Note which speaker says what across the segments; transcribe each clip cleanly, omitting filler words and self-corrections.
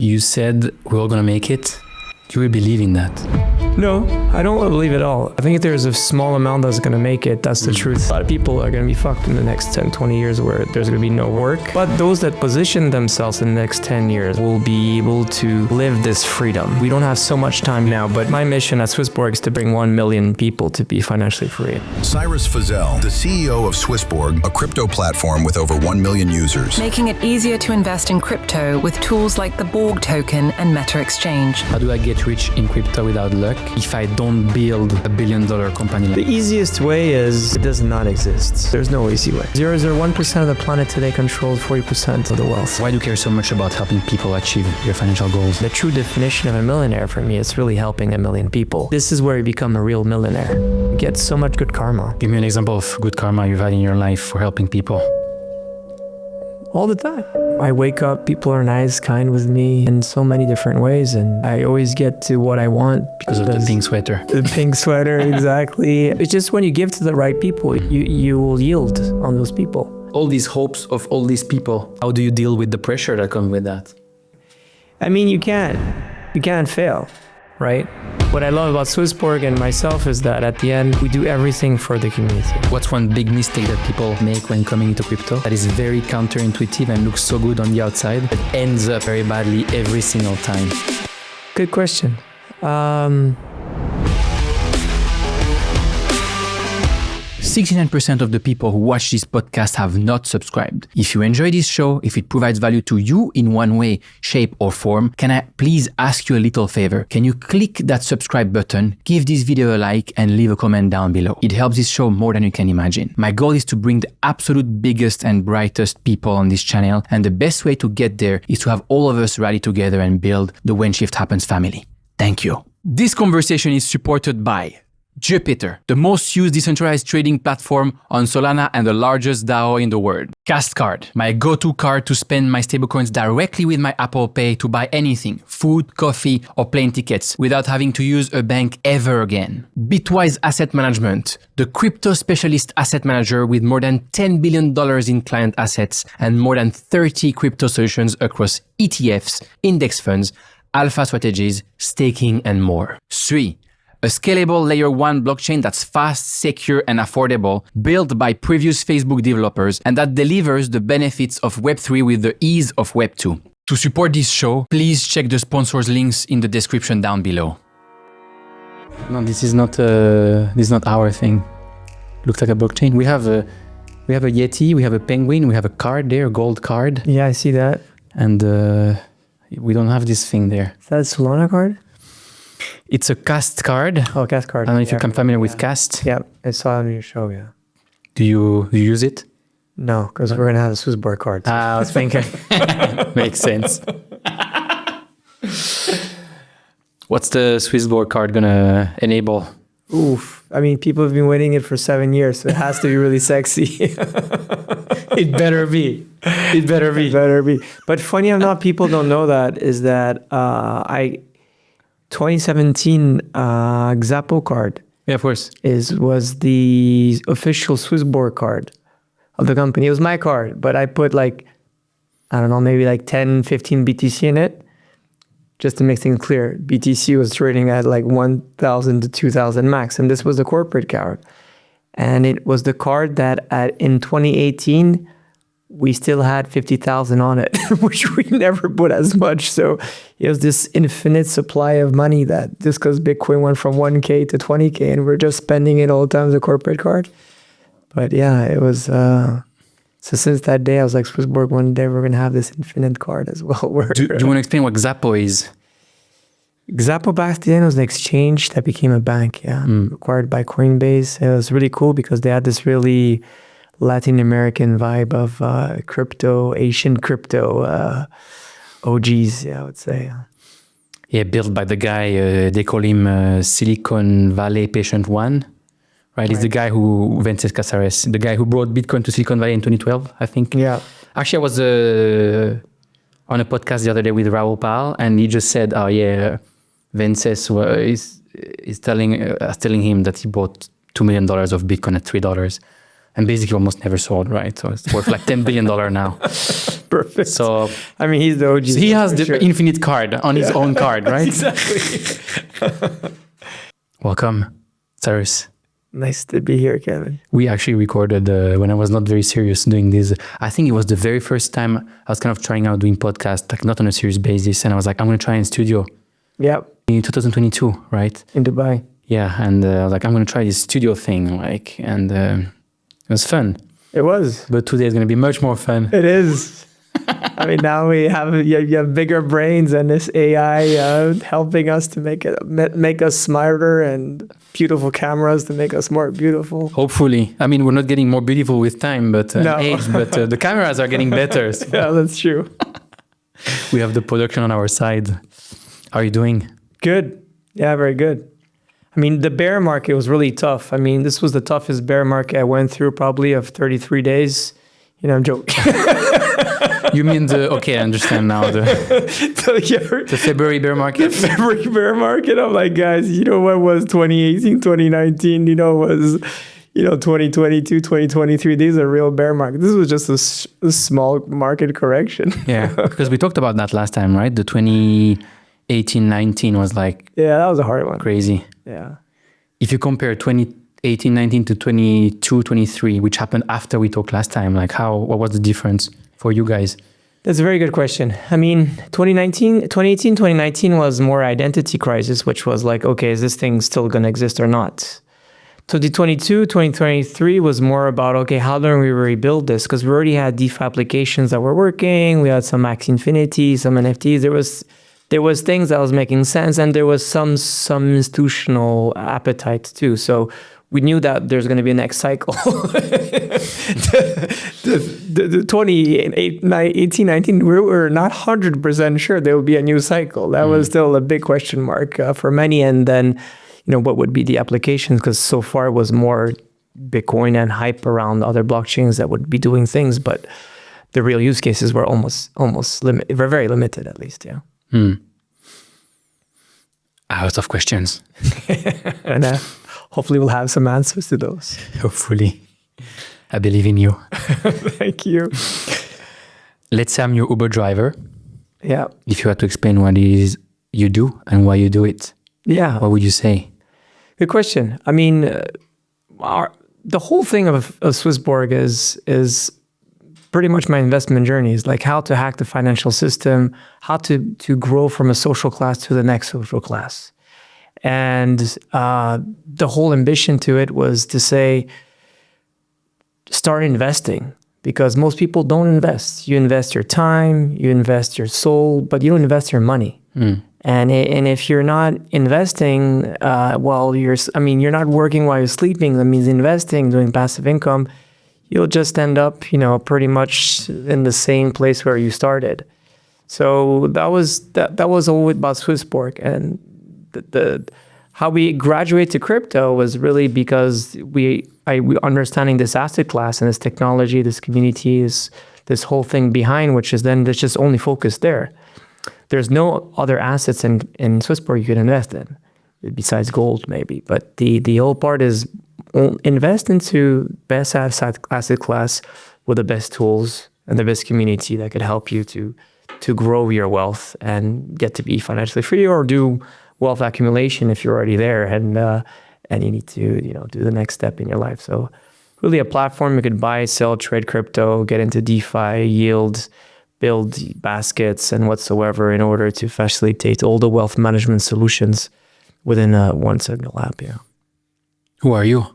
Speaker 1: You said we're all gonna make it. Do you believe in that?
Speaker 2: No, I don't believe it all. I think if there's a small amount that's going to make it, that's the truth. A lot of people are going to be fucked in the next 10, 20 years where there's going to be no work. But those that position themselves in the next 10 years will be able to live this freedom. We don't have so much time now, but my mission at Swissborg is to bring 1 million people to be financially free.
Speaker 3: Cyrus Fazel, the CEO of Swissborg, a crypto platform with over 1 million users.
Speaker 4: Making it easier to invest in crypto with tools like the Borg token and Meta Exchange.
Speaker 1: How do I get rich in crypto without luck if I don't build $1 billion company?
Speaker 2: The easiest way is it does not exist. There's no easy way. 0.01% of the planet today controls 40% of the wealth.
Speaker 1: Why do you care so much about helping people achieve their financial goals?
Speaker 2: The true definition of a millionaire for me is really helping 1 million people. This is where you become a real millionaire. You get so much good karma.
Speaker 1: Give me an example of good karma you've had in your life for helping people.
Speaker 2: All the time. I wake up, people are nice, kind with me in so many different ways, and I always get to what I want.
Speaker 1: Because of the pink sweater.
Speaker 2: The pink sweater, exactly. It's just when you give to the right people, you will yield on those people.
Speaker 1: All these hopes of all these people, how do you deal with the pressure that comes with that?
Speaker 2: I mean, you can't fail, right? What I love about Swissborg and myself is that at the end, we do everything for the community.
Speaker 1: What's one big mistake that people make when coming into crypto that is very counterintuitive and looks so good on the outside, but ends up very badly every single time?
Speaker 2: Good question.
Speaker 1: 69% of the people who watch this podcast have not subscribed. If you enjoy this show, if it provides value to you in one way, shape or form, can I please ask you a little favor? Can you click that subscribe button, give this video a like and leave a comment down below. It helps this show more than you can imagine. My goal is to bring the absolute biggest and brightest people on this channel, and the best way to get there is to have all of us rally together and build the When Shift Happens family. Thank you. This conversation is supported by Jupiter, the most used decentralized trading platform on Solana and the largest DAO in the world. Card, my go-to card to spend my stablecoins directly with my Apple Pay to buy anything, food, coffee, or plane tickets without having to use a bank ever again. Bitwise Asset Management, the crypto specialist asset manager with more than $10 billion in client assets and more than 30 crypto solutions across ETFs, index funds, alpha strategies, staking, and more. 3. A scalable layer 1 blockchain that's fast, secure, and affordable, built by previous Facebook developers, and that delivers the benefits of Web3 with the ease of Web2. To support this show, please check the sponsors links in the description down below. No, this is not our thing. Looks like a blockchain. We have a Yeti, we have a penguin, we have a card there, a gold card.
Speaker 2: Yeah, I see that.
Speaker 1: And we don't have this thing there.
Speaker 2: Is that a Solana card?
Speaker 1: It's a cast card.
Speaker 2: Oh, cast card.
Speaker 1: I don't know if you're familiar with cast.
Speaker 2: Yeah, I saw it on your show, yeah.
Speaker 1: Do you use it?
Speaker 2: No, because we're going to have a Swissborg card.
Speaker 1: I was thinking. Makes sense. What's the Swissborg card going to enable?
Speaker 2: Oof. I mean, people have been waiting it for 7 years, so it has to be really sexy. It better be. It better be. It better be. But funny enough, people don't know that, is that 2017 Xapo card.
Speaker 1: Yeah, of course.
Speaker 2: Was the official Swissborg card of the company. It was my card, but I put maybe 10, 15 BTC in it. Just to make things clear, BTC was trading at 1,000 to 2,000 max, and this was the corporate card. And it was the card that in 2018, we still had 50,000 on it, which we never put as much. So it was this infinite supply of money that just because Bitcoin went from 1K to 20K and we're just spending it all the time as a corporate card. But yeah, it was, so since that day, I was like, Swissborg, one day we're going to have this infinite card as well.
Speaker 1: Do you want to explain what Xapo is?
Speaker 2: Xapo back then was an exchange that became a bank, acquired by Coinbase. It was really cool because they had this really Latin American vibe of crypto, Asian crypto OGs, I would say.
Speaker 1: Yeah, built by the guy, they call him Silicon Valley Patient One, right? He's the guy who, Vences Casares, the guy who brought Bitcoin to Silicon Valley in 2012, I think.
Speaker 2: Yeah.
Speaker 1: Actually, I was on a podcast the other day with Raoul Pal, and he just said, Vences is telling him that he bought $2 million of Bitcoin at $3. and basically almost never sold, right? So it's worth like $10 billion now.
Speaker 2: Perfect.
Speaker 1: So
Speaker 2: I mean, he's the OG.
Speaker 1: so he has the
Speaker 2: sure.
Speaker 1: infinite card on his own card, right?
Speaker 2: Exactly.
Speaker 1: Welcome, Cyrus.
Speaker 2: Nice to be here, Kevin.
Speaker 1: We actually recorded when I was not very serious doing this. I think it was the very first time I was kind of trying out doing podcasts, like not on a serious basis. And I was like, I'm going to try in studio.
Speaker 2: Yep.
Speaker 1: In 2022, right?
Speaker 2: In Dubai.
Speaker 1: Yeah. And I was like, I'm going to try this studio thing. And it was fun.
Speaker 2: It was.
Speaker 1: But today is going to be much more fun.
Speaker 2: It is. I mean, now you have bigger brains and this AI helping us to make us smarter and beautiful cameras to make us more beautiful.
Speaker 1: Hopefully. I mean, we're not getting more beautiful with time, but age, but the cameras are getting better. So.
Speaker 2: Yeah, that's true.
Speaker 1: We have the production on our side. How are you doing?
Speaker 2: Good. Yeah, very good. I mean, the bear market was really tough. I mean, this was the toughest bear market I went through probably of 33 days. You know, I'm joking.
Speaker 1: You mean I understand now. The February bear market?
Speaker 2: The February bear market. I'm like, guys, you know what was 2018, 2019, was 2022, 2023. These are real bear markets. This was just a small market correction.
Speaker 1: Yeah, because we talked about that last time, right? The 2018, 19 was like...
Speaker 2: Yeah, that was a hard one.
Speaker 1: Crazy.
Speaker 2: Yeah.
Speaker 1: If you compare 2018, 19 to 22, 23, which happened after we talked last time, like what was the difference for you guys?
Speaker 2: That's a very good question. I mean, 2018, 2019 was more identity crisis, which was like, okay, is this thing still going to exist or not? 2022, 2023 was more about, okay, how do we rebuild this? Because we already had DeFi applications that were working. We had some Max Infinity, some NFTs. There was things that was making sense, and there was some institutional appetite too. So we knew that there's going to be a next cycle. the 2018, 19, we were not 100% sure there would be a new cycle. That was still a big question mark for many. And then, what would be the applications? Because so far it was more Bitcoin and hype around other blockchains that would be doing things, but the real use cases were almost limited. Were very limited, at least. Yeah.
Speaker 1: Lots of questions.
Speaker 2: And hopefully we'll have some answers to those.
Speaker 1: Hopefully. I believe in you.
Speaker 2: Thank you.
Speaker 1: Let's say I'm your Uber driver.
Speaker 2: Yeah.
Speaker 1: If you had to explain what it is you do and why you do it, what would you say?
Speaker 2: Good question. I mean, the whole thing of Swissborg is pretty much my investment journey. Is like how to hack the financial system, how to grow from a social class to the next social class. And the whole ambition to it was to say, start investing, because most people don't invest. You invest your time, you invest your soul, but you don't invest your money. And if you're not investing, you're not working while you're sleeping. That means investing, doing passive income. You'll just end up, pretty much in the same place where you started. So that was all about Swissborg. And how we graduate to crypto was really because we understanding this asset class and this technology, this community, this whole thing behind, which is then it's just only focused there. There's no other assets in Swissborg you can invest in, besides gold maybe. But the whole part is invest into best asset class with the best tools and the best community that could help you to grow your wealth and get to be financially free, or do wealth accumulation if you're already there and you need to do the next step in your life. So really a platform you could buy, sell, trade crypto, get into DeFi, yield, build baskets and whatsoever in order to facilitate all the wealth management solutions within one single app. Yeah.
Speaker 1: Who are you?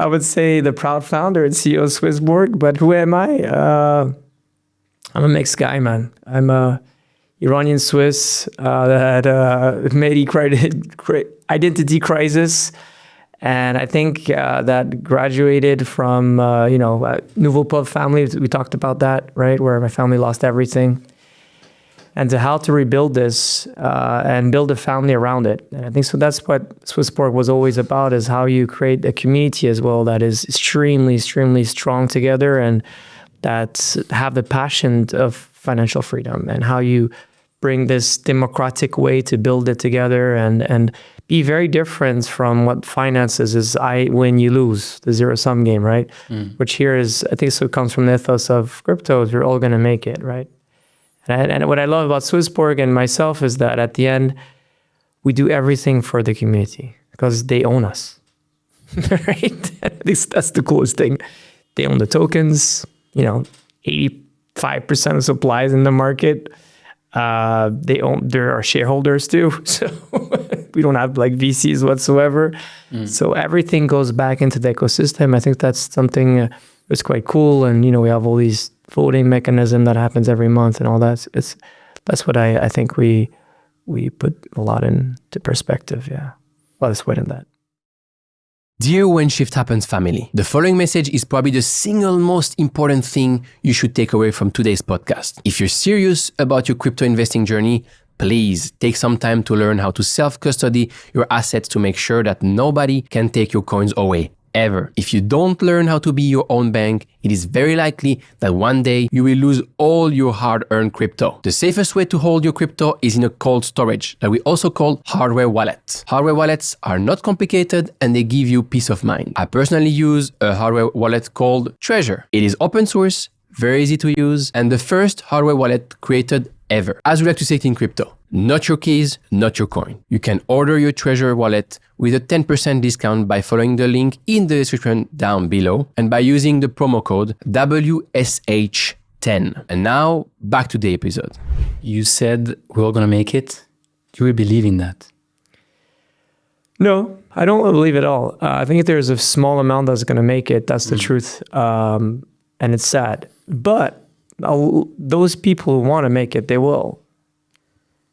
Speaker 2: I would say the proud founder and CEO of Swissborg, but who am I? I'm a mixed guy, man. I'm a Iranian Swiss that made identity crisis. And I think that graduated from, Nouveau Pub family. We talked about that, right? Where my family lost everything. And to how to rebuild this and build a family around it. And I think so that's what Swissborg was always about, is how you create a community as well that is extremely, extremely strong together and that have the passion of financial freedom, and how you bring this democratic way to build it together and be very different from what finance is I win, you lose, the zero-sum game, right? Which here is, I think, so it comes from the ethos of cryptos. We're all going to make it, right? And what I love about Swissborg and myself is that at the end, we do everything for the community because they own us, right? At least that's the coolest thing. They own the tokens, 85% of supplies in the market. There are shareholders too. So we don't have like VCs whatsoever. So everything goes back into the ecosystem. I think that's something that's quite cool. And, we have all these voting mechanism that happens every month and all that. That's what I think we put a lot into perspective. Yeah. A lot of sweat in that.
Speaker 1: Dear When Shift Happens family, the following message is probably the single most important thing you should take away from today's podcast. If you're serious about your crypto investing journey, please take some time to learn how to self-custody your assets to make sure that nobody can take your coins away. Ever. If you don't learn how to be your own bank, it is very likely that one day you will lose all your hard-earned crypto. The safest way to hold your crypto is in a cold storage that we also call hardware wallet. Hardware wallets are not complicated and they give you peace of mind. I personally use a hardware wallet called Trezor. It is open source, very easy to use, and the first hardware wallet created ever. As we like to say it in crypto, not your keys, not your coin. You can order your Trezor wallet with a 10% discount by following the link in the description down below and by using the promo code WSH10. And now, back to the episode.
Speaker 5: You said we're all going to make it. Do you believe in that?
Speaker 2: No, I don't believe at all. I think there's a small amount that's going to make it. That's the truth. And it's sad. But those people who want to make it, they will.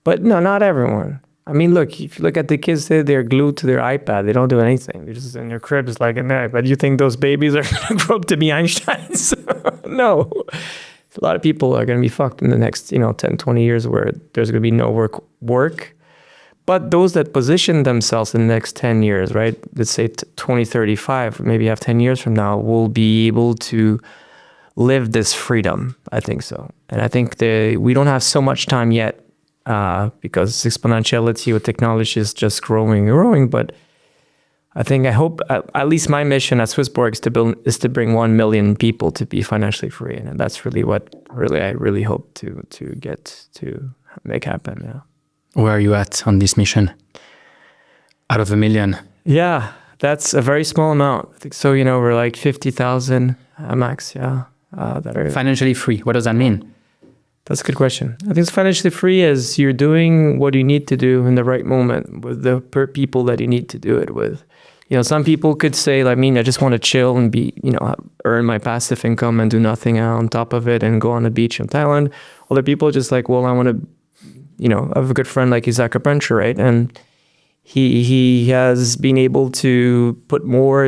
Speaker 2: But no, not everyone. I mean, look, if you look at the kids today, they're glued to their iPad. They don't do anything. They're just in their cribs like an iPad. You think those babies are going to grow up to be Einsteins? No. A lot of people are going to be fucked in the next, 10, 20 years where there's going to be no work. But those that position themselves in the next 10 years, right? Let's say 2035, maybe have 10 years from now, will be able to live this freedom. I think so. And I think we don't have so much time yet because exponentiality with technology is just growing. But I hope, at least my mission at Swissborg is to bring 1 million people to be financially free. And that's really what I really hope to get to make happen. Yeah.
Speaker 5: Where are you at on this mission? Out of 1 million?
Speaker 2: Yeah, that's a very small amount. I think so, we're like 50,000 max, yeah. That are
Speaker 5: financially free. What does that mean?
Speaker 2: That's a good question. I think it's financially free as you're doing what you need to do in the right moment with the people that you need to do it with. Some people could say, I just want to chill and be, earn my passive income and do nothing on top of it and go on the beach in Thailand. Other people are just like, well, I want to, I have a good friend like Isaac Apencher, right? And he has been able to put more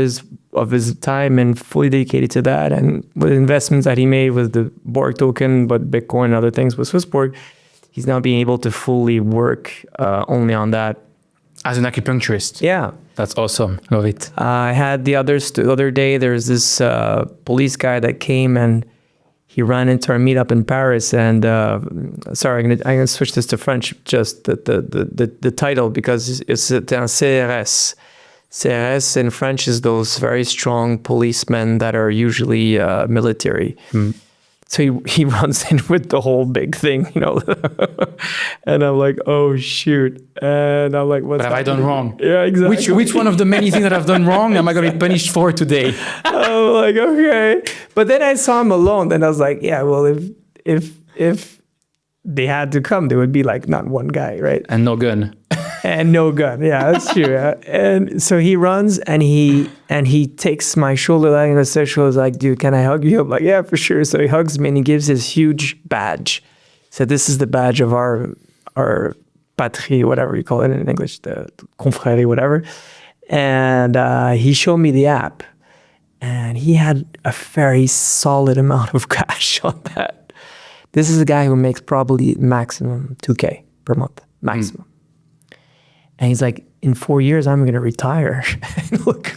Speaker 2: of his time and fully dedicated to that. And with investments that he made with the Borg token, but Bitcoin and other things with Swissborg, he's now being able to fully work only on that.
Speaker 5: As an acupuncturist.
Speaker 2: Yeah.
Speaker 5: That's awesome. Love it.
Speaker 2: I had the other day, there's this police guy that came and he ran into our meetup in Paris. And sorry, I'm gonna switch this to French, just the title, because it's un CRS. CRS in French is those very strong policemen that are usually military. So he runs in with the whole big thing, and I'm like, oh shoot. And I'm like, what
Speaker 5: have I done wrong?
Speaker 2: Yeah, exactly.
Speaker 5: Which one of the many things that I've done wrong am I going to be punished for today?
Speaker 2: I'm like, okay. But then I saw him alone and I was like, yeah, well, if they had to come, there would be like not one guy, right?
Speaker 5: And no gun.
Speaker 2: And no gun. Yeah, that's true. Yeah. And so he runs and he takes my shoulder line and was like, dude, can I hug you? I'm like, yeah, for sure. So he hugs me and he gives his huge badge. So this is the badge of our patrie, whatever you call it in English, the confrérie, whatever. And he showed me the app and he had a very solid amount of cash on that. This is a guy who makes probably maximum 2K per month, maximum. And he's like, in 4 years, I'm going to retire. look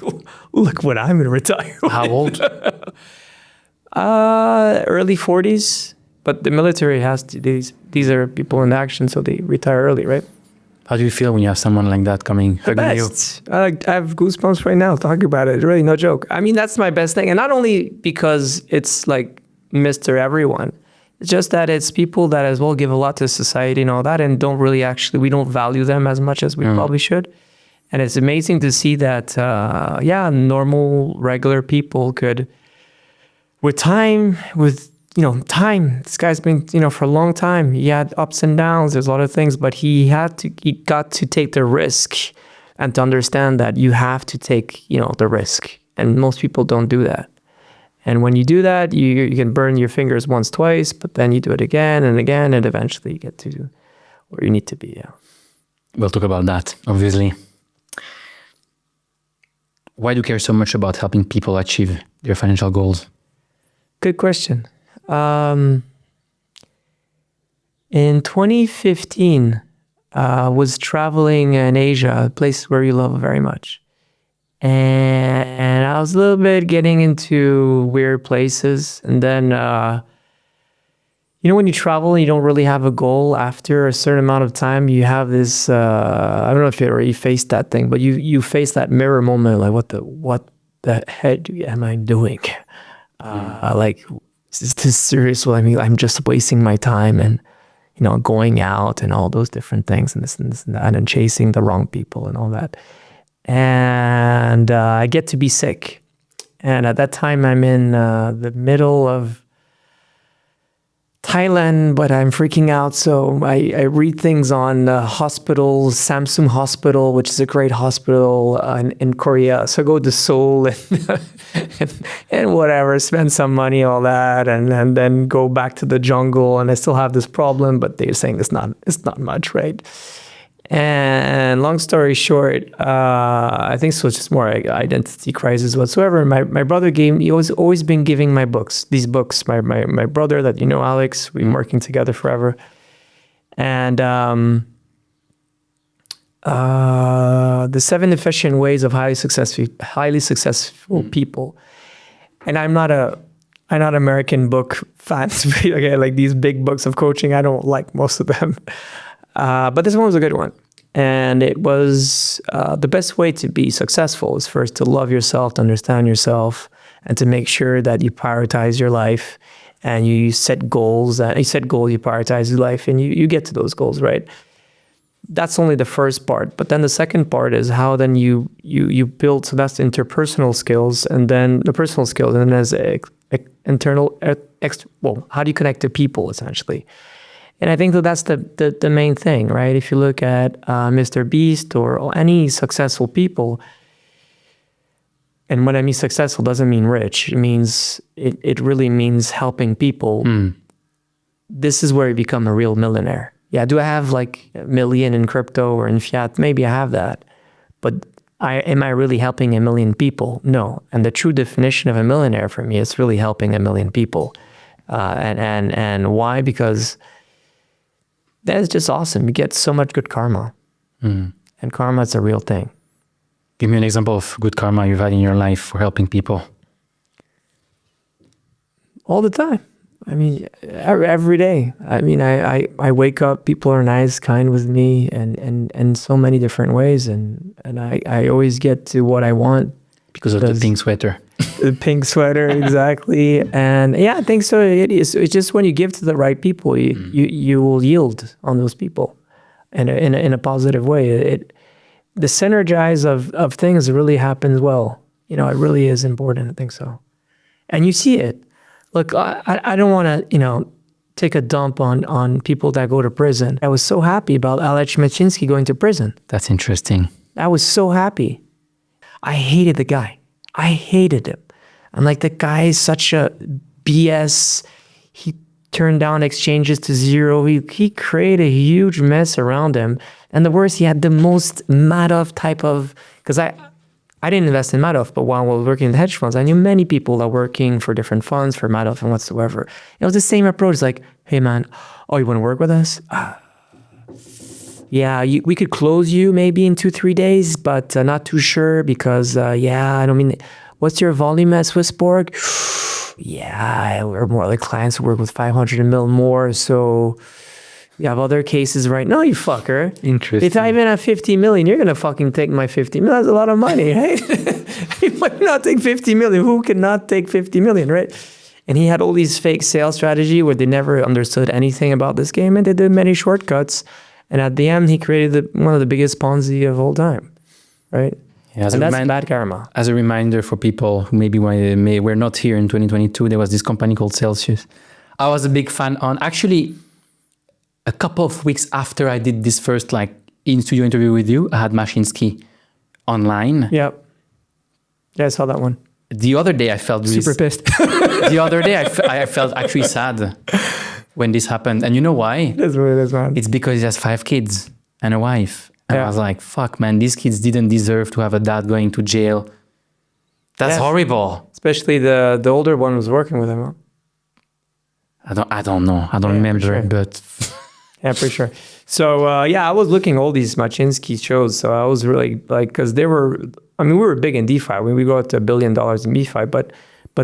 Speaker 2: what I'm going to retire with.
Speaker 5: How old?
Speaker 2: Early 40s. But the military has to, these are people in action, so they retire early, right?
Speaker 5: How do you feel when you have someone like that coming hugging you?
Speaker 2: I have goosebumps right now talking about it. Really, no joke. I mean, that's my best thing. And not only because it's like Mr. Everyone, it's just that it's people that as well give a lot to society and all that, and don't really actually, we don't value them as much as we probably should. And it's amazing to see that, normal, regular people could, with time, time, this guy's been, for a long time, he had ups and downs, there's a lot of things, but he got to take the risk and to understand that you have to take, the risk. And most people don't do that. And when you do that, you can burn your fingers once, twice, but then you do it again, and eventually you get to where you need to be. Yeah.
Speaker 5: We'll talk about that, obviously. Why do you care so much about helping people achieve their financial goals?
Speaker 2: Good question. In 2015, was traveling in Asia, a place where you love very much. And I was a little bit getting into weird places. And then, when you travel and you don't really have a goal, after a certain amount of time, you have this, I don't know if you already faced that thing, but you face that mirror moment, like, what the heck am I doing? Like, is this serious? Well, I mean, I'm just wasting my time and, going out and all those different things and this and that and chasing the wrong people and all that. And I get to be sick. And at that time, I'm in the middle of Thailand, but I'm freaking out. So I read things on hospitals, Samsung Hospital, which is a great hospital in Korea. So I go to Seoul and whatever, spend some money, all that, and then go back to the jungle. And I still have this problem, but they're saying it's not much, right? And long story short, I think so it's just more like identity crisis whatsoever. My brother he was always been giving these books. My brother that Alex, we've been working together forever. And the 7 efficient ways of highly successful people. And I'm not American book fans. Okay, like these big books of coaching, I don't like most of them. But this one was a good one. And it was the best way to be successful is first to love yourself, to understand yourself, and to make sure that you prioritize your life and you set goals. You prioritize your life, and you get to those goals, right? That's only the first part. But then the second part is how then you build, so that's the interpersonal skills, and then the personal skills, and then there's how do you connect to people, essentially? And I think that's the main thing, right? If you look at Mr. Beast or any successful people, and when I mean successful doesn't mean rich. It means, it really means helping people. This is where you become a real millionaire. Yeah, do I have like $1 million in crypto or in fiat? Maybe I have that. But am I really helping 1 million people? No. And the true definition of a millionaire for me is really helping 1 million people. And why? Because that is just awesome. You get so much good karma. And karma is a real thing.
Speaker 5: Give me an example of good karma you've had in your life for helping people.
Speaker 2: All the time. I mean, every day. I mean, I wake up, people are nice, kind with me, and so many different ways. And I always get to what I want.
Speaker 5: Because of the pink sweater.
Speaker 2: The pink sweater, exactly. And yeah, I think so. It is. It's just when you give to the right people, you will yield on those people, in a positive way. The synergize of things really happens well. It really is important. I think so, and you see it. Look, I don't want to take a dump on people that go to prison. I was so happy about Alex Machinsky going to prison.
Speaker 5: That's interesting.
Speaker 2: I was so happy. I hated the guy. I hated him. I'm like, the guy is such a BS. He turned down exchanges to zero. He created a huge mess around him. And the worst, he had the most Madoff type of, because I didn't invest in Madoff, but while I was working in the hedge funds, I knew many people that were working for different funds, for Madoff and whatsoever. It was the same approach, like, hey man, you want to work with us? Yeah, we could close you maybe in 2-3 days, but not too sure because, I don't mean, what's your volume at Swissborg? yeah, we're more like clients who work with 500 mil more. So you have other cases, right? No, you fucker.
Speaker 5: Interesting.
Speaker 2: If I even have 50 million, you're going to fucking take my 50 million. That's a lot of money, right? You might not take 50 million. Who cannot take 50 million, right? And he had all these fake sales strategy where they never understood anything about this game and they did many shortcuts. And at the end, he created one of the biggest Ponzi of all time, right?
Speaker 5: Yeah,
Speaker 2: and that's bad karma.
Speaker 5: As a reminder for people who maybe were not here in 2022, there was this company called Celsius. I was a big fan on, actually, a couple of weeks after I did this first like in-studio interview with you, I had Mashinsky online.
Speaker 2: Yeah. Yeah, I saw that one.
Speaker 5: The other day I felt really
Speaker 2: super pissed.
Speaker 5: The other day I felt actually sad when this happened. And you know why?
Speaker 2: That's what it is, man.
Speaker 5: It's because he has 5 kids and a wife. And
Speaker 2: Yeah.
Speaker 5: I was like, fuck, man, these kids didn't deserve to have a dad going to jail. That's
Speaker 2: Yes.
Speaker 5: horrible.
Speaker 2: Especially the older one was working with him. Huh?
Speaker 5: I don't know. I don't remember,
Speaker 2: sure.
Speaker 5: but
Speaker 2: Yeah, for sure. So, I was looking all these Machinsky shows. So I was really like, because we were big in DeFi. We go up to $1 billion in DeFi, but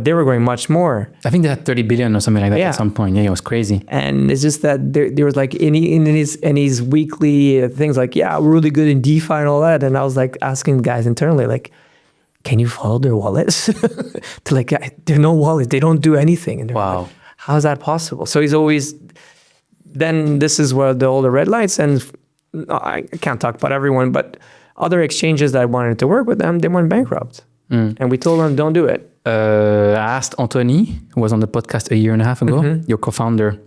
Speaker 2: they were going much more.
Speaker 5: I think they had 30 billion or something like that
Speaker 2: Yeah.
Speaker 5: at some point. Yeah, it was crazy.
Speaker 2: And it's just that there was like in his weekly things like, yeah, we're really good in DeFi and all that. And I was like asking guys internally, like, can you follow their wallets? To like, there are no wallets. They don't do anything. And they're
Speaker 5: Wow.
Speaker 2: like, how is that possible? So he's always, then this is where all the red lights, and I can't talk about everyone, but other exchanges that wanted to work with them, they went bankrupt. And we told them, don't do it.
Speaker 5: I asked Anthony, who was on the podcast a year and a half ago,
Speaker 2: Mm-hmm.
Speaker 5: your co-founder,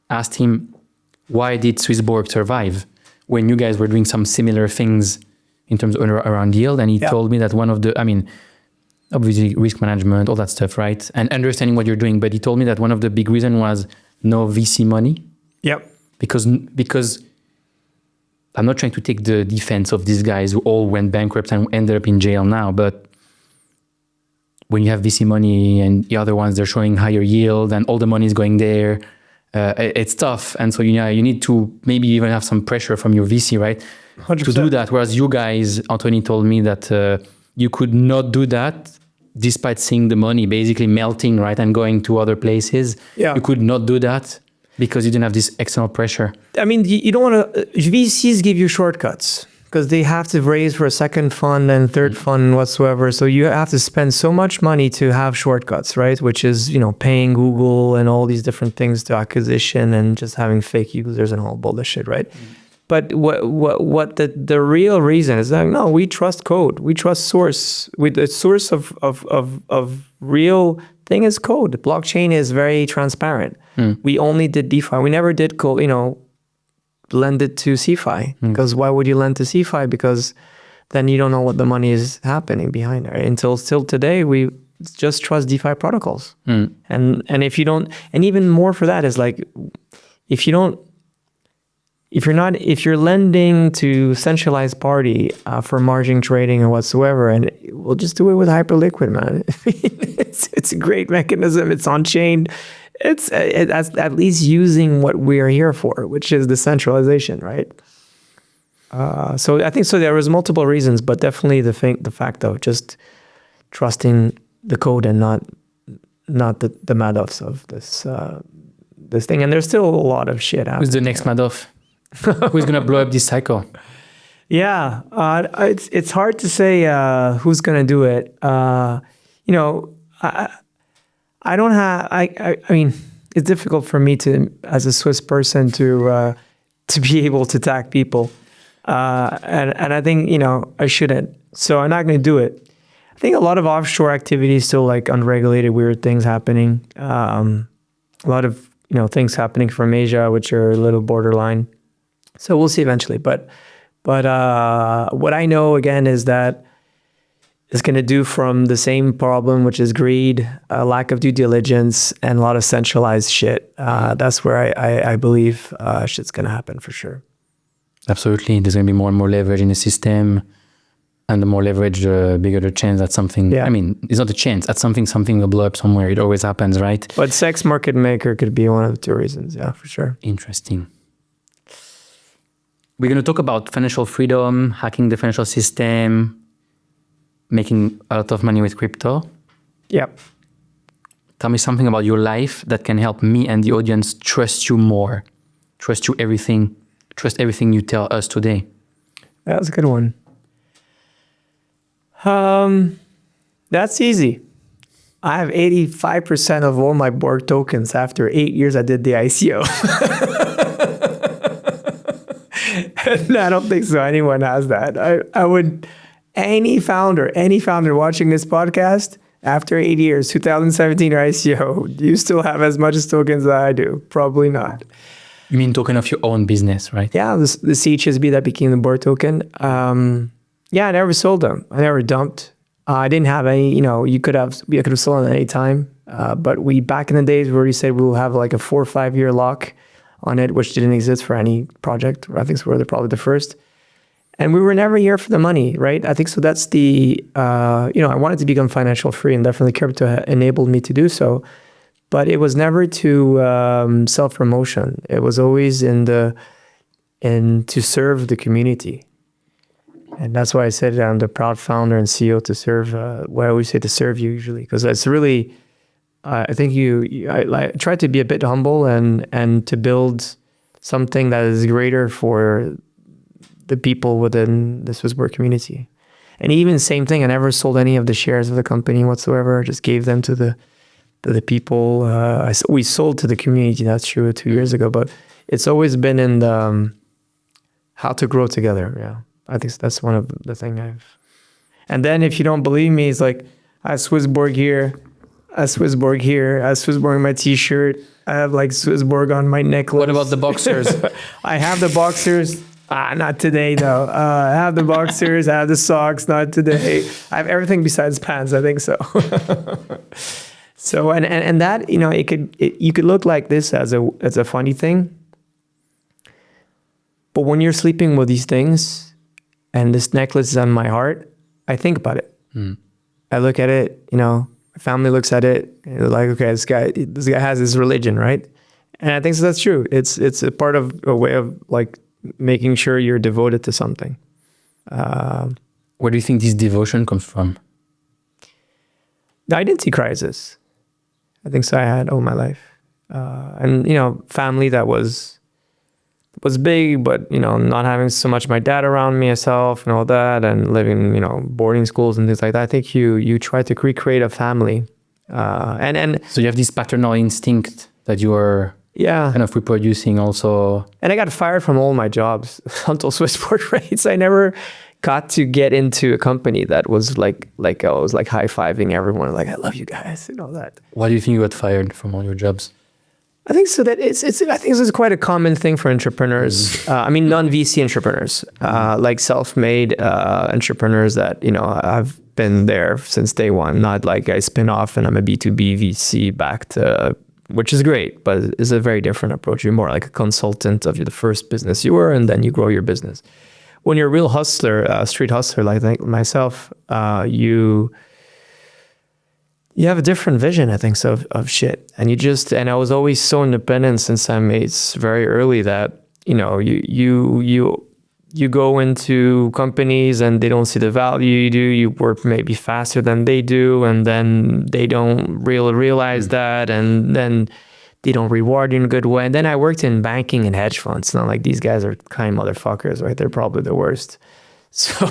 Speaker 5: asked him, why did SwissBorg survive when you guys were doing some similar things in terms of around yield? And he told me that one of the, obviously risk management, all that stuff, right? And understanding what you're doing. But he told me that one of the big reasons was no VC money.
Speaker 2: Yep.
Speaker 5: Because I'm not trying to take the defense of these guys who all went bankrupt and ended up in jail now, but when you have VC money and the other ones, they're showing higher yield and all the money is going there, it's tough. And so you need to maybe even have some pressure from your VC, right?
Speaker 2: 100%.
Speaker 5: To do that. Whereas you guys, Anthony told me that you could not do that despite seeing the money basically melting, right? And going to other places.
Speaker 2: Yeah.
Speaker 5: You could not do that because you didn't have this external pressure.
Speaker 2: I mean, you don't want to, VCs give you shortcuts because they have to raise for a second fund and third fund whatsoever. So you have to spend so much money to have shortcuts, right? Which is, paying Google and all these different things to acquisition and just having fake users and all bullshit, right? But what the real reason is that, no, we trust code. We trust source. The source of real thing is code. The blockchain is very transparent. We only did DeFi. We never did lend it to CeFi. Because why would you lend to CeFi? Because then you don't know what the money is happening behind it. Until still today, we just trust DeFi protocols. And if you don't, and even more for that is like, if you're lending to centralized party for margin trading or whatsoever, and we'll just do it with HyperLiquid, man. It's a great mechanism. It's on chain. It's at least using what we're here for, which is decentralization, right? So I think there was multiple reasons, but definitely the fact of just trusting the code and not the Madoffs of this thing. And there's still a lot of shit happening.
Speaker 5: Who's the next Madoff? Who's going to blow up this cycle?
Speaker 2: Yeah, it's hard to say who's going to do it. I don't have. I mean, it's difficult for me to, as a Swiss person, to be able to attack people, and I think I shouldn't. So I'm not going to do it. I think a lot of offshore activity is still like unregulated, weird things happening. A lot of things happening from Asia, which are a little borderline. So we'll see eventually. But what I know again is that it's going to do from the same problem, which is greed, lack of due diligence, and a lot of centralized shit. That's where I believe shit's going to happen for sure.
Speaker 5: Absolutely. There's going to be more and more leverage in the system. And the more leverage, the bigger the chance that something,
Speaker 2: Yeah.
Speaker 5: I mean, it's not a chance, that something will blow up somewhere. It always happens, right?
Speaker 2: But sex market maker could be one of the two reasons. Yeah, for sure.
Speaker 5: Interesting. We're going to talk about financial freedom, hacking the financial system, making a lot of money with crypto.
Speaker 2: Yep.
Speaker 5: tell me something about your life that can help me and the audience trust you more, trust everything you tell us today.
Speaker 2: That's a good one. That's easy. I have 85% of all my Borg tokens after 8 years I did the ICO. And I don't think so anyone has that. I would, any founder watching this podcast, after 8 years, 2017 or ICO, do you still have as much as tokens as I do? Probably not.
Speaker 5: You mean token of your own business, right?
Speaker 2: Yeah, the CEXes By that became the Borg token. Yeah, I never sold them. I never dumped. I didn't have any, I could have sold them at any time. But back in the days, we already said we will have like a 4 or 5 year lock on it, which didn't exist for any project. I think we're probably the first. And we were never here for the money, right? I think so. That's I wanted to become financial free, and definitely crypto enabled me to do so. But it was never to self-promotion. It was always to serve the community. And that's why I said I'm the proud founder and CEO to serve, what I always say, to serve you usually. Because it's really, I think I try to be a bit humble and to build something that is greater for the people within the SwissBorg community. And even same thing, I never sold any of the shares of the company whatsoever. I just gave them to the people. We sold to the community, that's true, 2 years ago. But it's always been in the how to grow together, yeah. I think that's one of the thing and then if you don't believe me, it's like I have SwissBorg here, I have SwissBorg here, I have SwissBorg on my t-shirt, I have like SwissBorg on my necklace.
Speaker 5: What about the boxers?
Speaker 2: I have the boxers, not today though. I have the boxers, I have the socks, not today. I have everything besides pants, I think so. So and that, you could look like this as a funny thing. But when you're sleeping with these things, and this necklace is on my heart, I think about it. I look at it, my family looks at it, and they're like, okay, this guy has his religion, right? And I think so that's true. It's a part of a way of like making sure you're devoted to something.
Speaker 5: Where do you think this devotion comes from?
Speaker 2: The identity crisis. I think so I had all my life. And, family that was big, but, not having so much my dad around me, myself and all that, and living, boarding schools and things like that. I think you try to recreate a family. And
Speaker 5: so you have this paternal instinct that you are kind of reproducing also.
Speaker 2: And I got fired from all my jobs until SwissBorg rates. I never got to get into a company that was like I was like high-fiving everyone, like, I love you guys and all that.
Speaker 5: Why do you think you got fired from all your jobs?
Speaker 2: I think so that I think this is quite a common thing for entrepreneurs. Non-VC entrepreneurs, like self-made entrepreneurs that, I've been there since day one, not like I spin off and I'm a B2B VC backed, which is great, but it's a very different approach. You're more like a consultant of the first business you were, and then you grow your business. When you're a real hustler, street hustler, like myself, you have a different vision, I think, so of shit. And I was always so independent since I made very early that, you go into companies and they don't see the value you do. You work maybe faster than they do, and then they don't really realize that, and then they don't reward you in a good way. And then I worked in banking and hedge funds. Not like these guys are kind motherfuckers, right? They're probably the worst. So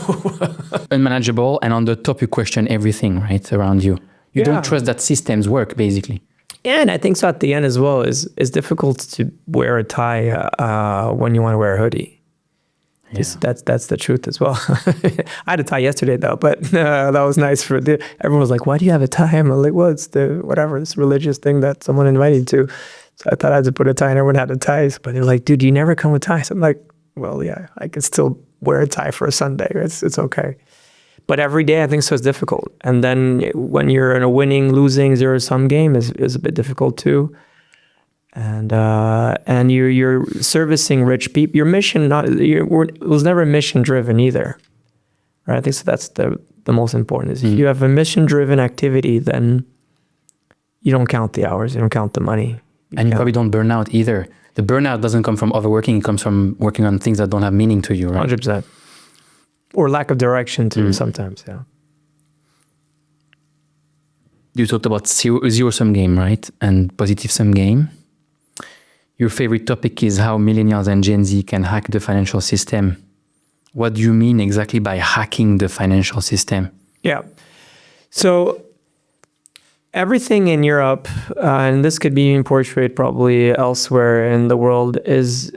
Speaker 5: unmanageable, and on the top you question everything, right, around you. You don't trust that systems work, basically.
Speaker 2: Yeah, and I think so at the end as well, it's difficult to wear a tie when you want to wear a hoodie. Yeah. That's the truth as well. I had a tie yesterday though, but that was nice everyone was like, why do you have a tie? I'm like, well, it's this religious thing that someone invited to. So I thought I had to put a tie, and everyone had a tie. But they're like, dude, you never come with ties. I'm like, well, yeah, I can still wear a tie for a Sunday. It's okay. But every day I think so is difficult. And then when you're in a winning, losing, zero-sum game is a bit difficult too. And you're servicing rich people. Your mission it was never mission driven either. Right? I think so that's the most important is if you have a mission driven activity, then you don't count the hours, you don't count the money.
Speaker 5: You probably don't burn out either. The burnout doesn't come from overworking, it comes from working on things that don't have meaning to you, right?
Speaker 2: 100%. Or lack of direction too sometimes, yeah.
Speaker 5: you talked about zero-sum game, right? And positive-sum game. Your favorite topic is how millennials and Gen Z can hack the financial system. What do you mean exactly by hacking the financial system?
Speaker 2: Yeah. So everything in Europe, and this could be portrayed probably elsewhere in the world, is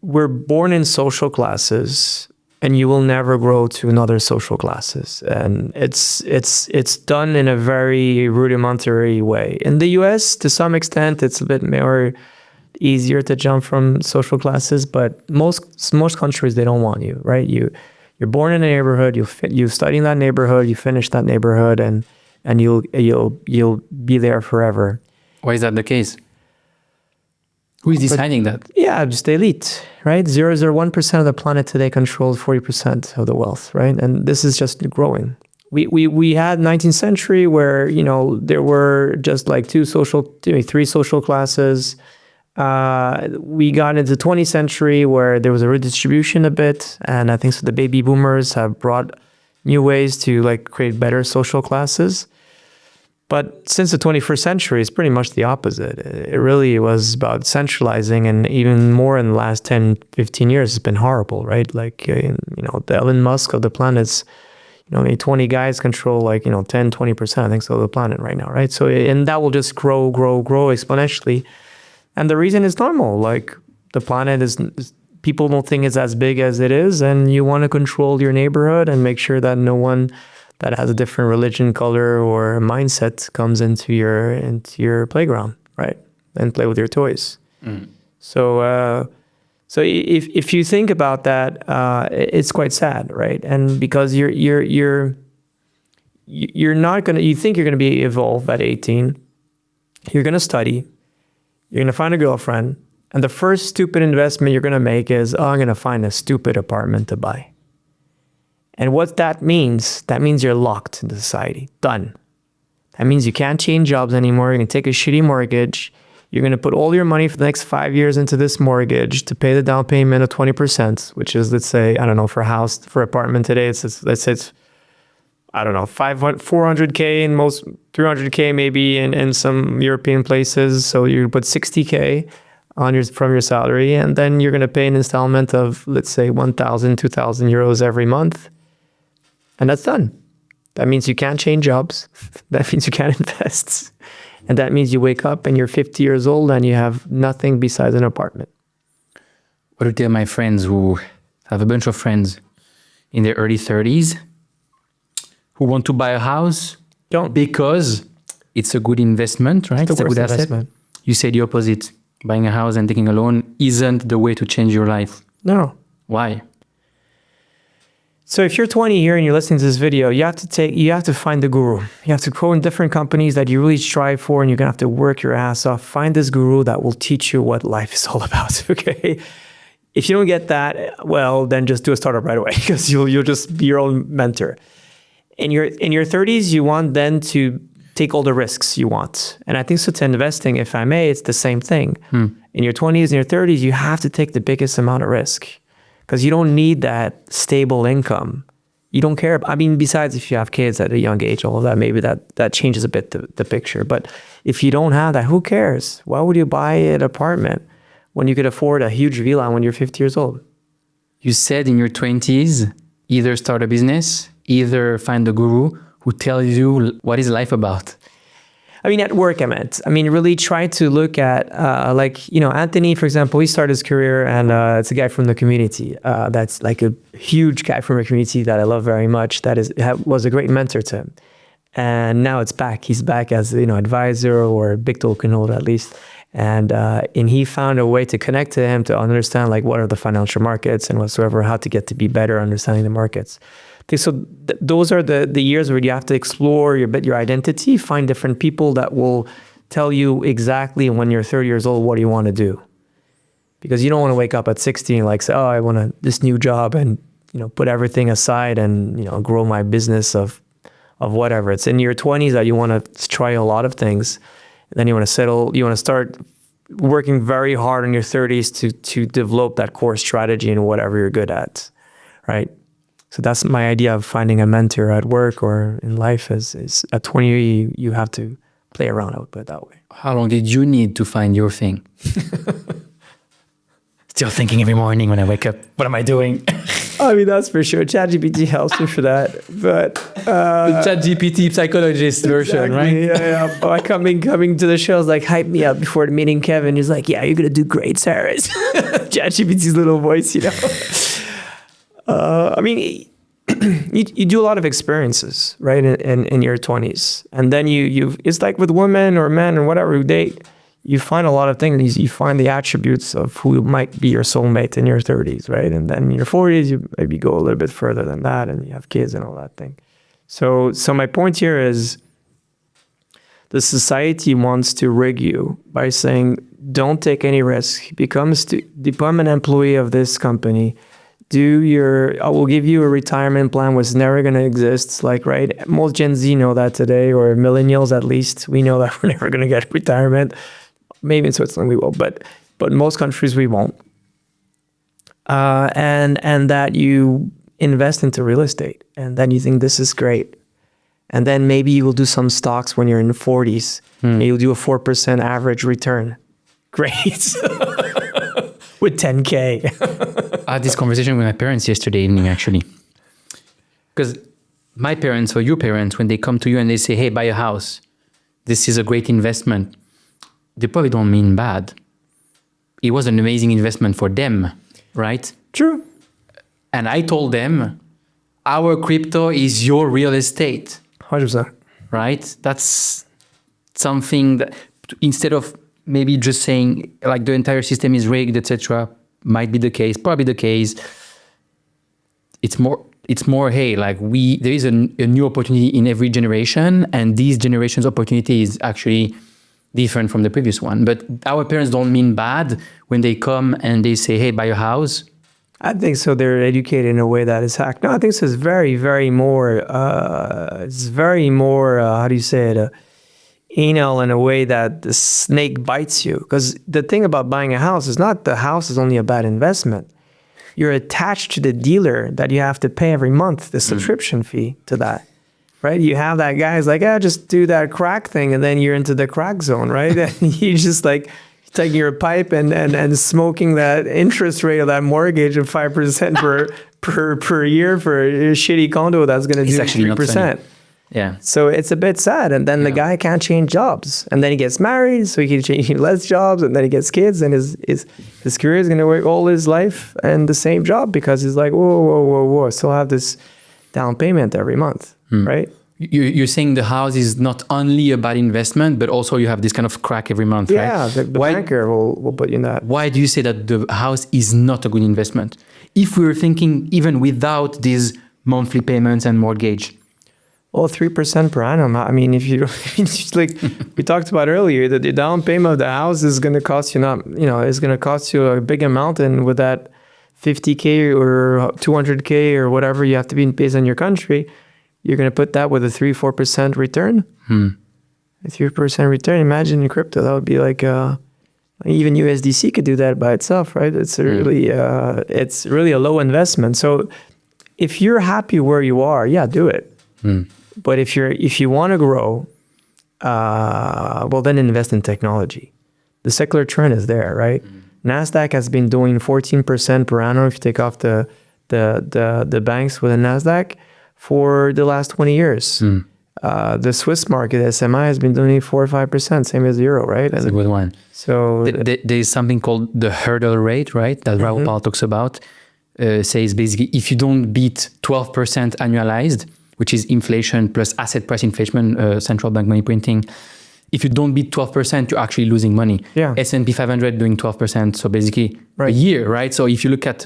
Speaker 2: we're born in social classes, and you will never grow to another social classes. And it's done in a very rudimentary way. In the US, to some extent, it's a bit more easier to jump from social classes, but most countries, they don't want you, right? You're born in a neighborhood, you study in that neighborhood, you finish that neighborhood, and you'll be there forever.
Speaker 5: Why is that the case? Who is deciding that?
Speaker 2: Yeah, just the elite, right? 0.01% of the planet today controls 40% of the wealth, right? And this is just growing. We had 19th century where, there were just like three social classes. We got into 20th century where there was a redistribution a bit. And I think so the baby boomers have brought new ways to create better social classes. But since the 21st century, it's pretty much the opposite. It really was about centralizing, and even more in the last 10, 15 years, it's been horrible, right? The Elon Musk of the planet's, maybe 20 guys control 10, 20%, I think so, of the planet right now, right? So, and that will just grow exponentially. And the reason is normal. The planet is people don't think it's as big as it is, and you want to control your neighborhood and make sure that no one that has a different religion, color, or mindset comes into your playground, right? And play with your toys. Mm. So if you think about that, it's quite sad, right? And because you're not gonna, you think you're gonna be evolved at 18, you're gonna study, you're gonna find a girlfriend, and the first stupid investment you're gonna make is, I'm gonna find a stupid apartment to buy. And what that means you're locked into society. Done. That means you can't change jobs anymore. You're going to take a shitty mortgage. You're going to put all your money for the next 5 years into this mortgage to pay the down payment of 20%, which is, let's say, I don't know, for a house, for apartment today, let's say it's, I don't know, 400K in most, 300K maybe in some European places. So you put 60K from your salary, and then you're going to pay an installment of, let's say, 1,000, 2,000 euros every month. And that's done. That means you can't change jobs. That means you can't invest. And that means you wake up and you're 50 years old and you have nothing besides an apartment.
Speaker 5: What do I tell my friends who have a bunch of friends in their early 30s who want to buy a house?
Speaker 2: Don't.
Speaker 5: Because it's a good investment, right?
Speaker 2: It's
Speaker 5: a good asset.
Speaker 2: Investment.
Speaker 5: You say the opposite. Buying a house and taking a loan isn't the way to change your life.
Speaker 2: No.
Speaker 5: Why?
Speaker 2: So if you're 20 here and you're listening to this video, you have to find the guru. You have to go in different companies that you really strive for, and you're gonna have to work your ass off. Find this guru that will teach you what life is all about, okay? If you don't get that, well, then just do a startup right away, because you'll just be your own mentor. In your 30s, you want then to take all the risks you want. And I think so to investing, if I may, it's the same thing. In your 20s and your 30s, you have to take the biggest amount of risk, because you don't need that stable income. You don't care. I mean, besides if you have kids at a young age, all of that, maybe that changes a bit the picture. But if you don't have that, who cares? Why would you buy an apartment when you could afford a huge villa when you're 50 years old?
Speaker 5: You said in your 20s, either start a business, either find a guru who tells you what is life about.
Speaker 2: I mean, at work, I meant. I mean, really try to look at, Anthony, for example, he started his career, and it's a guy from the community. That's like a huge guy from a community that I love very much. Was a great mentor to him. And now it's back. He's back as, advisor or a big token holder at least. And he found a way to connect to him to understand what are the financial markets and whatsoever, how to get to be better understanding the markets. So those are the years where you have to explore your identity, find different people that will tell you exactly when you're 30 years old, what do you want to do? Because you don't want to wake up at 60 and say, I want this new job and, put everything aside and, grow my business of whatever. It's in your 20s that you want to try a lot of things. And then you want to start working very hard in your 30s to develop that core strategy in whatever you're good at, right? So that's my idea of finding a mentor at work or in life is at 20, you have to play around, I would put it that way.
Speaker 5: How long did you need to find your thing? Still thinking every morning when I wake up, what am I doing?
Speaker 2: I mean, that's for sure. ChatGPT helps me for that. But
Speaker 5: the ChatGPT psychologist version, right?
Speaker 2: Yeah. But coming to the show is like, hype me up before the meeting, Kevin. He's like, yeah, you're going to do great, Cyrus. ChatGPT's little voice, you know. I mean, you do a lot of experiences, right, in your 20s. And then you it's like with women or men or whatever who date, you find a lot of things. You find the attributes of who might be your soulmate in your 30s, right? And then in your 40s, you maybe go a little bit further than that, and you have kids and all that thing. So my point here is the society wants to rig you by saying, don't take any risk. Become an employee of this company. I will give you a retirement plan which is never going to exist. Like, right? Most Gen Z know that today, or millennials at least. We know that we're never going to get retirement. Maybe in Switzerland we will, but most countries we won't. And that you invest into real estate, and then you think this is great. And then maybe you will do some stocks when you're in the 40s. And you'll do a 4% average return. Great. With 10K.
Speaker 5: I had this conversation with my parents yesterday evening, actually. Because my parents or your parents, when they come to you and they say, hey, buy a house, this is a great investment, they probably don't mean bad. It was an amazing investment for them, right?
Speaker 2: True.
Speaker 5: And I told them, our crypto is your real estate.
Speaker 2: 100%.
Speaker 5: Right? That's something that, instead of maybe just saying like the entire system is rigged, etc., might be the case, probably the case. It's more, hey, like there is a new opportunity in every generation, and these generations' opportunity is actually different from the previous one. But our parents don't mean bad when they come and they say, hey, buy a house.
Speaker 2: I think so. They're educated in a way that is hacked. No, I think this is very, very more, how do you say it? Anal in a way that the snake bites you. Because the thing about buying a house is not the house is only a bad investment. You're attached to the dealer that you have to pay every month, the subscription fee to that. Right? You have that guy who's like, just do that crack thing, and then you're into the crack zone, right? And you just like taking your pipe and smoking that interest rate of that mortgage of 5% per year for a shitty condo that's going to do 3%.
Speaker 5: Yeah.
Speaker 2: So it's a bit sad. And then the guy can't change jobs. And then he gets married, so he can change less jobs, and then he gets kids, and his career is going to work all his life and the same job because he's like, whoa, I still have this down payment every month, right?
Speaker 5: You're saying the house is not only a bad investment, but also you have this kind of crack every month, right?
Speaker 2: Yeah, the banker will put you in that.
Speaker 5: Why do you say that the house is not a good investment? If we were thinking even without these monthly payments and mortgage.
Speaker 2: Well, 3% per annum. I mean, if you like we talked about earlier, that the down payment of the house is going to cost you it's going to cost you a big amount, and with that 50K or 200K or whatever you have to be based on your country, you're going to put that with a 3-4% return. A 3% return. Imagine in crypto, that would be like even USDC could do that by itself, right? It's really a low investment. So if you're happy where you are, do it. But if you want to grow, well, then invest in technology. The secular trend is there, right? NASDAQ has been doing 14% per annum if you take off the banks with a NASDAQ for the last 20 years. The Swiss market, SMI, has been doing 4 or 5%, same as the euro, right?
Speaker 5: That's a good one.
Speaker 2: So
Speaker 5: there is something called the hurdle rate, right? That Raoul Pal talks about. Says basically if you don't beat 12% annualized, which is inflation plus asset price inflation, central bank money printing. If you don't beat 12%, you're actually losing money.
Speaker 2: Yeah.
Speaker 5: S&P 500 doing 12%, so basically a year, right? So if you look at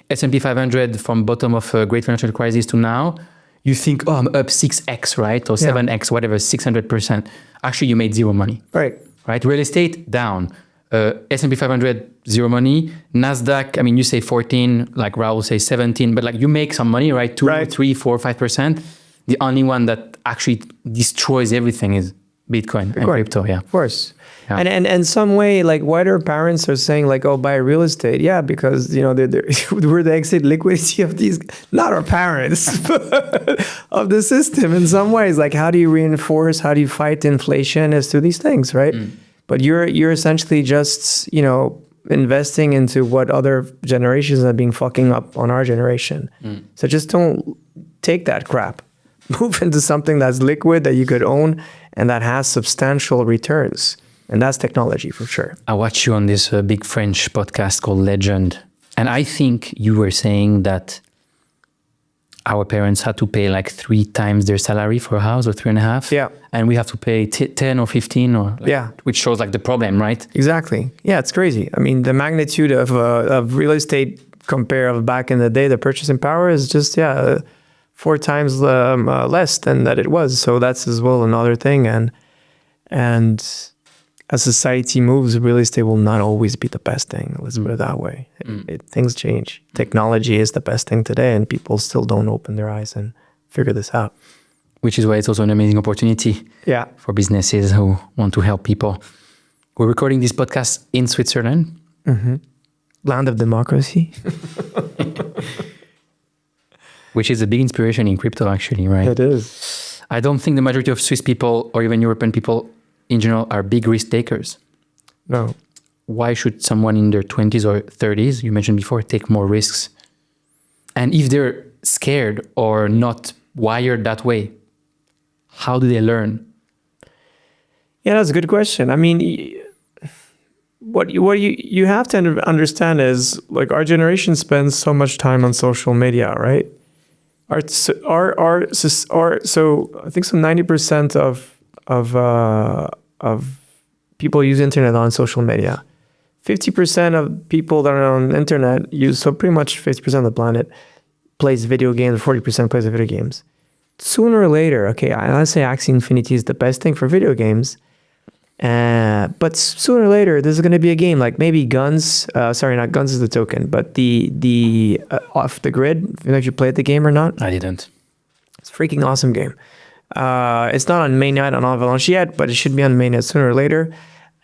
Speaker 5: S&P 500 from bottom of a great financial crisis to now, you think, I'm up 6x, right? Or 7x, whatever, 600%. Actually, you made zero money.
Speaker 2: Right.
Speaker 5: Real estate, down. S&P 500, zero money. NASDAQ, I mean, you say 14, like Raul say 17, but like you make some money, right? 2, 3, 4, 5%. The only one that actually destroys everything is Bitcoin and crypto, yeah.
Speaker 2: Of course.
Speaker 5: Yeah.
Speaker 2: And some way, like, why their parents are saying, like, oh, buy real estate? Yeah, because, you know, we're the exit liquidity of these, not our parents, but of the system in some ways. Like, how do you reinforce, how do you fight inflation as to these things, right? But you're essentially just, you know, investing into what other generations have been fucking up on our generation. So just don't take that crap. Move into something that's liquid, that you could own, and that has substantial returns. And that's technology for sure.
Speaker 5: I watched you on this big French podcast called Legend. And I think you were saying that our parents had to pay like 3 times their salary for a house, or 3.5.
Speaker 2: Yeah.
Speaker 5: And we have to pay 10 or 15, or like,
Speaker 2: yeah,
Speaker 5: which shows like the problem, right?
Speaker 2: Exactly. Yeah, it's crazy. I mean, the magnitude of real estate compared of back in the day, the purchasing power is just 4 times less than that it was. So that's as well another thing. And as society moves, real estate will not always be the best thing. Let's put it that way. Things change. Technology is the best thing today, and people still don't open their eyes and figure this out.
Speaker 5: Which is why it's also an amazing opportunity for businesses who want to help people. We're recording this podcast in Switzerland.
Speaker 2: Land of democracy.
Speaker 5: Which is a big inspiration in crypto, actually, right?
Speaker 2: It is.
Speaker 5: I don't think the majority of Swiss people or even European people in general are big risk takers.
Speaker 2: No.
Speaker 5: Why should someone in their 20s or 30s, you mentioned before, take more risks? And if they're scared or not wired that way, how do they learn?
Speaker 2: Yeah, that's a good question. I mean, what you have to understand is, like, our generation spends so much time on social media, right? So I think some 90% of people use internet on social media. 50% of people that are on internet use, so pretty much 50% of the planet plays video games, 40% plays video games. Sooner or later, okay, let's say Axie Infinity is the best thing for video games, but sooner or later, there's going to be a game like maybe Guns. Sorry, not Guns is the token, but the Off the Grid. I don't know if you played the game or not.
Speaker 5: I didn't.
Speaker 2: It's a freaking awesome game. It's not on mainnet on Avalanche yet, but it should be on mainnet sooner or later.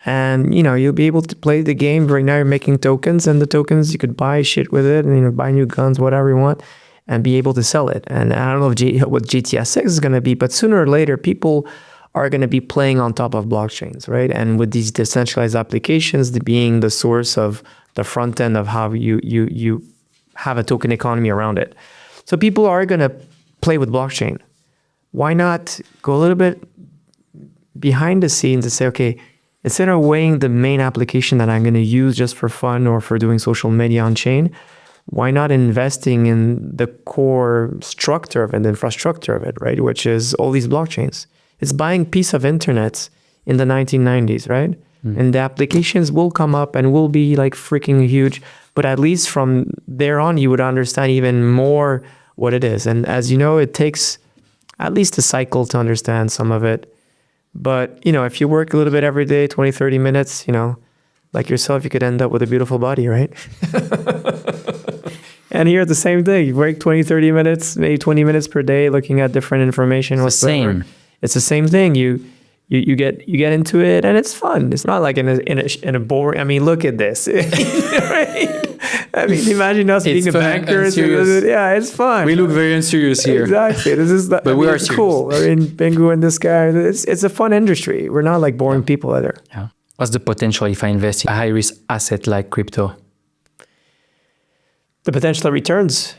Speaker 2: And, you know, you'll be able to play the game. Right now you're making tokens, and the tokens, you could buy shit with it, and, you know, buy new guns, whatever you want, and be able to sell it. And I don't know what GTS 6 is going to be, but sooner or later, people are going to be playing on top of blockchains, right? And with these decentralized applications being the source of the front end of how you have a token economy around it. So people are going to play with blockchain. Why not go a little bit behind the scenes and say, okay, instead of weighing the main application that I'm going to use just for fun or for doing social media on chain, why not investing in the core structure of it, the infrastructure of it, right? Which is all these blockchains. It's buying piece of internet in the 1990s, right? And the applications will come up and will be like freaking huge. But at least from there on, you would understand even more what it is. And as you know, it takes at least a cycle to understand some of it. But, you know, if you work a little bit every day, 20, 30 minutes, you know, like yourself, you could end up with a beautiful body, right? And here, the same thing. You work 20, 30 minutes, maybe 20 minutes per day looking at different information.
Speaker 5: It's the same.
Speaker 2: It's the same thing. You get into it, and it's fun. It's not like in a boring. I mean, look at this. Right? I mean, imagine us being a banker. Yeah, it's fun.
Speaker 5: We look very unserious here.
Speaker 2: Exactly. This is, but
Speaker 5: we are
Speaker 2: cool. I mean, Bengu and this guy. It's a fun industry. We're not like boring people either.
Speaker 5: Yeah. What's the potential if I invest in a high risk asset like crypto?
Speaker 2: The potential returns.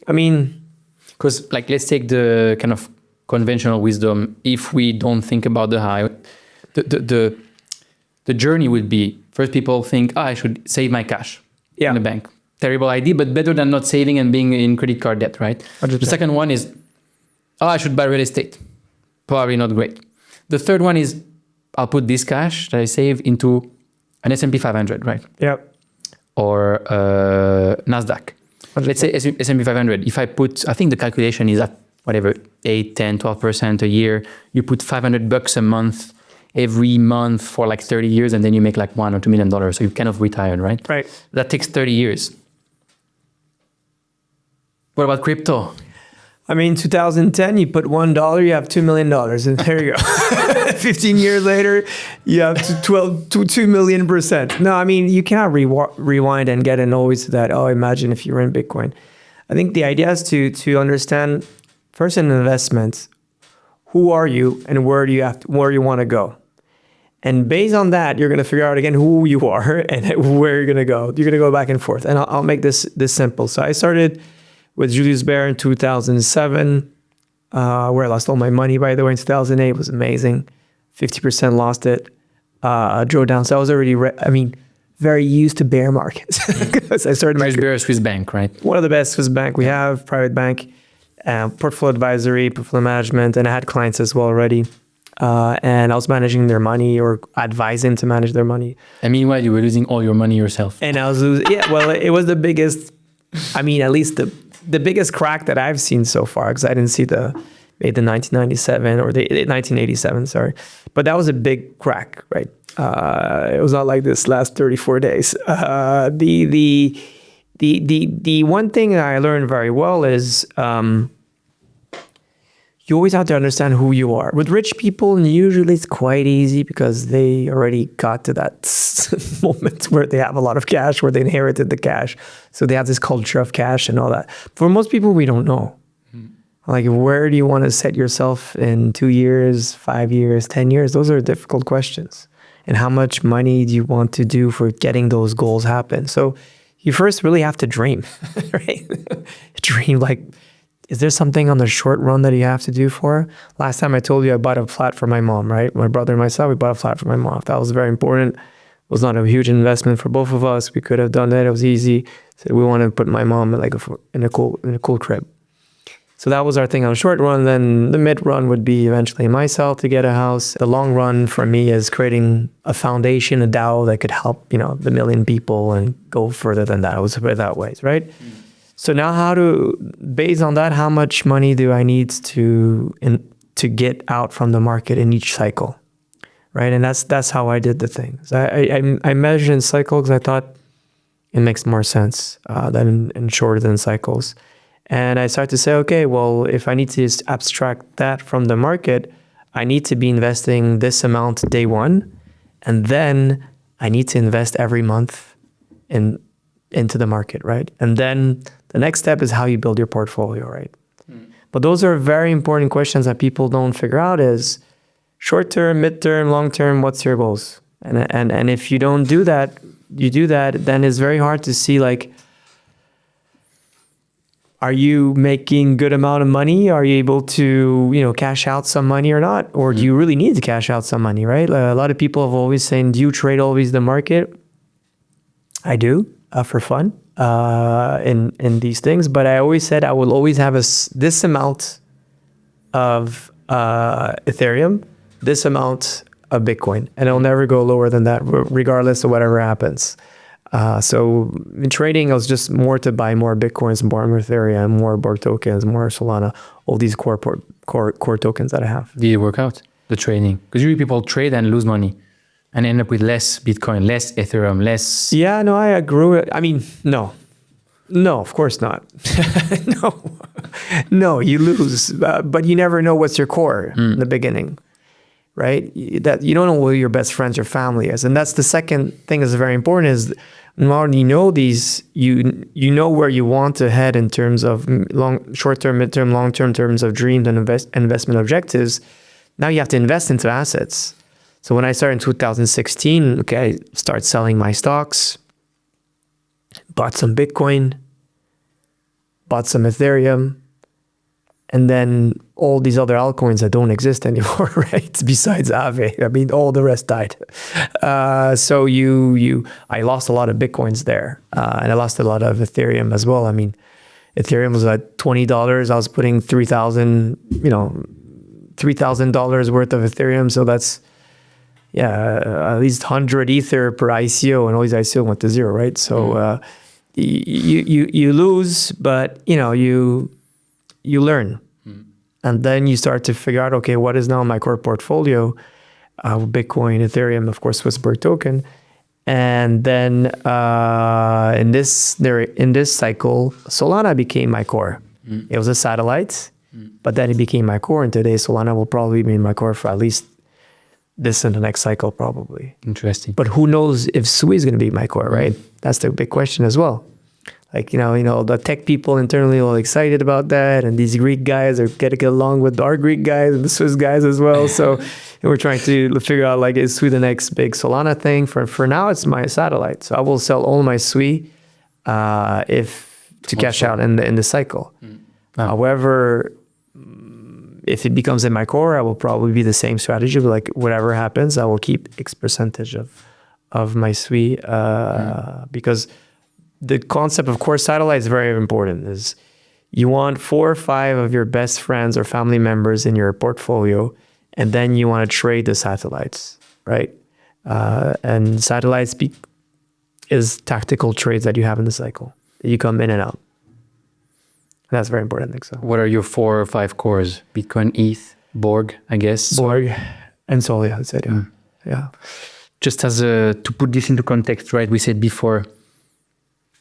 Speaker 2: I mean,
Speaker 5: because like let's take the kind of conventional wisdom. If we don't think about the high, the journey would be first people think, I should save my cash in the bank. Terrible idea, but better than not saving and being in credit card debt, right? 100%. The second one is, I should buy real estate. Probably not great. The third one is, I'll put this cash that I save into an S&P 500, right?
Speaker 2: Yeah.
Speaker 5: Or NASDAQ. 100%. Let's say S&P 500. If I put, I think the calculation is at whatever, 8, 10, 12% a year. You put $500 a month every month for like 30 years, and then you make like $1 or $2 million. So you've kind of retired, right?
Speaker 2: Right.
Speaker 5: That takes 30 years. What about crypto?
Speaker 2: I mean, 2010, you put $1, you have $2 million, and there you go. 15 years later, you have 2 million%. No, I mean, you cannot rewind and get in always to that, oh, imagine if you were in Bitcoin. I think the idea is to understand first in investments, who are you and where you want to go? And based on that, you're going to figure out again who you are and where you're going to go. You're going to go back and forth. And I'll make this simple. So I started with Julius Baer in 2007, where I lost all my money, by the way, in 2008. It was amazing. 50% lost it. Drove down. So I was already, very used to bear markets. Because I started my
Speaker 5: Bear Swiss bank, right?
Speaker 2: One of the best Swiss bank we have, private bank, portfolio advisory, portfolio management, and I had clients as well already. And I was managing their money or advising to manage their money.
Speaker 5: And meanwhile, you were losing all your money yourself.
Speaker 2: And I was losing, it was the biggest, at least the biggest crack that I've seen so far, because I didn't see the 1997 or the 1987, sorry. But that was a big crack, right? It was not like this last 34 days. The one thing that I learned very well is, you always have to understand who you are. With rich people, usually it's quite easy because they already got to that moment where they have a lot of cash, where they inherited the cash. So they have this culture of cash and all that. For most people, we don't know. Like, where do you want to set yourself in 2 years, 5 years, 10 years? Those are difficult questions. And how much money do you want to do for getting those goals happen? So you first really have to dream, right? Dream like, is there something on the short run that you have to do for? Last time I told you I bought a flat for my mom, right? My brother and myself, we bought a flat for my mom. That was very important. It was not a huge investment for both of us. We could have done that. It was easy. So we wanted to put my mom in a cool crib. So that was our thing on the short run. Then the mid run would be eventually myself to get a house. The long run for me is creating a foundation, a DAO that could help, the million people and go further than that. I was put it that way, right? So now based on that, how much money do I need to get out from the market in each cycle, right? And that's how I did the things. I measured in cycles. I thought it makes more sense than in shorter than cycles. And I started to say, okay, well, if I need to abstract that from the market, I need to be investing this amount day one, and then I need to invest every month into the market, right? And then the next step is how you build your portfolio, right? But those are very important questions that people don't figure out is short-term, mid-term, long-term, what's your goals? And if you don't do that, then it's very hard to see, like, are you making good amount of money? Are you able to, cash out some money or not? Or do you really need to cash out some money, right? A lot of people have always saying, do you trade always the market? I do, for fun. In these things, but I always said I will always have this amount of Ethereum, this amount of Bitcoin, and I'll never go lower than that, regardless of whatever happens. So in trading, I was just more to buy more Bitcoins, more Ethereum, more Borg tokens, more Solana, all these core tokens that I have.
Speaker 5: Did it work out, the trading? Because usually people trade and lose money and end up with less Bitcoin, less Ethereum, less...
Speaker 2: Yeah, no, I agree. No, of course not. No, you lose, but you never know what's your core in the beginning, right? That you don't know who your best friends, your family is. And that's the second thing that's very important is when you know these, you know where you want to head in terms of short-term, mid-term, long-term terms of dreams and investment objectives. Now you have to invest into assets. So when I started in 2016, I started selling my stocks, bought some Bitcoin, bought some Ethereum, and then all these other altcoins that don't exist anymore, right? Besides Aave, all the rest died. So I lost a lot of Bitcoins there, and I lost a lot of Ethereum as well. Ethereum was at $20. I was putting $3,000 worth of Ethereum. So that's, at least 100 Ether per ICO, and all these ICO went to zero, right? So you lose, but you learn. And then you start to figure out, okay, what is now my core portfolio? Bitcoin, Ethereum, of course, SwissBorg token. And then in this cycle, Solana became my core. It was a satellite, but then it became my core. And today, Solana will probably be my core for at least this in the next cycle probably.
Speaker 5: Interesting.
Speaker 2: But who knows if Sui is going to be my core, right? That's the big question as well. Like, the tech people internally are all excited about that. And these Greek guys are getting along with our Greek guys and the Swiss guys as well. So we're trying to figure out, like, is Sui the next big Solana thing? For now, it's my satellite. So I will sell all my Sui to cash out in the cycle. However, if it becomes in my core, I will probably be the same strategy. Like, whatever happens, I will keep X percentage of my Sui because the concept of core satellite is very important. Is you want 4 or 5 of your best friends or family members in your portfolio, and then you want to trade the satellites, right? And satellites is tactical trades that you have in the cycle. You come in and out. That's very important, I think so.
Speaker 5: What are your 4 or 5 cores? Bitcoin, ETH, Borg, I guess.
Speaker 2: Borg and Sol, yeah, I said, yeah. Yeah.
Speaker 5: Just to put this into context, right? We said before,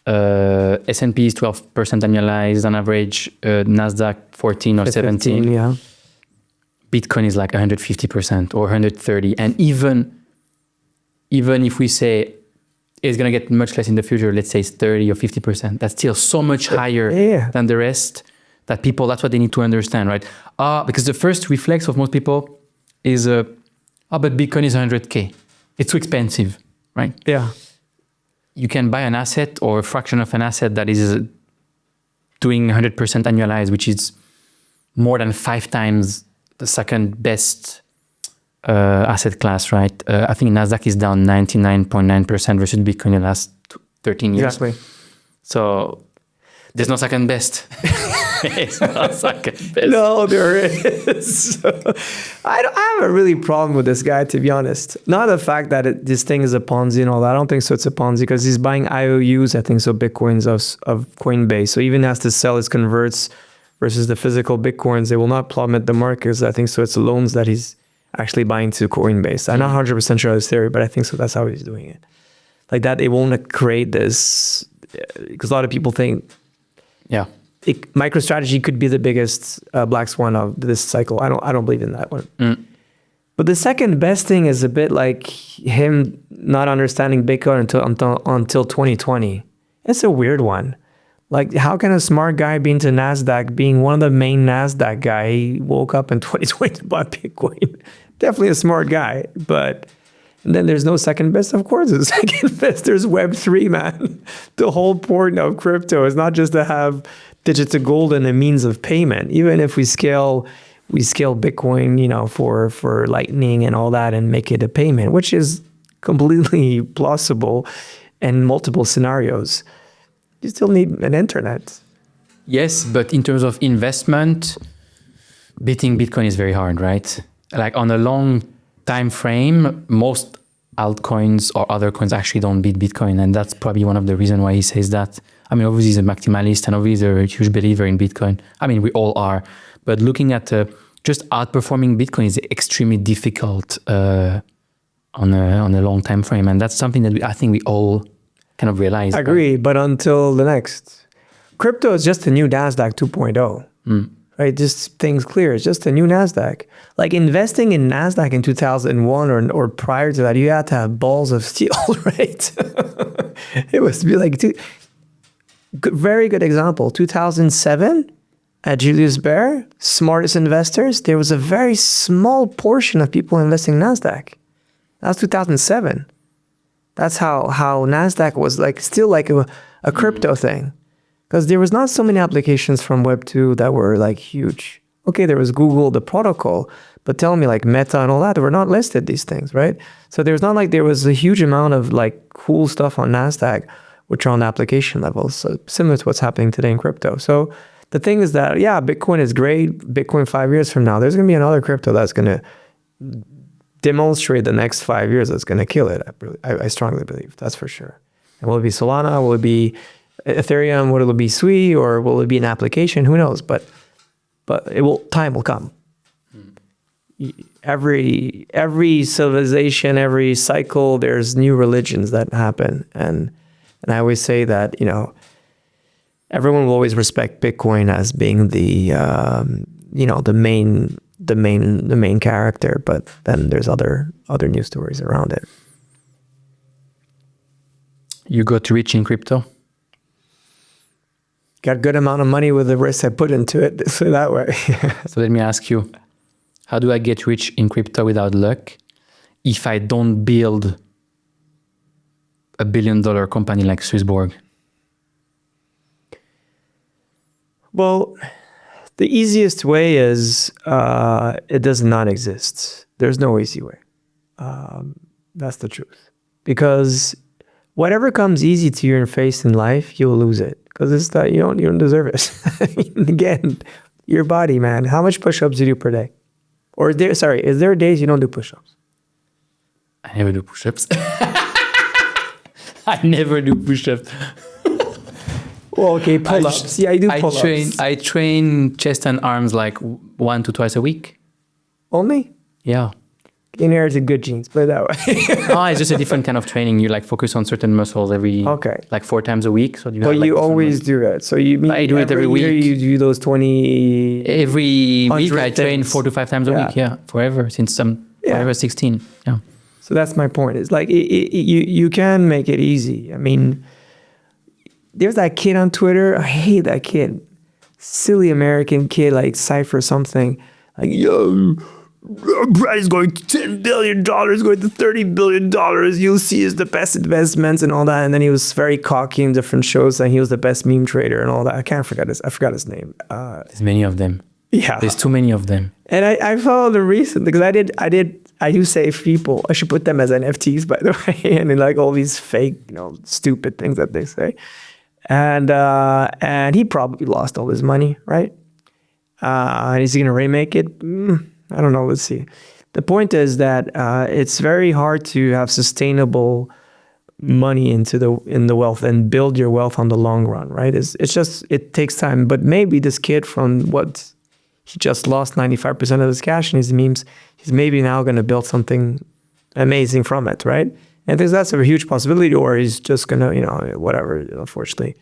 Speaker 5: S&P is 12% annualized on average, Nasdaq 14 or 17.
Speaker 2: Yeah.
Speaker 5: Bitcoin is like 150% or 130. And even if we say it's going to get much less in the future, let's say it's 30 or 50%, that's still so much higher than the rest that people, that's what they need to understand, right? Because the first reflex of most people is, but Bitcoin is 100K. It's too expensive, right?
Speaker 2: Yeah.
Speaker 5: You can buy an asset or a fraction of an asset that is doing 100% annualized, which is more than 5 times the second best asset class, right? I think Nasdaq is down 99.9% versus Bitcoin in the last 13 years.
Speaker 2: Exactly.
Speaker 5: So there's no second best. It's not second best.
Speaker 2: No, there is. I have a really problem with this guy, to be honest. Not the fact that this thing is a Ponzi and all that. I don't think so. It's a Ponzi because he's buying IOUs, I think so, Bitcoins of Coinbase. So even has to sell his converts versus the physical Bitcoins. They will not plummet the markets. I think so. It's loans that he's actually buying to Coinbase. I'm not 100% sure of this theory, but I think so. That's how he's doing it. Like that, it won't create this because a lot of people think, MicroStrategy could be the biggest black swan of this cycle. I don't believe in that one. But the second best thing is a bit like him not understanding Bitcoin until 2020. It's a weird one. Like, how can a smart guy being to NASDAQ, being one of the main NASDAQ guy, he woke up in 2020 to buy Bitcoin? Definitely a smart guy, but and then there's no second best. Of course, there's second best. There's Web3, man. The whole point of crypto is not just to have digital gold and a means of payment. Even if we scale Bitcoin, for Lightning and all that and make it a payment, which is completely plausible in multiple scenarios. You still need an internet.
Speaker 5: Yes, but in terms of investment, beating Bitcoin is very hard, right? Like on a long time frame, most altcoins or other coins actually don't beat Bitcoin. And that's probably one of the reasons why he says that. I mean, obviously he's a maximalist and obviously he's a huge believer in Bitcoin. I mean, we all are. But looking at just outperforming Bitcoin is extremely difficult on a long time frame. And that's something that I think we all kind of realize.
Speaker 2: I agree, but until the next. Crypto is just a new NASDAQ 2.0. Right? Just things clear. It's just a new NASDAQ. Like investing in NASDAQ in 2001 or prior to that, you had to have balls of steel, right? It was be like, very good example. 2007 at Julius Baer, smartest investors, there was a very small portion of people investing in NASDAQ. That was 2007. That's how NASDAQ was like still like a crypto thing. Because there was not so many applications from Web 2 that were like huge. Okay, there was Google, the protocol, but tell me like Meta and all that, were not listed, these things, right? So there's not like there was a huge amount of like cool stuff on NASDAQ, which are on the application level. So similar to what's happening today in crypto. So the thing is that, yeah, Bitcoin is great. Bitcoin 5 years from now, there's going to be another crypto that's going to demonstrate the next 5 years that's going to kill it. I strongly believe, that's for sure. And will it be Solana? Will it be Ethereum? Will it be Sui? Or will it be an application? Who knows? But time will come. Every civilization, every cycle, there's new religions that happen. And I always say that, everyone will always respect Bitcoin as being the main the main character, but then there's other news stories around it.
Speaker 5: You got rich in crypto?
Speaker 2: Got a good amount of money with the risk I put into it, so that way.
Speaker 5: So let me ask you, how do I get rich in crypto without luck if I don't build a $1 billion company like Swissborg?
Speaker 2: Well, the easiest way is it does not exist. There's no easy way. That's the truth. Because whatever comes easy to your face in life, you'll lose it. Because it's that you don't deserve it. I mean, again, your body, man. How much push-ups do you do per day? Or is there days you don't do push-ups?
Speaker 5: I never do push-ups. I never do push-ups.
Speaker 2: Well, okay, pull-ups. Yeah, I do pull-ups.
Speaker 5: I train chest and arms like 1 to twice a week.
Speaker 2: Only?
Speaker 5: Yeah.
Speaker 2: You inherited good genes, put it that way.
Speaker 5: No, it's just a different kind of training. You like focus on certain muscles like 4 times a week. So
Speaker 2: you always do it. So
Speaker 5: I do it every week.
Speaker 2: You do those 20.
Speaker 5: Every week I train
Speaker 2: things.
Speaker 5: 4 to 5 times a week. Yeah, forever since forever 16. Yeah.
Speaker 2: So that's my point. It's like you can make it easy. I mean, there's that kid on Twitter. I hate that kid. Silly American kid like Cypher something. Like, yo, Brad is going to $10 billion, going to $30 billion. You'll see is the best investments and all that. And then he was very cocky in different shows and he was the best meme trader and all that. I forgot his name.
Speaker 5: There's many of them.
Speaker 2: Yeah.
Speaker 5: There's too many of them.
Speaker 2: And I followed the recent because I do save people. I should put them as NFTs, by the way, and in like all these fake, stupid things that they say. And he probably lost all his money, right? And is he going to remake it? I don't know. Let's see. The point is that it's very hard to have sustainable money in the wealth and build your wealth on the long run, right? It takes time. But maybe this kid from he just lost 95% of his cash in his memes, he's maybe now going to build something amazing from it, right? And that's a huge possibility, or he's just going to, whatever, unfortunately,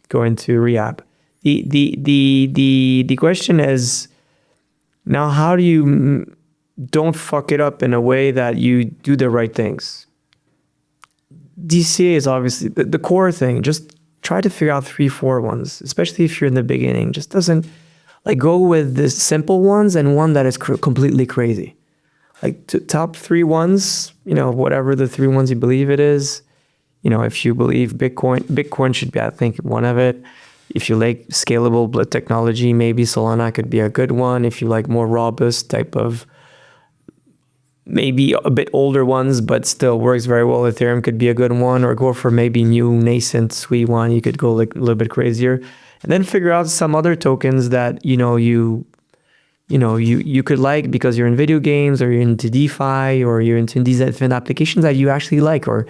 Speaker 2: go into rehab. The question is, now how do you don't fuck it up in a way that you do the right things? DCA is obviously the core thing. Just try to figure out 3-4 ones, especially if you're in the beginning. Just doesn't, go with the simple ones and one that is completely crazy. Top 3 ones, whatever the 3 ones you believe it is. If you believe Bitcoin should be, I think, one of it. If you like scalable technology, maybe Solana could be a good one. If you like more robust type of, maybe a bit older ones, but still works very well, Ethereum could be a good one, or go for maybe new nascent sweet one. You could go a little bit crazier, and then figure out some other tokens that you could like because you're in video games, or you're into DeFi, or you're into these different applications that you actually like, or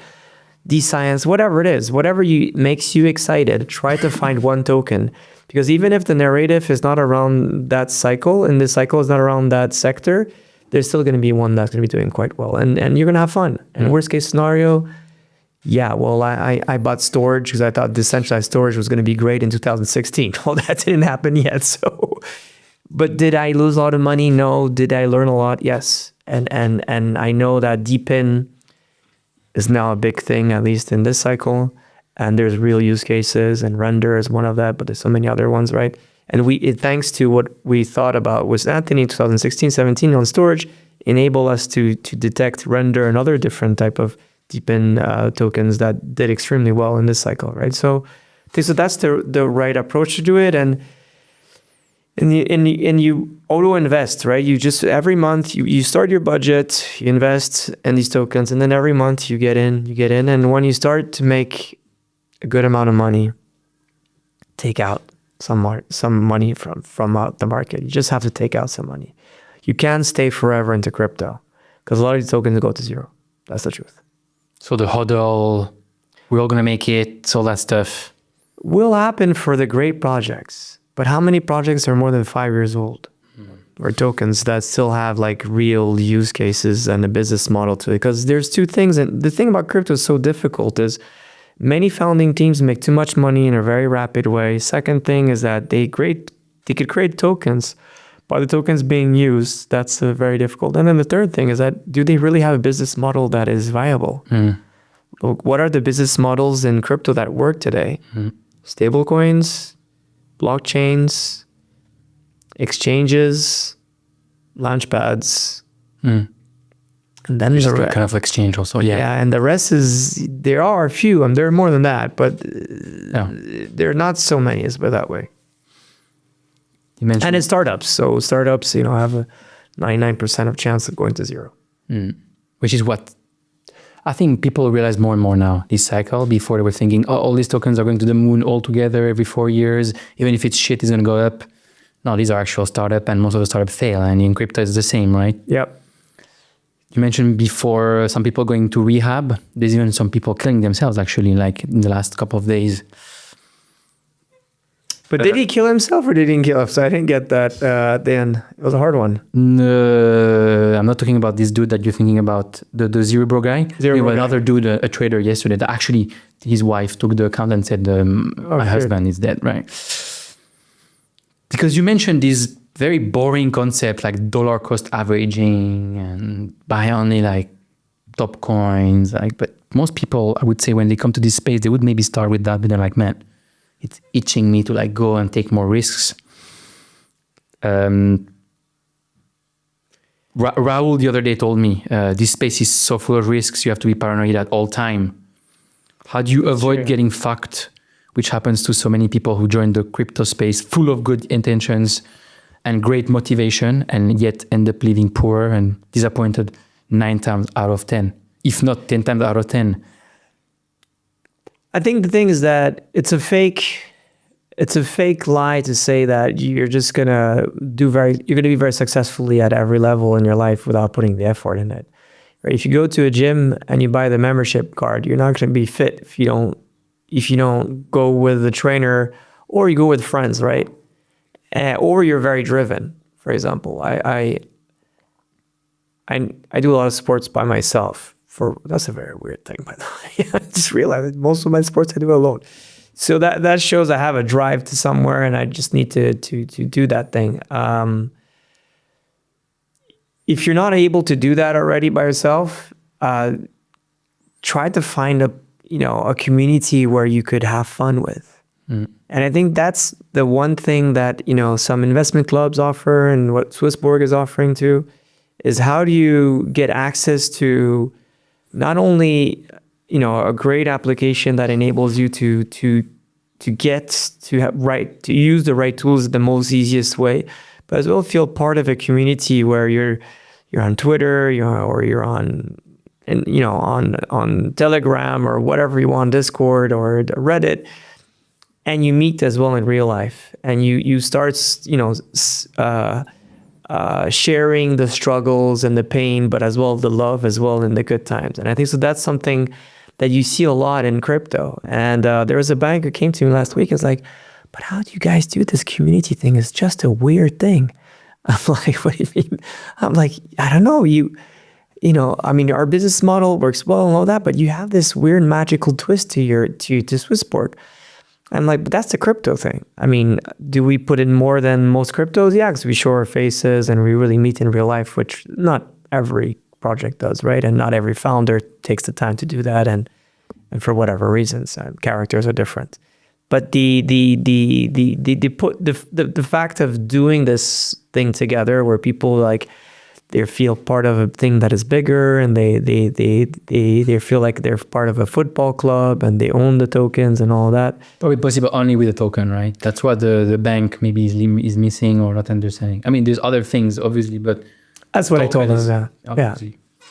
Speaker 2: science, whatever it is, whatever makes you excited. Try to find one token, because even if the narrative is not around that cycle and the cycle is not around that sector, there's still going to be one that's going to be doing quite well, and you're going to have fun. And worst case scenario, I bought storage because I thought decentralized storage was going to be great in 2016. Well, that didn't happen yet. So, but did I lose a lot of money? No. Did I learn a lot? Yes. And I know that deepen is now a big thing, at least in this cycle. And there's real use cases, and render is one of that, but there's so many other ones, right? And thanks to what we thought about was Anthony 2016, 17 on storage, enable us to detect render and other different type of deepen tokens that did extremely well in this cycle, right? So that's the right approach to do it. And you auto invest, right? You just every month you start your budget, you invest in these tokens, and then every month you get in, and when you start to make a good amount of money, take out some money from out the market. You just have to take out some money. You can't stay forever into crypto because a lot of these tokens go to zero. That's the truth. So the hodl, we're all gonna make it, all that stuff will happen for the great projects. But how many projects are more than 5 years old? Or tokens that still have real use cases and a business model to it? Because there's two things, and the thing about crypto is so difficult is many founding teams make too much money in a very rapid way. Second thing is that they could create tokens, Are the tokens being used? That's very difficult. And then the third thing is that, do they really have a business model that is viable? Look, what are the business models in crypto that work today? Stable coins, blockchains, exchanges, launchpads. And then
Speaker 5: Just
Speaker 2: the
Speaker 5: kind of exchange also. Yeah.
Speaker 2: and the rest is, there are a few, and there are more than that, but there are not so many, let's put it that way.
Speaker 5: You mentioned,
Speaker 2: And it's startups. So startups, have a 99% of chance of going to zero.
Speaker 5: which is what I think people realize more and more now, this cycle. Before they were thinking, oh, all these tokens are going to the moon all together every 4 years. Even if it's shit, it's going to go up. No, these are actual startup, and most of the startups fail. And in crypto, it's the same, right?
Speaker 2: Yep.
Speaker 5: You mentioned before some people going to rehab. There's even some people killing themselves, actually, like in the last couple of days.
Speaker 2: But did he kill himself or did he kill himself? So I didn't get that at the end. It was a hard one.
Speaker 5: No, I'm not talking about this dude that you're thinking about, the ZeroBro guy. Another dude, a trader yesterday, that actually his wife took the account and said, my husband is dead, right? Because you mentioned this very boring concept like dollar cost averaging and buy only like top coins. But most people, I would say, when they come to this space, they would maybe start with that, but they're like, man, it's itching me to like go and take more risks. Raul the other day told me, this space is so full of risks, you have to be paranoid at all time. How do you avoid getting fucked, which happens to so many people who join the crypto space full of good intentions and great motivation, and yet end up living poor and disappointed 9 times out of 10, if not 10 times out of 10?
Speaker 2: I think the thing is that it's a fake lie to say that you're just gonna be very successfully at every level in your life without putting the effort in it. Right? If you go to a gym and you buy the membership card, you're not gonna be fit if you don't go with the trainer, or you go with friends, right? Or you're very driven. For example, I do a lot of sports by myself. That's a very weird thing, by the way. I just realized that most of my sports I do alone. So that shows I have a drive to somewhere, and I just need to do that thing. If you're not able to do that already by yourself, try to find a community where you could have fun with. And I think that's the one thing that some investment clubs offer, and what Swissborg is offering too, is how do you get access to not only a great application that enables you to use the right tools the most easiest way, but as well feel part of a community where you're on Twitter, or you're on Telegram or whatever you want, Discord or Reddit, and you meet as well in real life, and you start sharing the struggles and the pain, but as well the love as well in the good times. And I think so that's something that you see a lot in crypto. And there was a bank who came to me last week. It's like, but how do you guys do this community thing? It's just a weird thing. I'm like, what do you mean? I'm like, I don't know. Our business model works well and all that, but you have this weird magical twist to Swissborg. I'm like, but that's the crypto thing. I mean, do we put in more than most cryptos? Yeah, because we show our faces and we really meet in real life, which not every project does, right? And not every founder takes the time to do that, and for whatever reasons, characters are different. But the fact of doing this thing together, where people like they feel part of a thing that is bigger, and they feel like they're part of a football club, and they own the tokens and all that.
Speaker 5: Probably possible only with a token, right? That's what the bank maybe is missing or not understanding. I mean, there's other things, obviously, but
Speaker 2: that's what I told them. Yeah.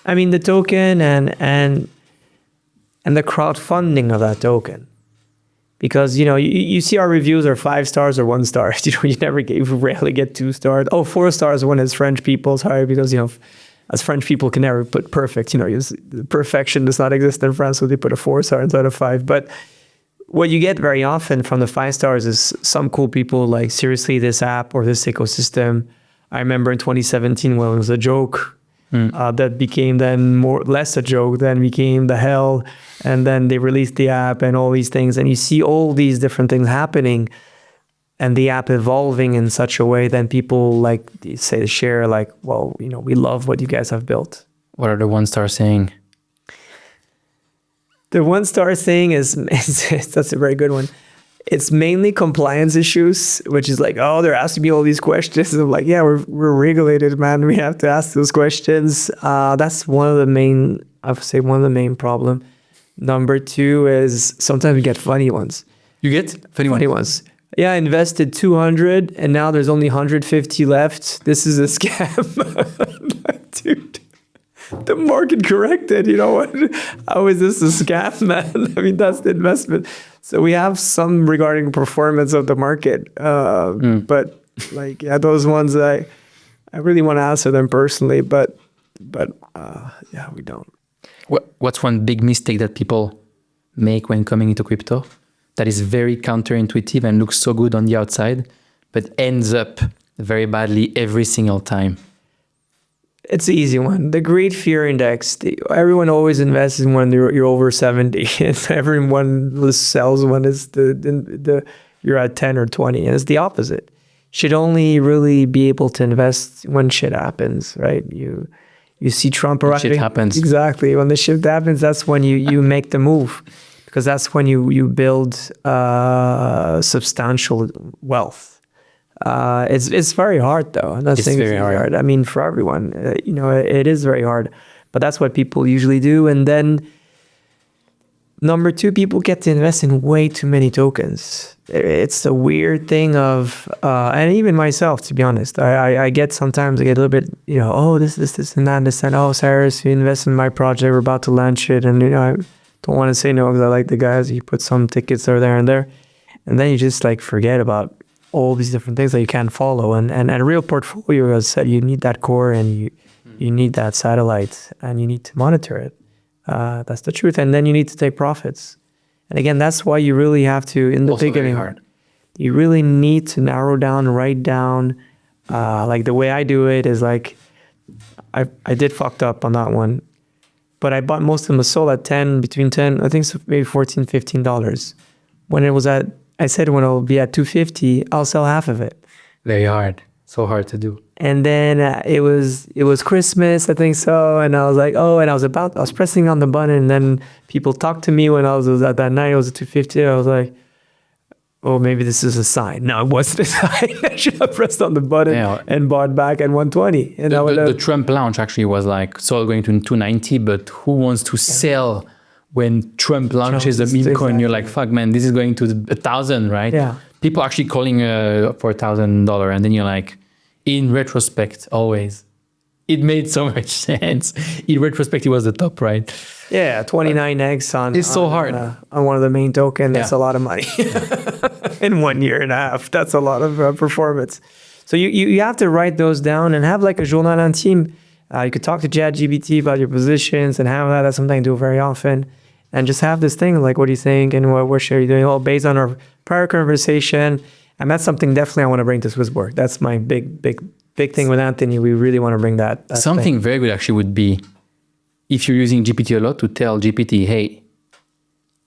Speaker 2: I mean, the token and the crowdfunding of that token. Because, you see our reviews are 5 stars or 1 star. You rarely get 2 stars. 4 stars when it's French people. Sorry, because, as French people can never put perfect. Perfection does not exist in France, so they put a 4 star instead of 5. But what you get very often from the 5 stars is some cool people like, seriously, this app or this ecosystem. I remember in 2017 when it was a joke, that became then less a joke, then became the hell, and then they released the app and all these things, and you see all these different things happening, and the app evolving in such a way, then people like say share like, well, we love what you guys have built.
Speaker 5: What are the 1-star saying?
Speaker 2: The 1-star saying is that's a very good one. It's mainly compliance issues, which is like, oh, they're asking me all these questions. And I'm like, yeah, we're regulated, man. We have to ask those questions. That's one of the main, I would say, one of the main problem. Number 2 is sometimes we get funny ones.
Speaker 5: You get funny
Speaker 2: ones. Yeah, I invested 200 and now there's only 150 left. This is a scam. Like, dude, the market corrected. You know what? How is this a scam, man? I mean, that's the investment. So we have some regarding performance of the market. But like, yeah, those ones I really want to answer them personally, but yeah, we don't.
Speaker 5: What's one big mistake that people make when coming into crypto that is very counterintuitive and looks so good on the outside, but ends up very badly every single time?
Speaker 2: It's the easy one. The greed fear index. Everyone always invests in when you're over 70, and everyone sells when it's you're at 10 or 20, and it's the opposite. Should only really be able to invest when shit happens, right? You see Trump arriving.
Speaker 5: Shit happens.
Speaker 2: Exactly. When the shit happens, that's when you make the move, because that's when you build substantial wealth. It's very hard though. I'm not saying it's very hard. I mean, for everyone, it is very hard, but that's what people usually do. And then number 2, people get to invest in way too many tokens. It's a weird thing of, and even myself, to be honest, I get a little bit, oh, this and that, this and oh, Cyrus, you invest in my project, we're about to launch it. And, I don't want to say no because I like the guys. You put some tickets there and there. And then you just like forget about all these different things that you can't follow. And a real portfolio, as I said, you need that core and you need that satellite and you need to monitor it. That's the truth. And then you need to take profits. And again, that's why you really have to, in the
Speaker 5: also
Speaker 2: beginning,
Speaker 5: very hard.
Speaker 2: You really need to narrow down, write down. Like the way I do it is like, I did fucked up on that one, but I bought most of them sold at between 10, I think so maybe $14, $15. When it was I said when it'll be at 250, I'll sell half of it.
Speaker 5: Very hard. So hard to do.
Speaker 2: And then it was Christmas, I think so. And I was like, oh, and I was pressing on the button. And then people talked to me when I was at that night, it was at 250. I was like, oh, maybe this is a sign. No, it wasn't a sign. I should have pressed on the button and bought back at 120. And
Speaker 5: the Trump launch actually was like, so going to 290, but who wants to sell when Trump launches a meme coin? You're like, fuck, man, this is going to 1,000, right?
Speaker 2: Yeah.
Speaker 5: People actually calling for $1,000. And then you're like, in retrospect, always, it made so much sense. In retrospect, it was the top, right?
Speaker 2: Yeah, 29x on.
Speaker 5: It's so hard.
Speaker 2: On one of the main tokens. That's a lot of money. In 1 year and a half. That's a lot of performance. So you have to write those down and have like a journal intime. You could talk to ChatGPT about your positions and have that. That's something I do very often. And just have this thing like, what do you think? And what should you doing? All based on our prior conversation. And that's something definitely I want to bring to Swissborg. That's my big thing with Anthony. We really want to bring that
Speaker 5: something
Speaker 2: thing.
Speaker 5: Very good actually would be, if you're using GPT a lot, to tell GPT, hey,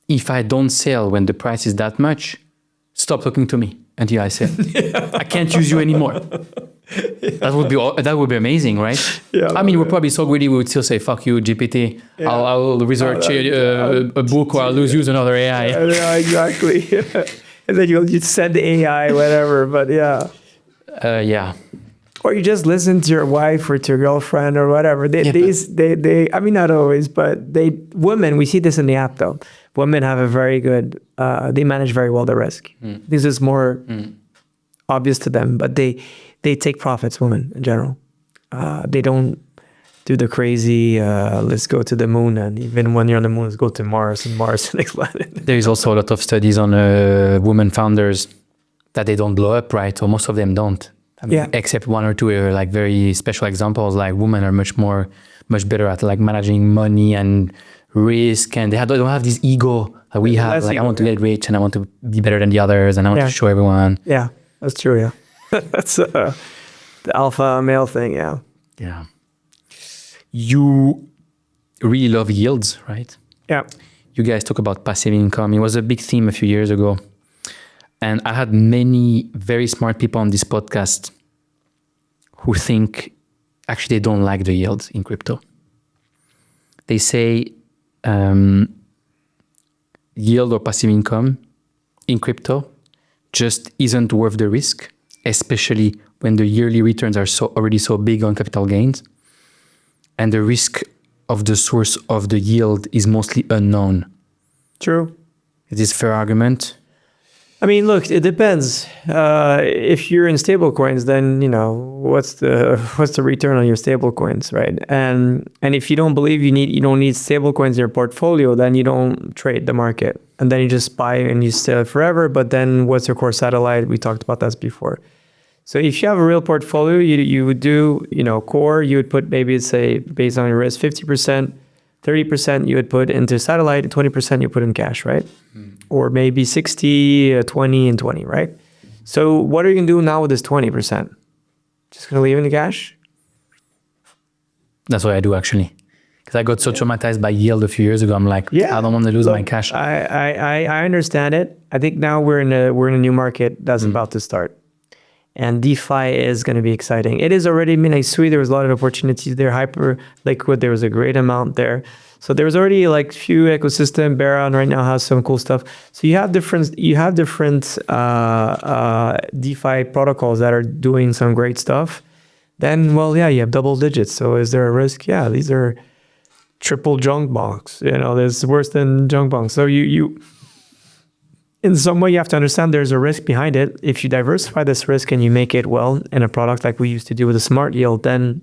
Speaker 5: if I don't sell when the price is that much, stop talking to me until I sell. I can't use you anymore. That would be amazing, right?
Speaker 2: Yeah,
Speaker 5: I mean, we're probably so greedy we would still say, fuck you, GPT. Yeah. I'll research a book or I'll use another AI.
Speaker 2: Yeah, exactly. And then you send the AI, whatever, but yeah.
Speaker 5: Yeah.
Speaker 2: Or you just listen to your wife or to your girlfriend or whatever. They I mean, not always, but women, we see this in the app though. Women have a very good, they manage very well the risk. This is more obvious to them, but they take profits, women in general. They don't do the crazy, let's go to the moon. And even when you're on the moon, let's go to Mars and Mars the next planet.
Speaker 5: There is also a lot of studies on women founders that they don't blow up, right? Or most of them don't. I mean, except 1 or 2 are like very special examples. Like women are much better at like managing money and risk, and they don't have this ego that we have. Like I want to get rich and I want to be better than the others and I want to show everyone.
Speaker 2: Yeah, that's true. Yeah, that's the alpha male thing. Yeah.
Speaker 5: Yeah. You really love yields, right?
Speaker 2: Yeah.
Speaker 5: You guys talk about passive income. It was a big theme a few years ago. And I had many very smart people on this podcast who think actually they don't like the yield in crypto. They say yield or passive income in crypto just isn't worth the risk, especially when the yearly returns are already so big on capital gains. And the risk of the source of the yield is mostly unknown.
Speaker 2: True.
Speaker 5: Is this a fair argument?
Speaker 2: I mean, look, it depends. If you're in stable coins, then what's the return on your stable coins, right? And if you don't believe you don't need stable coins in your portfolio, then you don't trade the market, and then you just buy and you stay it forever. But then, what's your core satellite? We talked about that before. So if you have a real portfolio, you would do core. You would put maybe say based on your risk 50%. 30% you would put into satellite, 20% you put in cash, right? Or maybe 60, 20, and 20, right? So what are you going to do now with this 20%? Just going to leave it in the cash?
Speaker 5: That's what I do, actually. Because I got so traumatized by yield a few years ago. I'm like, I don't want to lose my cash.
Speaker 2: I understand it. I think now we're in a new market that's about to start. And DeFi is going to be exciting. It is already, sweet. There was a lot of opportunities there. HyperLiquid, there was a great amount there. So there was already few ecosystem. Baron right now has some cool stuff. So you have different DeFi protocols that are doing some great stuff. Then, you have double digits. So is there a risk? Yeah, these are triple junk bonds. There's worse than junk bonds. So you in some way, you have to understand there's a risk behind it. If you diversify this risk and you make it well in a product like we used to do with a smart yield, then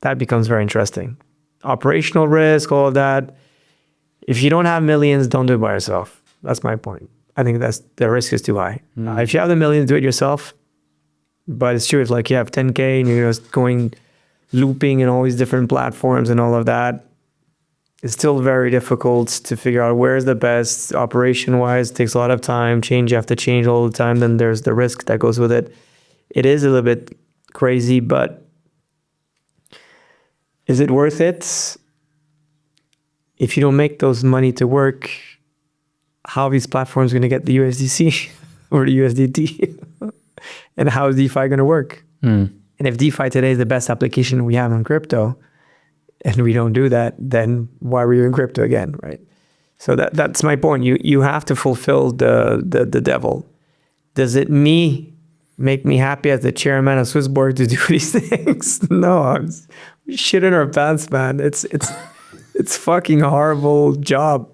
Speaker 2: that becomes very interesting. Operational risk, all of that. If you don't have millions, don't do it by yourself. That's my point. I think the risk is too high. If you have the millions, do it yourself. But it's true, if you have 10K and you're just going looping in all these different platforms and all of that, it's still very difficult to figure out where's the best operation-wise. It takes a lot of time. You have to change all the time. Then there's the risk that goes with it. It is a little bit crazy, but is it worth it? If you don't make those money to work, how are these platforms going to get the USDC or the USDT? And how is DeFi going to work? And if DeFi today is the best application we have in crypto, and we don't do that, then why were you in crypto again, right? So that's my point. You have to fulfill the devil. Does it make me happy as the chairman of Swissborg to do these things? No, we shit in our pants, man. It's fucking horrible job,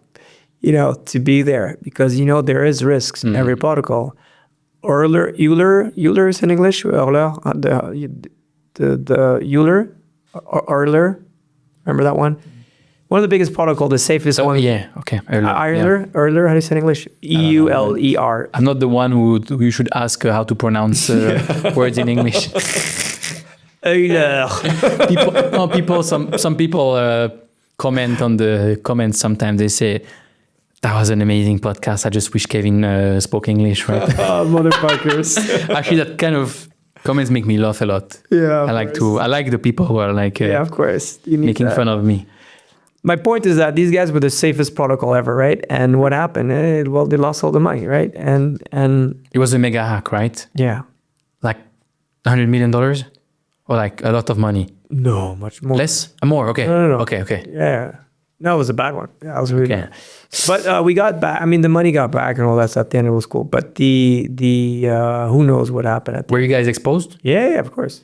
Speaker 2: to be there, because there is risks in every protocol. Euler is in English. Euler, the Euler. Remember that one? One of the biggest protocol, the safest one.
Speaker 5: Yeah, okay.
Speaker 2: Euler, how do you say in English? EULER.
Speaker 5: I'm not the one who you should ask how to pronounce words in English.
Speaker 2: Euler.
Speaker 5: Some people comment on the comments sometimes. They say, that was an amazing podcast. I just wish Kevin spoke English, right?
Speaker 2: Motherfuckers.
Speaker 5: Actually, that kind of comments make me laugh a lot.
Speaker 2: Yeah,
Speaker 5: I like the people who are
Speaker 2: of course,
Speaker 5: making fun of me.
Speaker 2: My point is that these guys were the safest protocol ever, right? And what happened? They lost all the money, right? And
Speaker 5: it was a mega hack, right?
Speaker 2: Yeah,
Speaker 5: like $100 million, or like a lot of money.
Speaker 2: No, much more.
Speaker 5: Less? More? Okay.
Speaker 2: No.
Speaker 5: Okay.
Speaker 2: Yeah. No, it was a bad one. Yeah, it was really
Speaker 5: bad.
Speaker 2: But we got back. The money got back and all that stuff. At the end, it was cool. But the who knows what happened at the
Speaker 5: Were you guys exposed?
Speaker 2: Yeah, of course.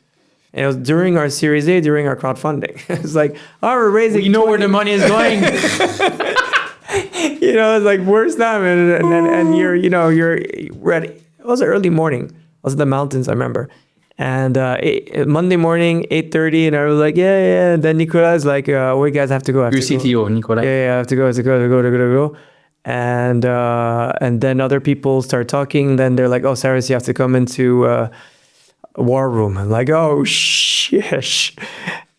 Speaker 2: And it was during our Series A, during our crowdfunding. It's like, we're raising.
Speaker 5: You know where the money is going.
Speaker 2: It's like worst time, and we're at. It was an early morning. I was in the mountains, I remember. And Monday morning, 8:30, and I was like, yeah. And then Nicolas like, we guys have to go.
Speaker 5: Your CTO, Nicolas.
Speaker 2: Yeah, I have to go. And then other people start talking. Then they're like, oh, Cyrus, you have to come into a war room. I'm like, oh, shit.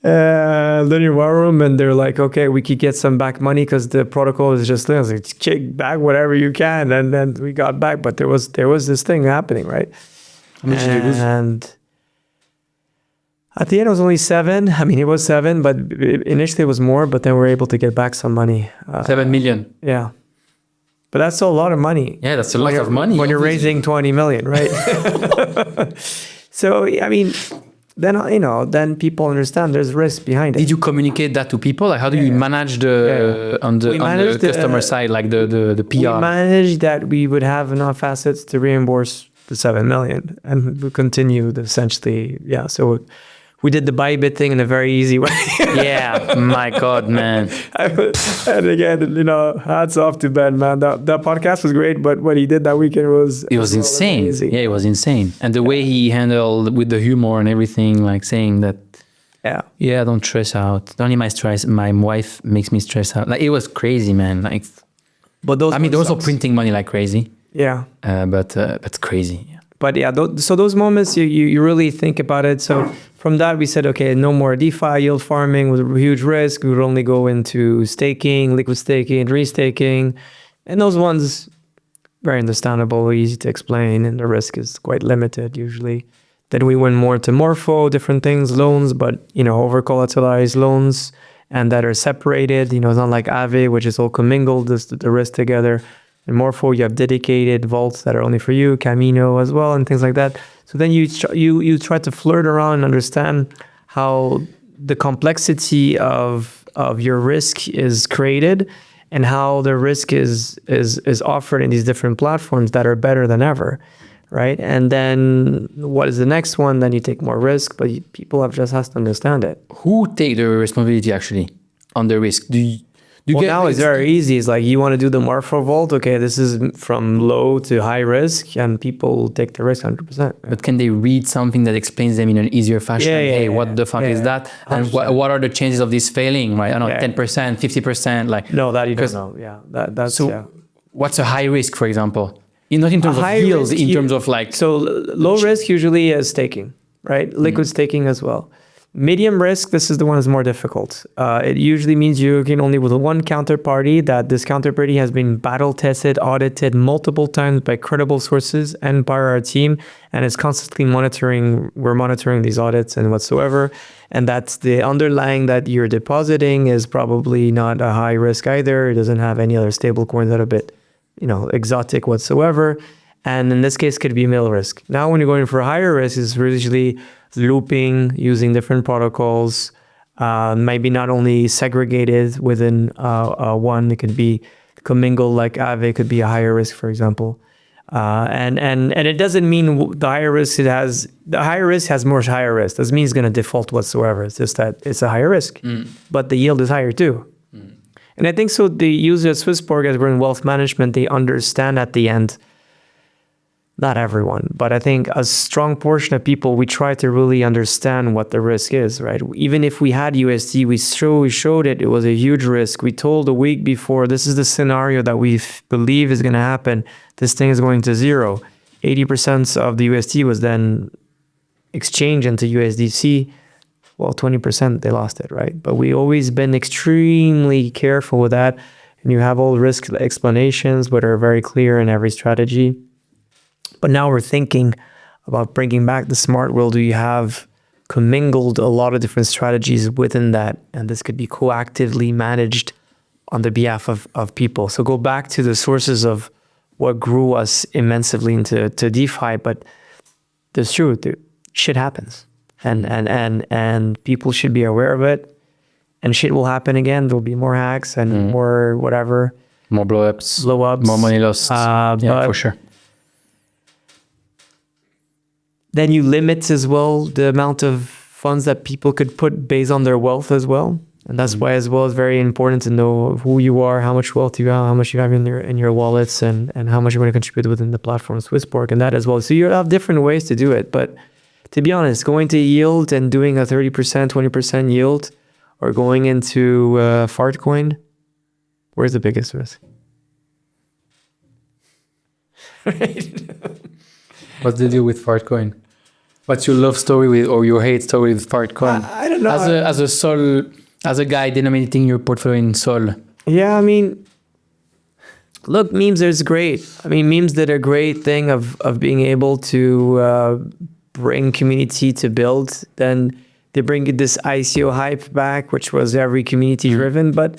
Speaker 2: Then your war room, and they're like, okay, we could get some back money because the protocol is just, I was like, kick back whatever you can. And then we got back, but there was this thing happening, right?
Speaker 5: How much did you lose?
Speaker 2: And at the end, it was only 7. It was 7, but initially it was more, but then we were able to get back some money.
Speaker 5: 7 million.
Speaker 2: Yeah. But that's still a lot of money.
Speaker 5: Yeah, that's a lot of money.
Speaker 2: When you're
Speaker 5: obviously.
Speaker 2: raising 20 million, right? So, I mean, then, then people understand there's risk behind it.
Speaker 5: Did you communicate that to people? Like, how do you manage on the customer side, like the PR?
Speaker 2: We managed that we would have enough assets to reimburse the 7 million, and we continued essentially. Yeah, so we did the Bybit thing in a very easy way.
Speaker 5: Yeah, my God, man.
Speaker 2: And again, hats off to Ben, man. That podcast was great, but what he did that weekend was
Speaker 5: insane.
Speaker 2: amazing.
Speaker 5: Yeah, it was insane. And the way he handled with the humor and everything, like saying that, don't stress out. Don't let my wife makes me stress out. Like, it was crazy, man. Like, but they're also printing money like crazy.
Speaker 2: Yeah.
Speaker 5: But it's crazy. Yeah.
Speaker 2: But yeah, so those moments, you really think about it. So from that, we said, okay, no more DeFi, yield farming with a huge risk. We would only go into staking, liquid staking, restaking. And those ones, very understandable, easy to explain, and the risk is quite limited usually. Then we went more to Morpho, different things, loans, but, over collateralized loans and that are separated. It's not like Aave, which is all commingled, the risk together. In Morpho, you have dedicated vaults that are only for you, Camino as well, and things like that. So then you try to flirt around and understand how the complexity of your risk is created and how the risk is offered in these different platforms that are better than ever, right? And then what is the next one? Then you take more risk, but people just has to understand it.
Speaker 5: Who take the responsibility actually on the risk?
Speaker 2: Now it's very easy. It's like you want to do the Morpho vault. Okay, this is from low to high risk, and people take the risk 100%.
Speaker 5: But can they read something that explains them in an easier fashion? What the fuck is that? 100%. And what are the chances of this failing? Right? I don't know, 10%, 50%. Like
Speaker 2: no, that you don't know. Yeah, that's so.
Speaker 5: What's a high risk, for example? Not in terms of yield, in terms of like.
Speaker 2: So low risk usually is staking, right? Liquid staking as well. Medium risk, this is the one that's more difficult. It usually means you can only with one counterparty, that this counterparty has been battle tested, audited multiple times by credible sources and by our team, and is constantly we're monitoring these audits and whatsoever. And that's the underlying that you're depositing is probably not a high risk either. It doesn't have any other stable coins that are a bit, exotic whatsoever. And in this case, could be middle risk. Now, when you're going for higher risk, it's usually looping, using different protocols, maybe not only segregated within one, it could be commingled like Aave could be a higher risk, for example. And it doesn't mean the higher risk has more higher risk. Doesn't mean it's going to default whatsoever. It's just that it's a higher risk, but the yield is higher too. And I think so the user at Swissborg, as we're in wealth management, they understand at the end, not everyone, but I think a strong portion of people, we try to really understand what the risk is, right? Even if we had USD, we showed it was a huge risk. We told a week before, this is the scenario that we believe is going to happen. This thing is going to zero. 80% of the USD was then exchanged into USDC. Well, 20% they lost it, right? But we always been extremely careful with that. And you have all risk explanations, but are very clear in every strategy. But now we're thinking about bringing back the smart world. Do you have commingled a lot of different strategies within that? And this could be coactively managed on the behalf of people. So go back to the sources of what grew us immensely into DeFi. But it's true, shit happens. And people should be aware of it. And shit will happen again. There'll be more hacks and more whatever.
Speaker 5: More blowups.
Speaker 2: More
Speaker 5: money lost. Yeah, for sure.
Speaker 2: Then you limit as well the amount of funds that people could put based on their wealth as well. And that's why as well it's very important to know who you are, how much wealth you have, how much you have in your wallets, and how much you're going to contribute within the platform Swissborg and that as well. So you have different ways to do it. But to be honest, going to yield and doing a 30%, 20% yield or going into Fartcoin, where's the biggest risk? Right?
Speaker 5: What's the deal with Fartcoin? What's your love story with, or your hate story with Fartcoin?
Speaker 2: I don't know.
Speaker 5: As a guy denominating your portfolio in Sol.
Speaker 2: Yeah, I mean, look, memes is great. I mean, memes did a great thing of being able to bring community to build. Then they bring this ICO hype back, which was very community driven. But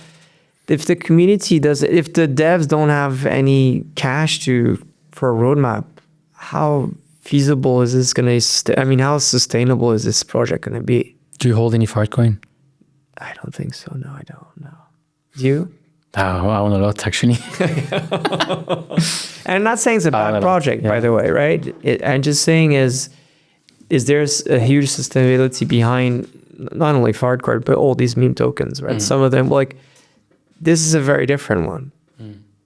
Speaker 2: if the community does, if the devs don't have any cash for a roadmap, how feasible is this going to? I mean, how sustainable is this project going to be?
Speaker 5: Do you hold any Fartcoin?
Speaker 2: I don't think so. No, I don't know. You?
Speaker 5: Oh, I own a lot actually.
Speaker 2: And I'm not saying it's a bad project, by the way, right? I'm just saying is there's a huge sustainability behind not only Fart Card, but all these meme tokens, right? Some of them, like, this is a very different one.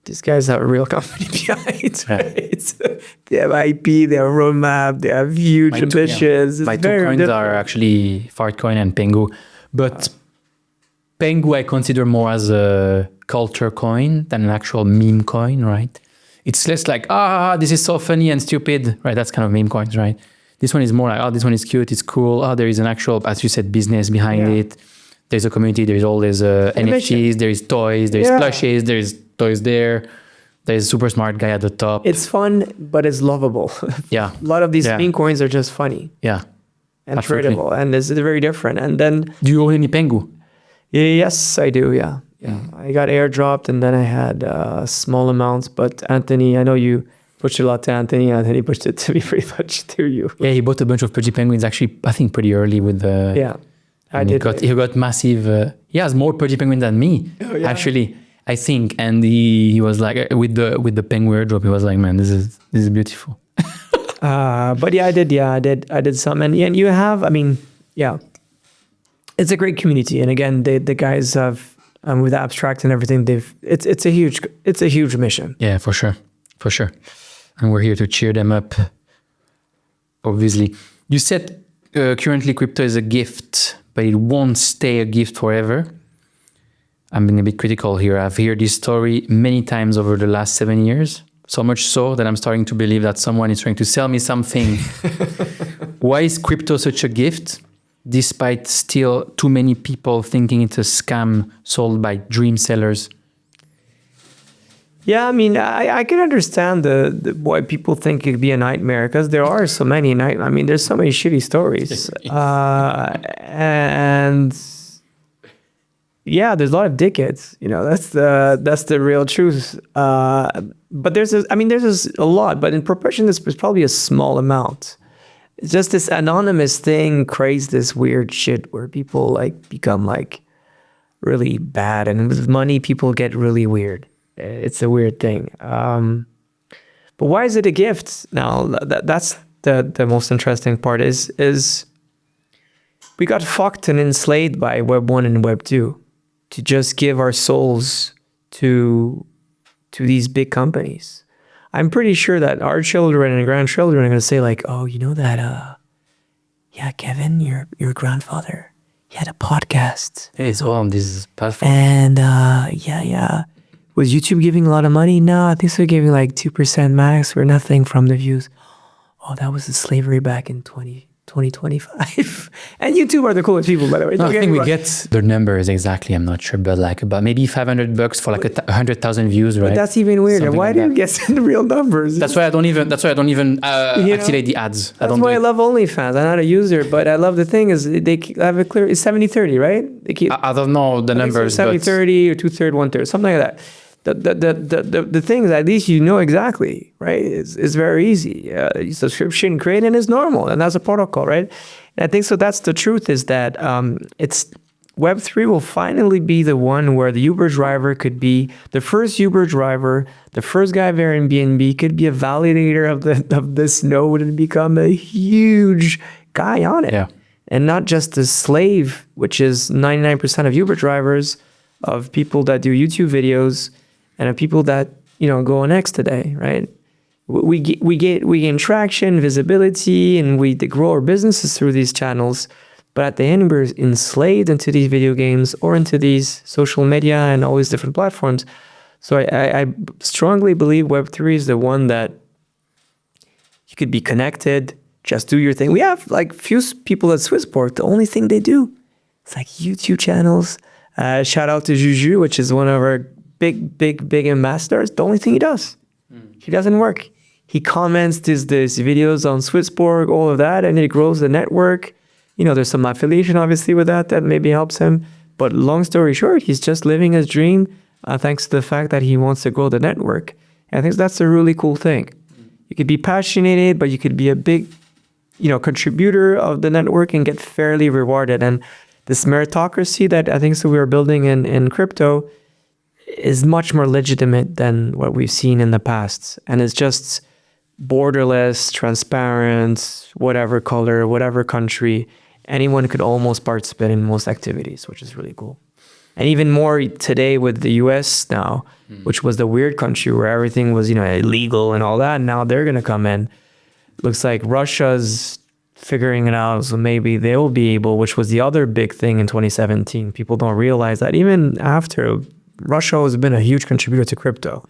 Speaker 2: These guys have a real company behind, right? They have IP, they have a roadmap, they have huge ambitions.
Speaker 5: My two coins are actually Fartcoin and Pengu, but Pengu I consider more as a culture coin than an actual meme coin, right? It's less like, this is so funny and stupid, right? That's kind of meme coins, right? This one is more like, this one is cute, it's cool. There is an actual, as you said, business behind it. There's a community, there's all these NFTs, there's toys, there's plushes, there's toys there. There's a super smart guy at the top.
Speaker 2: It's fun, but it's lovable.
Speaker 5: Yeah.
Speaker 2: A lot of these meme coins are just funny.
Speaker 5: Yeah.
Speaker 2: And tradable. And it's very different. And then...
Speaker 5: Do you own any Pengu?
Speaker 2: Yes, I do, yeah. I got airdropped and then I had small amounts. But Anthony, I know you pushed a lot to Anthony. Anthony pushed it to me pretty much to you.
Speaker 5: Yeah, he bought a bunch of pudgy penguins actually, I think pretty early with the...
Speaker 2: Yeah.
Speaker 5: He got massive... he has more pudgy penguins than me, actually, I think. And he was like, with the penguin airdrop, he was like, man, this is beautiful.
Speaker 2: But yeah, I did some. And you have, I mean, yeah, it's a great community. And again, the guys have, with abstract and everything, it's a huge mission.
Speaker 5: Yeah, for sure. And we're here to cheer them up, obviously. You said currently crypto is a gift, but it won't stay a gift forever. I'm being a bit critical here. I've heard this story many times over the last 7 years, so much so that I'm starting to believe that someone is trying to sell me something. Why is crypto such a gift, despite still too many people thinking it's a scam sold by dream sellers?
Speaker 2: Yeah, I mean, I can understand why people think it could be a nightmare, because there are so many there's so many shitty stories. And yeah, there's a lot of dickheads, that's the real truth. But there's a lot, but in proportion, there's probably a small amount. It's just this anonymous thing creates this weird shit where people like become like really bad, and with money, people get really weird. It's a weird thing. But why is it a gift? Now, that's the most interesting part is we got fucked and enslaved by Web 1 and Web 2 to just give our souls to these big companies. I'm pretty sure that our children and grandchildren are going to say like, oh, you know that, yeah, Kevin, your grandfather, he had a podcast.
Speaker 5: It's all on this platform.
Speaker 2: And yeah. Was YouTube giving a lot of money? No, I think they're giving like 2% max or nothing from the views. Oh, that was the slavery back in 2025. And YouTube are the coolest people, by the way.
Speaker 5: No, I think we get their numbers exactly. I'm not sure, but like about maybe $500 for like 100,000 views, right?
Speaker 2: But that's even weirder.
Speaker 5: Something
Speaker 2: Why
Speaker 5: like
Speaker 2: do you
Speaker 5: that.
Speaker 2: guess the real numbers?
Speaker 5: That's why I don't even activate the ads.
Speaker 2: That's why I love OnlyFans. I'm not a user, but I love the thing is they have a clear. It's 70-30, right? They keep.
Speaker 5: I don't know the numbers.
Speaker 2: 70-30 or 2/3, 1/3, something like that. The thing is, at least you know exactly, right? It's very easy. Subscription creating is normal, and that's a protocol, right? And I think so. That's the truth. Is that it's Web3 will finally be the one where the Uber driver could be the first Uber driver, the first guy of Airbnb could be a validator of this node and become a huge guy on it, and not just a slave, which is 99% of Uber drivers, of people that do YouTube videos. And of people that, go on X today, right? We gain traction, visibility, and we grow our businesses through these channels. But at the end, we're enslaved into these video games or into these social media and all these different platforms. So I strongly believe Web3 is the one that you could be connected, just do your thing. We have like few people at Swissborg, the only thing they do, it's like YouTube channels. Shout out to Juju, which is one of our big ambassadors. The only thing he does, he doesn't work. He comments these videos on Swissborg, all of that, and it grows the network. There's some affiliation obviously with that maybe helps him. But long story short, he's just living his dream, thanks to the fact that he wants to grow the network. And I think that's a really cool thing. You could be passionate, but you could be a big, contributor of the network and get fairly rewarded. And this meritocracy that I think we are building in crypto is much more legitimate than what we've seen in the past. And it's just borderless, transparent, whatever color, whatever country, anyone could almost participate in most activities, which is really cool. And even more today with the US now, which was the weird country where everything was, illegal and all that. Now they're going to come in. Looks like Russia's figuring it out, so maybe they'll be able, which was the other big thing in 2017. People don't realize that even after, Russia has been a huge contributor to crypto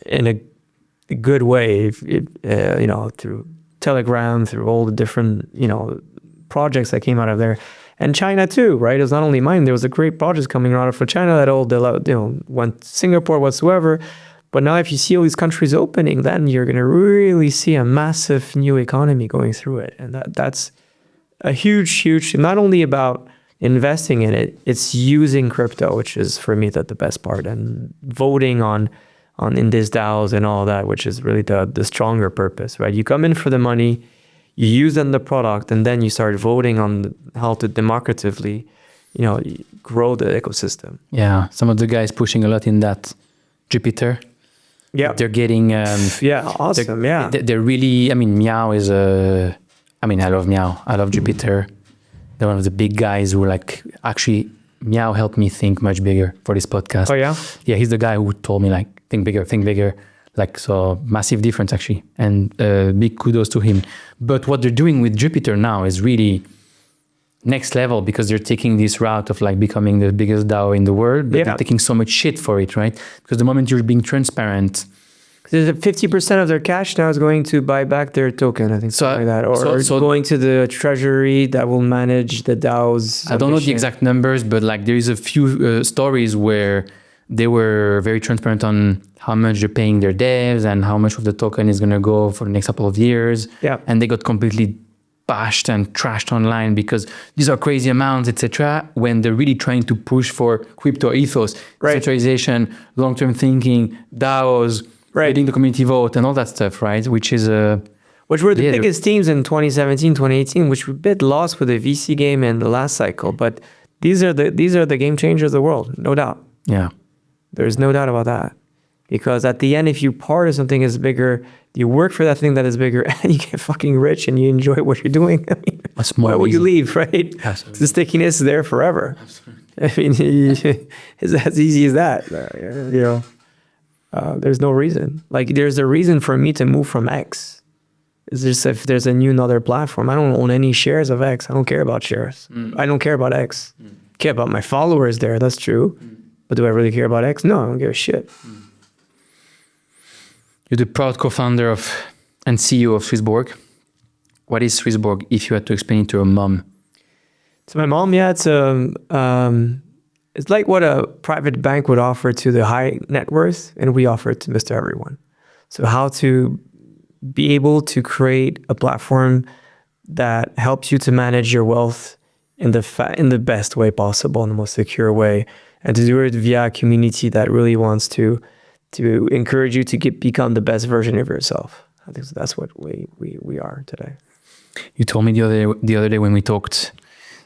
Speaker 2: in a good way, through Telegram, through all the different, projects that came out of there. And China too, right? It's not only mine. There was a great project coming out of China that all went Singapore whatsoever. But now if you see all these countries opening, then you're going to really see a massive new economy going through it. And that's a huge, not only about investing in it, it's using crypto, which is for me the best part, and voting on in these DAOs and all that, which is really the stronger purpose, right? You come in for the money, you use then the product, and then you start voting on how to democratically, grow the ecosystem.
Speaker 5: Yeah, some of the guys pushing a lot in that Jupiter.
Speaker 2: Yeah,
Speaker 5: they're getting
Speaker 2: awesome.
Speaker 5: They're really. I mean, Meow is a. I mean, I love Meow. I love Jupiter. They're one of the big guys who actually Meow helped me think much bigger for this podcast.
Speaker 2: Oh yeah,
Speaker 5: yeah. He's the guy who told me think bigger. So massive difference actually, and big kudos to him. But what they're doing with Jupiter now is really next level, because they're taking this route of becoming the biggest DAO in the world, but they're taking so much shit for it, right? Because the moment you're being transparent,
Speaker 2: 50% of their cash now is going to buy back their token, I think, something like that, or going to the treasury that will manage the DAOs.
Speaker 5: I don't know the exact numbers, but there is a few stories where they were very transparent on how much they're paying their devs and how much of the token is going to go for the next couple of years.
Speaker 2: Yeah.
Speaker 5: And they got completely bashed and trashed online because these are crazy amounts, etc. When they're really trying to push for crypto ethos, centralization, long-term thinking, DAOs, getting the community vote and all that stuff, right? Which were
Speaker 2: the biggest teams in 2017, 2018, which were a bit lost with the VC game and the last cycle. But these are the game changers of the world, no doubt.
Speaker 5: Yeah.
Speaker 2: There's no doubt about that. Because at the end, if you're part of something that's bigger, you work for that thing that is bigger, and you get fucking rich and you enjoy what you're doing. I mean, why would you leave, right?
Speaker 5: Absolutely.
Speaker 2: The stickiness is there forever. Absolutely. I mean, it's as easy as that. There's no reason. There's a reason for me to move from X. It's just if there's another platform. I don't own any shares of X. I don't care about shares. I don't care about X. I care about my followers there. That's true. But do I really care about X? No, I don't give a shit.
Speaker 5: You're the proud co-founder and CEO of Swissborg. What is Swissborg if you had to explain it to a mom?
Speaker 2: To my mom, it's like what a private bank would offer to the high net worth, and we offer it to Mr. Everyone. So how to be able to create a platform that helps you to manage your wealth in the best way possible, in the most secure way, and to do it via a community that really wants to encourage you to become the best version of yourself. I think that's what we are today.
Speaker 5: You told me the other day when we talked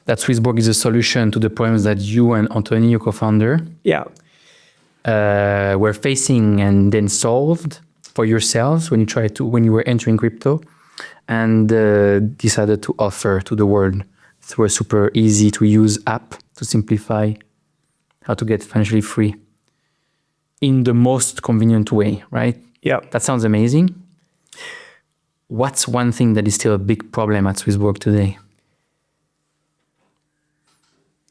Speaker 5: that Swissborg is a solution to the problems that you and Anthony, your co-founder, were facing and then solved for yourselves when you were entering crypto, and decided to offer to the world through a super easy to use app to simplify how to get financially free in the most convenient way, right?
Speaker 2: Yeah.
Speaker 5: That sounds amazing. What's one thing that is still a big problem at Swissborg today?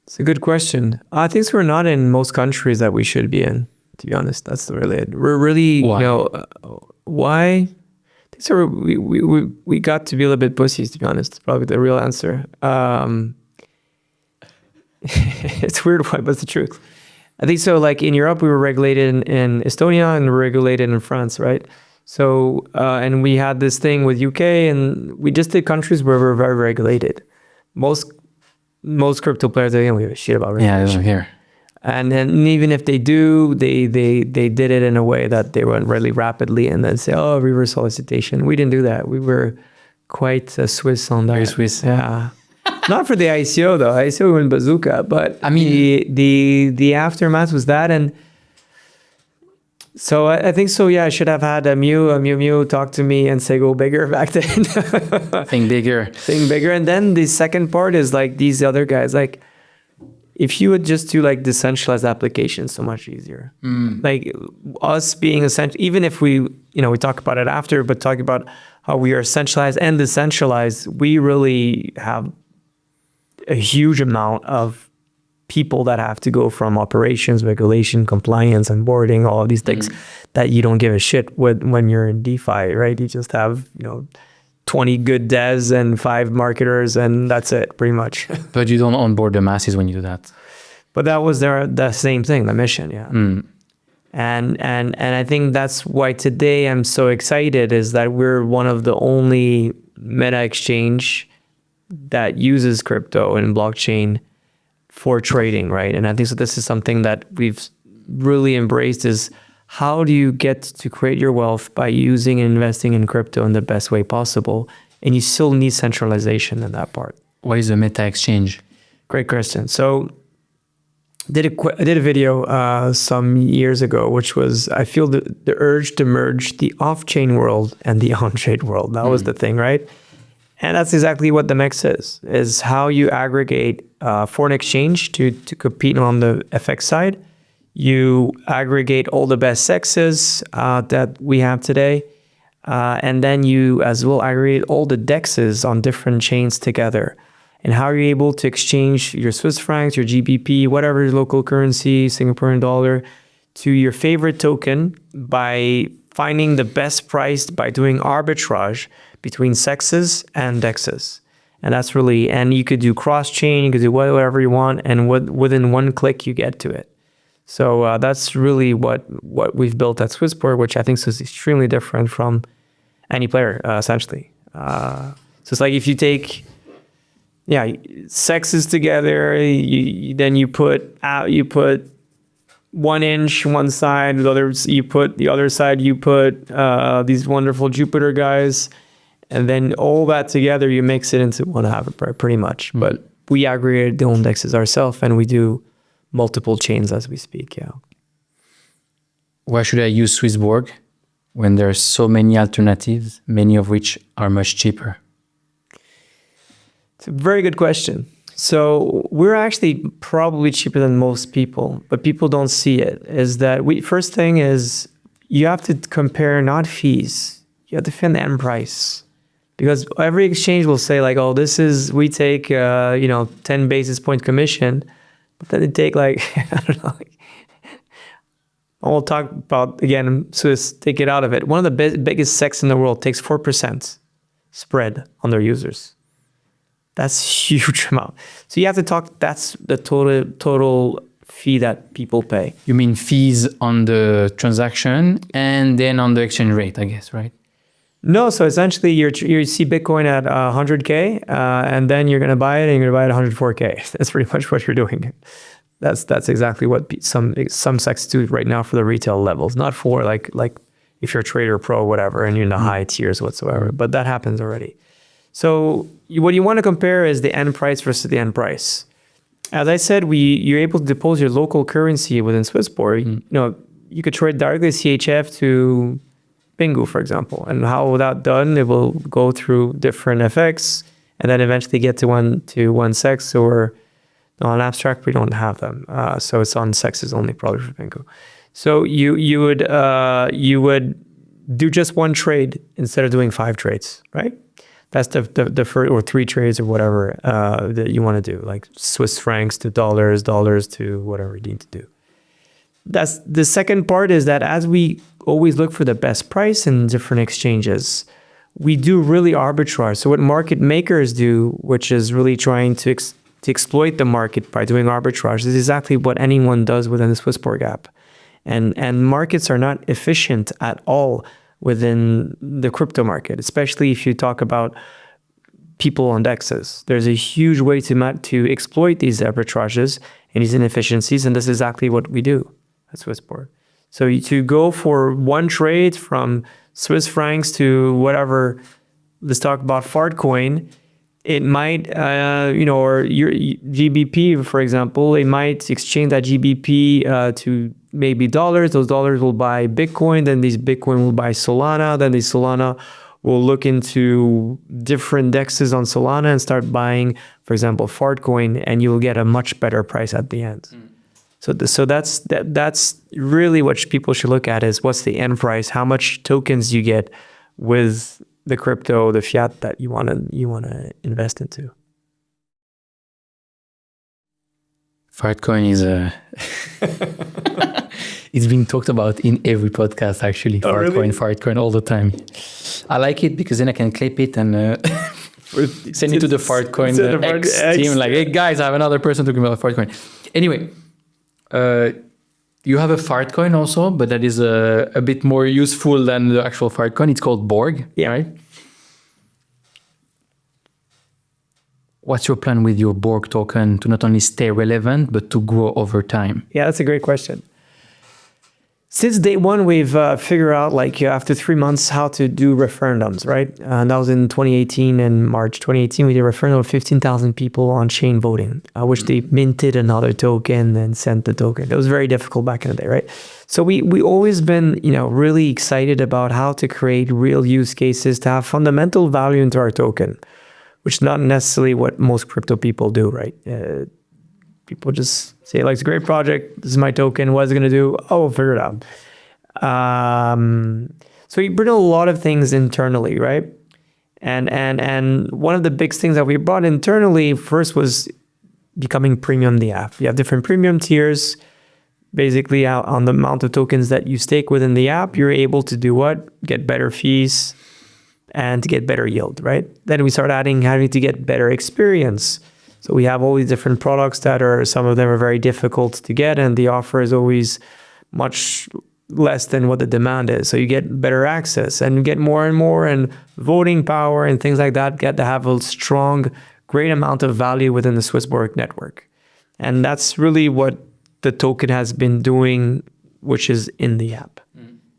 Speaker 2: It's a good question. I think we're not in most countries that we should be in, to be honest. That's really it. We're really,
Speaker 5: why?
Speaker 2: Why? I think so we got to be a little bit pussies, to be honest. It's probably the real answer. It's weird why, but it's the truth. I think so. In Europe, we were regulated in Estonia and regulated in France, right? So, and we had this thing with UK, and we just did countries where we're very regulated. Most crypto players, they don't give a shit about regulation.
Speaker 5: Yeah, here.
Speaker 2: And then even if they do, they did it in a way that they went really rapidly and then say, oh, reverse solicitation. We didn't do that. We were quite Swiss on that.
Speaker 5: Very Swiss.
Speaker 2: Yeah. Not for the ICO though. ICO went bazooka, but
Speaker 5: I mean,
Speaker 2: the aftermath was that. And so I think so. Yeah, I should have had a Mew talk to me and say, go bigger back then.
Speaker 5: think bigger.
Speaker 2: Think bigger. And then the second part is like these other guys, like, if you would just do like decentralized applications, so much easier. Like us being essential, even if we talk about it after, but talk about how we are centralized and decentralized, we really have a huge amount of people that have to go from operations, regulation, compliance, onboarding, all of these things that you don't give a shit with when you're in DeFi, right? You just have, 20 good devs and 5 marketers, and that's it, pretty much.
Speaker 5: But you don't onboard the masses when you do that.
Speaker 2: But that was the same thing, the mission, yeah. And I think that's why today I'm so excited, is that we're one of the only meta exchange that uses crypto and blockchain for trading, right? And I think so this is something that we've really embraced, is how do you get to create your wealth by using and investing in crypto in the best way possible? And you still need centralization in that part.
Speaker 5: What is a meta exchange?
Speaker 2: Great question. So I did a video some years ago, which was, I feel the urge to merge the off-chain world and the on-chain world. That was the thing, right? And that's exactly what the MEX is how you aggregate foreign exchange to compete on the FX side. You aggregate all the best CEXes that we have today. And then you as well aggregate all the DEXs on different chains together. And how are you able to exchange your Swiss francs, your GBP, whatever your local currency, Singaporean dollar, to your favorite token by finding the best price by doing arbitrage between CEXes and DEXs. And that's really, and you could do cross-chain, you could do whatever you want, and within one click you get to it. So that's really what we've built at Swissborg, which I think is extremely different from any player, essentially. So it's like if you take, CEXes together, then you put 1 inch one side, the other side you put these wonderful Jupiter guys, and then all that together you mix it into one half, pretty much. But we aggregate the indexes ourselves, and we do multiple chains as we speak. Yeah.
Speaker 5: Why should I use Swissborg when there are so many alternatives, many of which are much cheaper?
Speaker 2: It's a very good question. So we're actually probably cheaper than most people, but people don't see it. Is that first thing is you have to compare not fees. You have to find the end price. Because every exchange will say like, oh, we take 10 basis point commission, but then they take like, I don't know, I'll talk about, again, Swiss, take it out of it. One of the biggest CEX in the world takes 4% spread on their users. That's a huge amount. So you have to talk, that's the total fee that people pay.
Speaker 5: You mean fees on the transaction and then on the exchange rate, I guess, right?
Speaker 2: No, so essentially you see Bitcoin at 100K, and then you're going to buy it and you're going to buy it at 104K. That's pretty much what you're doing. That's exactly what some CEX do right now for the retail levels, not for like if you're a trader pro, whatever, and you're in the high tiers whatsoever, but that happens already. So what you want to compare is the end price versus the end price. As I said, you're able to depose your local currency within Swissborg. You could trade directly CHF to Pingu, for example. And how that done, it will go through different FX and then eventually get to one CEX, or on abstract, we don't have them. So it's on CEXes only, probably for Pingu. So you would do just one trade instead of doing 5 trades, right? That's the first, or 3 trades or whatever that you want to do, like Swiss francs to dollars to whatever you need to do. That's the second part, is that as we always look for the best price in different exchanges, we do really arbitrage. So what market makers do, which is really trying to exploit the market by doing arbitrage, is exactly what anyone does within the Swissborg app. And markets are not efficient at all within the crypto market, especially if you talk about people on DEXs. There's a huge way to exploit these arbitrages and these inefficiencies, and this is exactly what we do at Swissborg. So to go for one trade from Swiss francs to whatever, let's talk about fart coin, it might, or your GBP, for example, it might exchange that GBP to maybe dollars. Those dollars will buy Bitcoin, then these Bitcoin will buy Solana, then these Solana will look into different DEXs on Solana and start buying, for example, fart coin, and you'll get a much better price at the end. So that's really what people should look at, is what's the end price, how much tokens you get with the crypto, the fiat that you want to invest into.
Speaker 5: Fartcoin is it's being talked about in every podcast, actually.
Speaker 2: Oh, really?
Speaker 5: Fartcoin all the time. I like it because then I can clip it and send it to the Fartcoin team. Like, hey guys, I have another person talking about Fartcoin. Anyway, you have a Fartcoin also, but that is a bit more useful than the actual Fartcoin. It's called Borg, right? What's your plan with your Borg token to not only stay relevant, but to grow over time?
Speaker 2: Yeah, that's a great question. Since day one, we've figured out, after 3 months, how to do referendums, right? And that was in 2018. In March 2018, we did a referendum of 15,000 people on chain voting, which they minted another token and sent the token. It was very difficult back in the day, right? So we always been, really excited about how to create real use cases to have fundamental value into our token, which is not necessarily what most crypto people do, right? People just say, it's a great project. This is my token. What is it going to do? Oh, we'll figure it out. So we bring a lot of things internally, right? And one of the big things that we brought internally first was becoming premium the app. You have different premium tiers. Basically, on the amount of tokens that you stake within the app, you're able to do what? Get better fees and to get better yield, right? Then we start having to get better experience. So we have all these different products some of them are very difficult to get, and the offer is always much less than what the demand is. So you get better access and you get more and more, and voting power and things like that get to have a strong, great amount of value within the Swissborg network. And that's really what the token has been doing, which is in the app,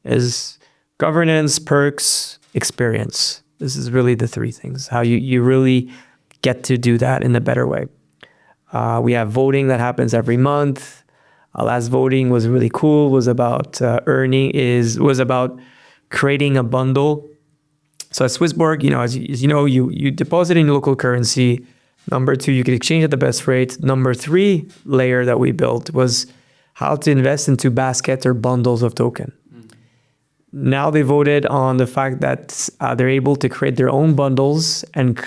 Speaker 2: is governance, perks, experience. This is really the three things, how you really get to do that in a better way. We have voting that happens every month. Our last voting was really cool, was about about creating a bundle. So at Swissborg, as you know, you deposit in local currency. Number 2, you can exchange at the best rate. Number 3 layer that we built was how to invest into baskets or bundles of token. Now they voted on the fact that they're able to create their own bundles and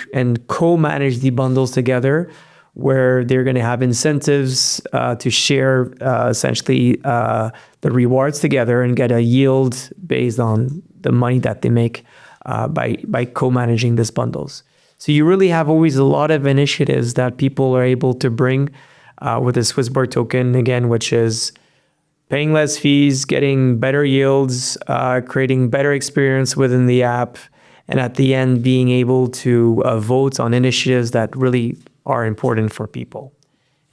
Speaker 2: co-manage the bundles together, where they're going to have incentives to share essentially the rewards together and get a yield based on the money that they make by co-managing these bundles. So you really have always a lot of initiatives that people are able to bring with the Swissborg token, again, which is paying less fees, getting better yields, creating better experience within the app, and at the end, being able to vote on initiatives that really are important for people.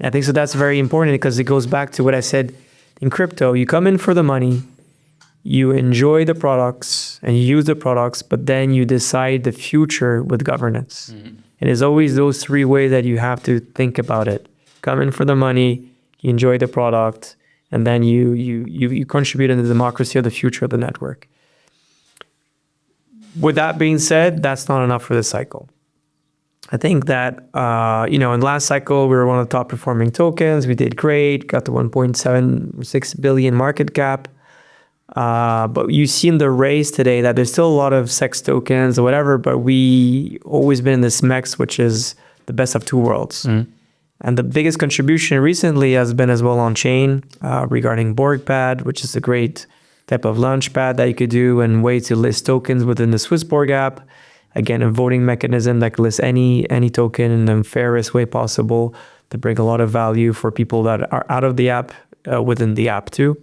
Speaker 2: And I think so that's very important, because it goes back to what I said in crypto. You come in for the money, you enjoy the products and you use the products, but then you decide the future with governance. And it's always those 3 ways that you have to think about it. Come in for the money, you enjoy the product, and then you contribute in the democracy of the future of the network. With that being said, that's not enough for this cycle. I think that, in the last cycle, we were one of the top performing tokens. We did great, got to 1.76 billion market cap. But you see in the race today that there's still a lot of CEX tokens or whatever, but we always been in this MEX, which is the best of 2 worlds. And the biggest contribution recently has been as well on chain regarding Borg Pad, which is a great type of launch pad that you could do and way to list tokens within the Swissborg app. Again, a voting mechanism that lists any token in the fairest way possible to bring a lot of value for people that are out of the app within the app too.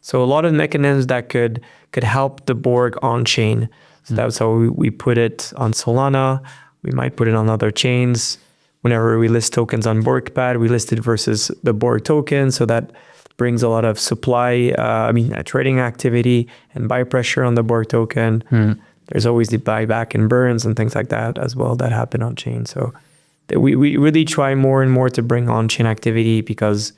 Speaker 2: So a lot of mechanisms that could help the Borg on chain. So that's how we put it on Solana. We might put it on other chains. Whenever we list tokens on Borg Pad, we list it versus the Borg token. So that brings a lot of supply, trading activity and buy pressure on the Borg token. There's always the buyback and burns and things like that as well that happen on chain. So we really try more and more to bring on chain activity because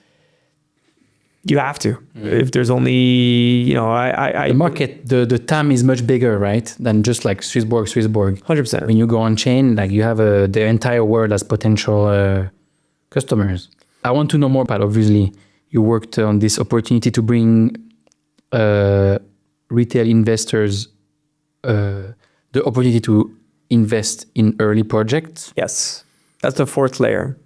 Speaker 2: you have to. If there's only, the
Speaker 5: market, the TAM is much bigger, right? Than just like Swissborg.
Speaker 2: 100%.
Speaker 5: When you go on chain, like you have the entire world as potential customers. I want to know more about, obviously, you worked on this opportunity to bring retail investors the opportunity to invest in early projects.
Speaker 2: Yes, that's the fourth layer.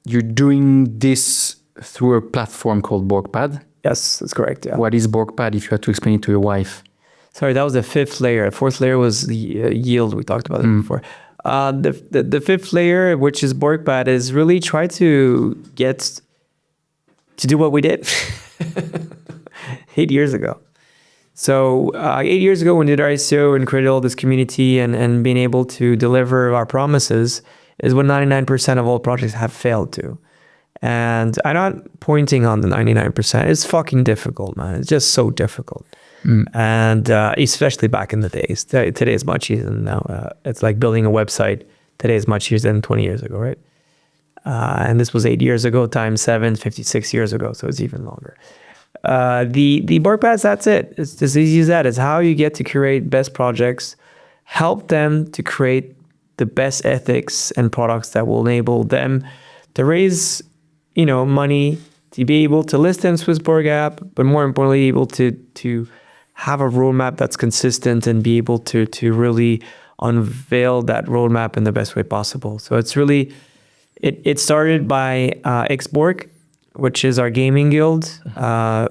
Speaker 5: You're doing this through a platform called Borg Pad.
Speaker 2: Yes, that's correct. Yeah.
Speaker 5: What is Borg Pad, if you had to explain it to your wife?
Speaker 2: Sorry, that was the fifth layer. The fourth layer was the yield. We talked about it before. The fifth layer, which is Borg Pad, is really try to get to do what we did 8 years ago. So 8 years ago, when we did our ICO and created all this community and being able to deliver our promises is what 99% of all projects have failed to. And I'm not pointing on the 99%. It's fucking difficult, man. It's just so difficult. And especially back in the days. Today is much easier than now. It's like building a website. Today is much easier than 20 years ago, right? And this was 8 years ago times 7, 56 years ago. So it's even longer. The Borg Pads, that's it. It's as easy as that. It's how you get to create best projects, help them to create the best ethics and products that will enable them to raise, money, to be able to list in Swissborg app, but more importantly, able to have a roadmap that's consistent and be able to really unveil that roadmap in the best way possible. So it's really, it started by XBorg, which is our gaming guild. A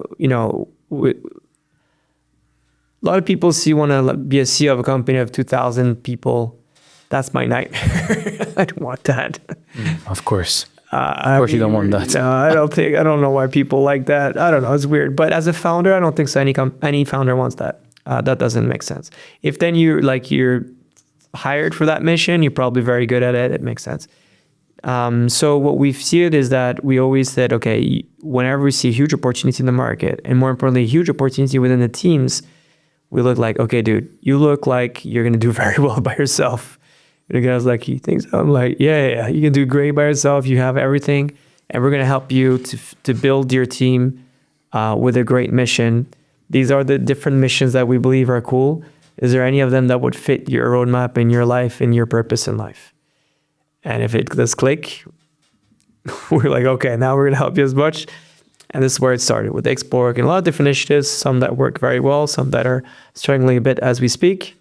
Speaker 2: lot of people want to be a CEO of a company of 2,000 people. That's my nightmare. I don't want that.
Speaker 5: Of course. Of course you don't want that.
Speaker 2: No, I don't know why people like that. I don't know. It's weird. But as a founder, I don't think so. Any founder wants that. That doesn't make sense. If then you're hired for that mission, you're probably very good at it. It makes sense. So what we've seen is that we always said, okay, whenever we see a huge opportunity in the market, and more importantly, a huge opportunity within the teams, we look like, okay, dude, you look like you're going to do very well by yourself. And the guy's like, he thinks, I'm like, yeah, you can do great by yourself. You have everything. And we're going to help you to build your team with a great mission. These are the different missions that we believe are cool. Is there any of them that would fit your roadmap in your life and your purpose in life? And if it does click, we're like, okay, now we're going to help you as much. And this is where it started with XBorg and a lot of different initiatives, some that work very well, some that are struggling a bit as we speak.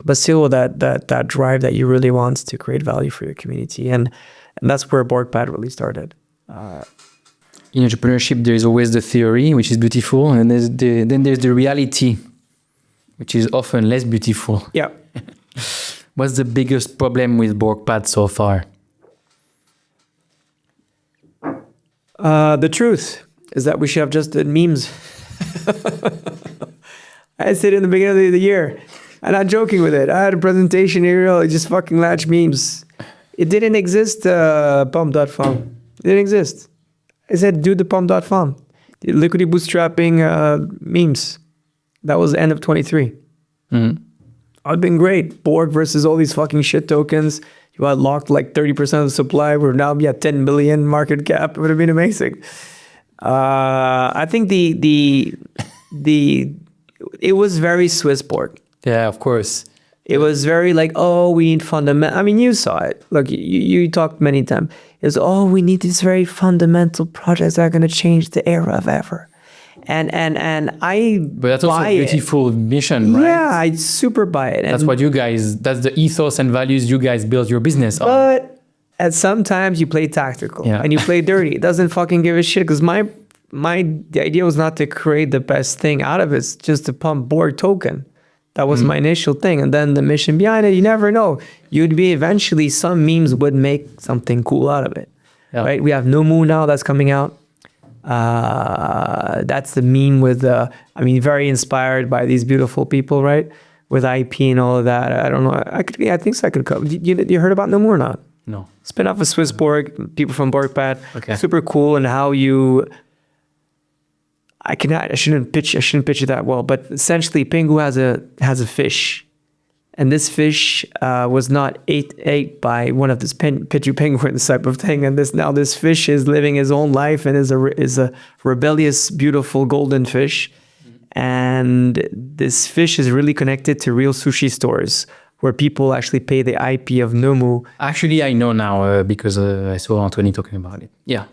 Speaker 2: But still that drive that you really want to create value for your community. And that's where Borg Pad really started.
Speaker 5: In entrepreneurship, there is always the theory, which is beautiful. And then there's the reality, which is often less beautiful.
Speaker 2: Yeah.
Speaker 5: What's the biggest problem with Borg Pad so far?
Speaker 2: The truth is that we should have just done memes. I said in the beginning of the year, I'm not joking with it. I had a presentation here, I just fucking latched memes. It didn't exist, pump.fun. It didn't exist. I said, do the pump.fun. The liquidity bootstrapping memes. That was the end of 23.
Speaker 5: Mm-hmm.
Speaker 2: It'd been great. Borg versus all these fucking shit tokens. You had locked like 30% of the supply. We're now at 10 billion market cap. It would have been amazing. I think it was very Swissborg.
Speaker 5: Yeah, of course.
Speaker 2: It was very like, oh, we need fundamental. I mean, you saw it. Look, you talked many times. It's, oh, we need these very fundamental projects that are going to change the era of ever. And I
Speaker 5: But that's also a beautiful mission, right?
Speaker 2: Yeah, I super buy it.
Speaker 5: That's what that's the ethos and values you guys build your business on.
Speaker 2: But at sometimes you play tactical and you play dirty. It doesn't fucking give a shit because the idea was not to create the best thing out of it. It's just to pump Borg token. That was my initial thing. And then the mission behind it, you never know. You'd be eventually, some memes would make something cool out of it, right? We have No Moon now that's coming out. That's the meme with, very inspired by these beautiful people, right? with IP and all of that. I don't know. I think so. I could come. You heard about Nomu or not?
Speaker 5: No.
Speaker 2: Spin off of SwissBorg, people from Borg Pad.
Speaker 5: Okay.
Speaker 2: Super cool, and how you. I shouldn't pitch it that well, but essentially, Pingu has a fish, and this fish was not ate by one of this Pichu penguins type of thing, and this fish is living his own life and is a rebellious, beautiful golden fish, and this fish is really connected to real sushi stores where people actually pay the IP of Nomu.
Speaker 5: Actually, I know now because I saw Anthony talking about it. Yeah,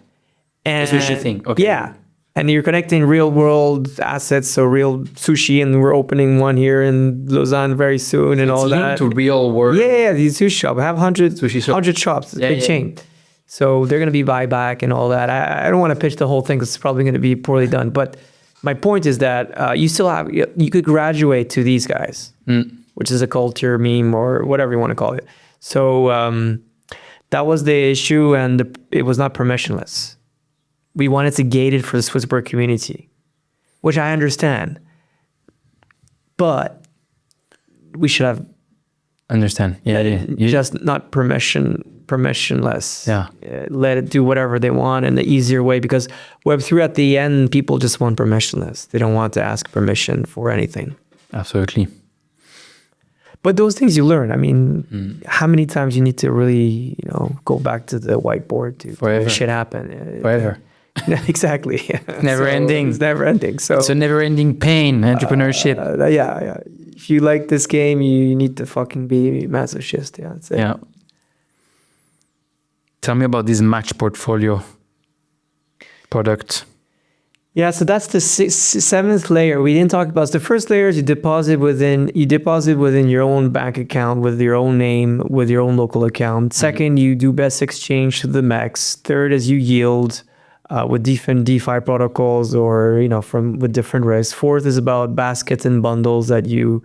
Speaker 2: And
Speaker 5: the sushi thing. Okay.
Speaker 2: Yeah. And you're connecting real world assets, so real sushi, and we're opening one here in Lausanne very soon, and all that.
Speaker 5: To real world.
Speaker 2: Yeah, these sushi shops. I have 100 shops. It's a big chain. So they're going to be buyback and all that. I don't want to pitch the whole thing because it's probably going to be poorly done. But my point is that you could graduate to these guys, which is a culture meme or whatever you want to call it. So that was the issue, and it was not permissionless. We wanted to gate it for the Swissborg community, which I understand. But we should have
Speaker 5: Understand. Yeah.
Speaker 2: just not permissionless.
Speaker 5: Yeah.
Speaker 2: Let it do whatever they want in the easier way, because Web3 at the end, people just want permissionless. They don't want to ask permission for anything.
Speaker 5: Absolutely.
Speaker 2: But those things you learn. I mean, how many times you need to really, go back to the whiteboard to
Speaker 5: Forever.
Speaker 2: make shit happen?
Speaker 5: Forever.
Speaker 2: Exactly.
Speaker 5: Never ending.
Speaker 2: It's never ending. So
Speaker 5: It's a never-ending pain, entrepreneurship.
Speaker 2: yeah. If you like this game, you need to fucking be masochist. Yeah, that's it.
Speaker 5: Yeah. Tell me about this match portfolio product.
Speaker 2: Yeah, so that's the seventh layer. We didn't talk about. So the first layer is you deposit within your own bank account with your own name, with your own local account. Second, you do best exchange to the MEX. Third is you yield with different DeFi protocols or with different risks. Fourth is about baskets and bundles that you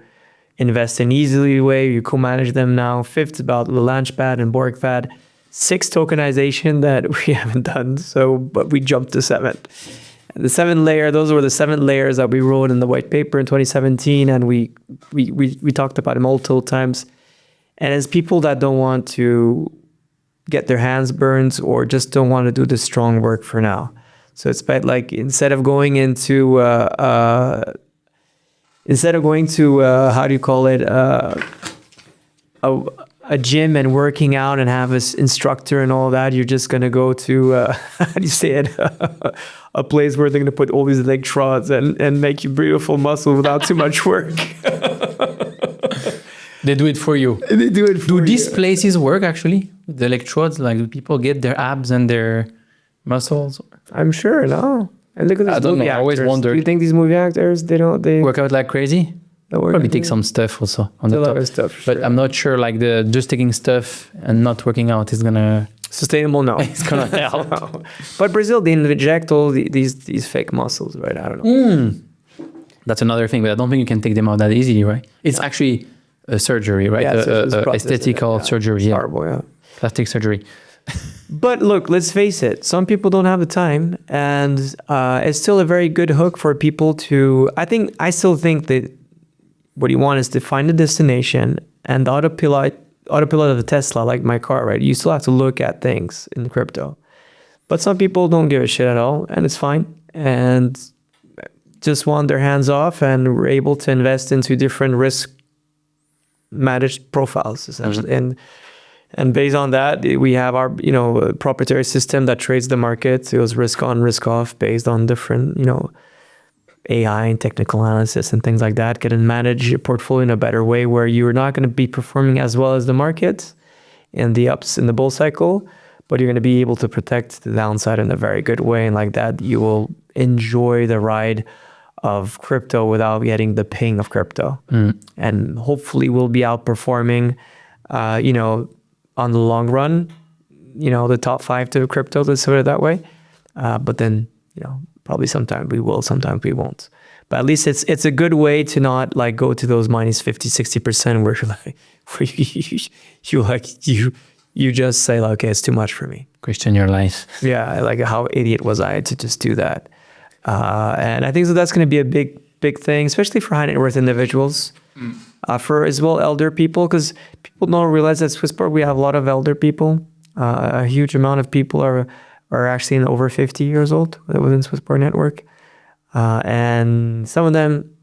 Speaker 2: invest in easily way. You co-manage them now. Fifth is about the Launchpad and Borg Pad. Sixth, tokenization that we haven't done. But we jumped to seventh. The seventh layer, those were the 7 layers that we wrote in the white paper in 2017, and we talked about it multiple times. And as people that don't want to get their hands burned or just don't want to do the strong work for now. So it's about like instead of going to how do you call it, a gym and working out and have an instructor and all that, you're just going to go to, how do you say it, a place where they're going to put all these electrodes and make you beautiful muscle without too much work.
Speaker 5: They do it for you.
Speaker 2: They do it for you.
Speaker 5: Do these places work actually? The electrodes, like do people get their abs and their muscles?
Speaker 2: I'm sure, no. And look at these movie actors.
Speaker 5: I always wondered.
Speaker 2: Do you think these movie actors, they
Speaker 5: Work out like crazy? Probably take some stuff also on the
Speaker 2: a lot
Speaker 5: top.
Speaker 2: of stuff,
Speaker 5: But
Speaker 2: sure.
Speaker 5: I'm not sure like just taking stuff and not working out is gonna
Speaker 2: Sustainable, no.
Speaker 5: it's gonna help.
Speaker 2: No. But Brazil, they inject all these fake muscles, right? I don't know.
Speaker 5: That's another thing, but I don't think you can take them out that easily, right? It's actually a surgery, right?
Speaker 2: Yeah, it's
Speaker 5: Aesthetical surgery,
Speaker 2: It's horrible, yeah.
Speaker 5: Plastic surgery.
Speaker 2: But look, let's face it. Some people don't have the time, and it's still a very good hook for people to. I still think that what you want is to find a destination, and the autopilot of the Tesla, like my car, right? You still have to look at things in crypto, but some people don't give a shit at all, and it's fine, and just want their hands off, and we're able to invest into different risk managed profiles essentially, and based on that, we have our proprietary system that trades the market. It goes risk on, risk off, based on different AI and technical analysis and things like that. Can manage your portfolio in a better way where you're not going to be performing as well as the market in the ups in the bull cycle, but you're going to be able to protect the downside in a very good way. And like that, you will enjoy the ride of crypto without getting the ping of crypto. And hopefully we'll be outperforming, on the long run, the top 5 to crypto, let's put it that way. But then, probably sometimes we will, sometimes we won't. But at least it's a good way to not like go to those minus 50, 60% where you're like, you just say like, okay, it's too much for me.
Speaker 5: Question your life.
Speaker 2: Yeah, like how idiot was I to just do that? And I think that's going to be a big thing, especially for high net worth individuals. for as well elder people, because people don't realize that Swissborg, we have a lot of elder people. A huge amount of people are actually over 50 years old within Swissborg network. And some of them,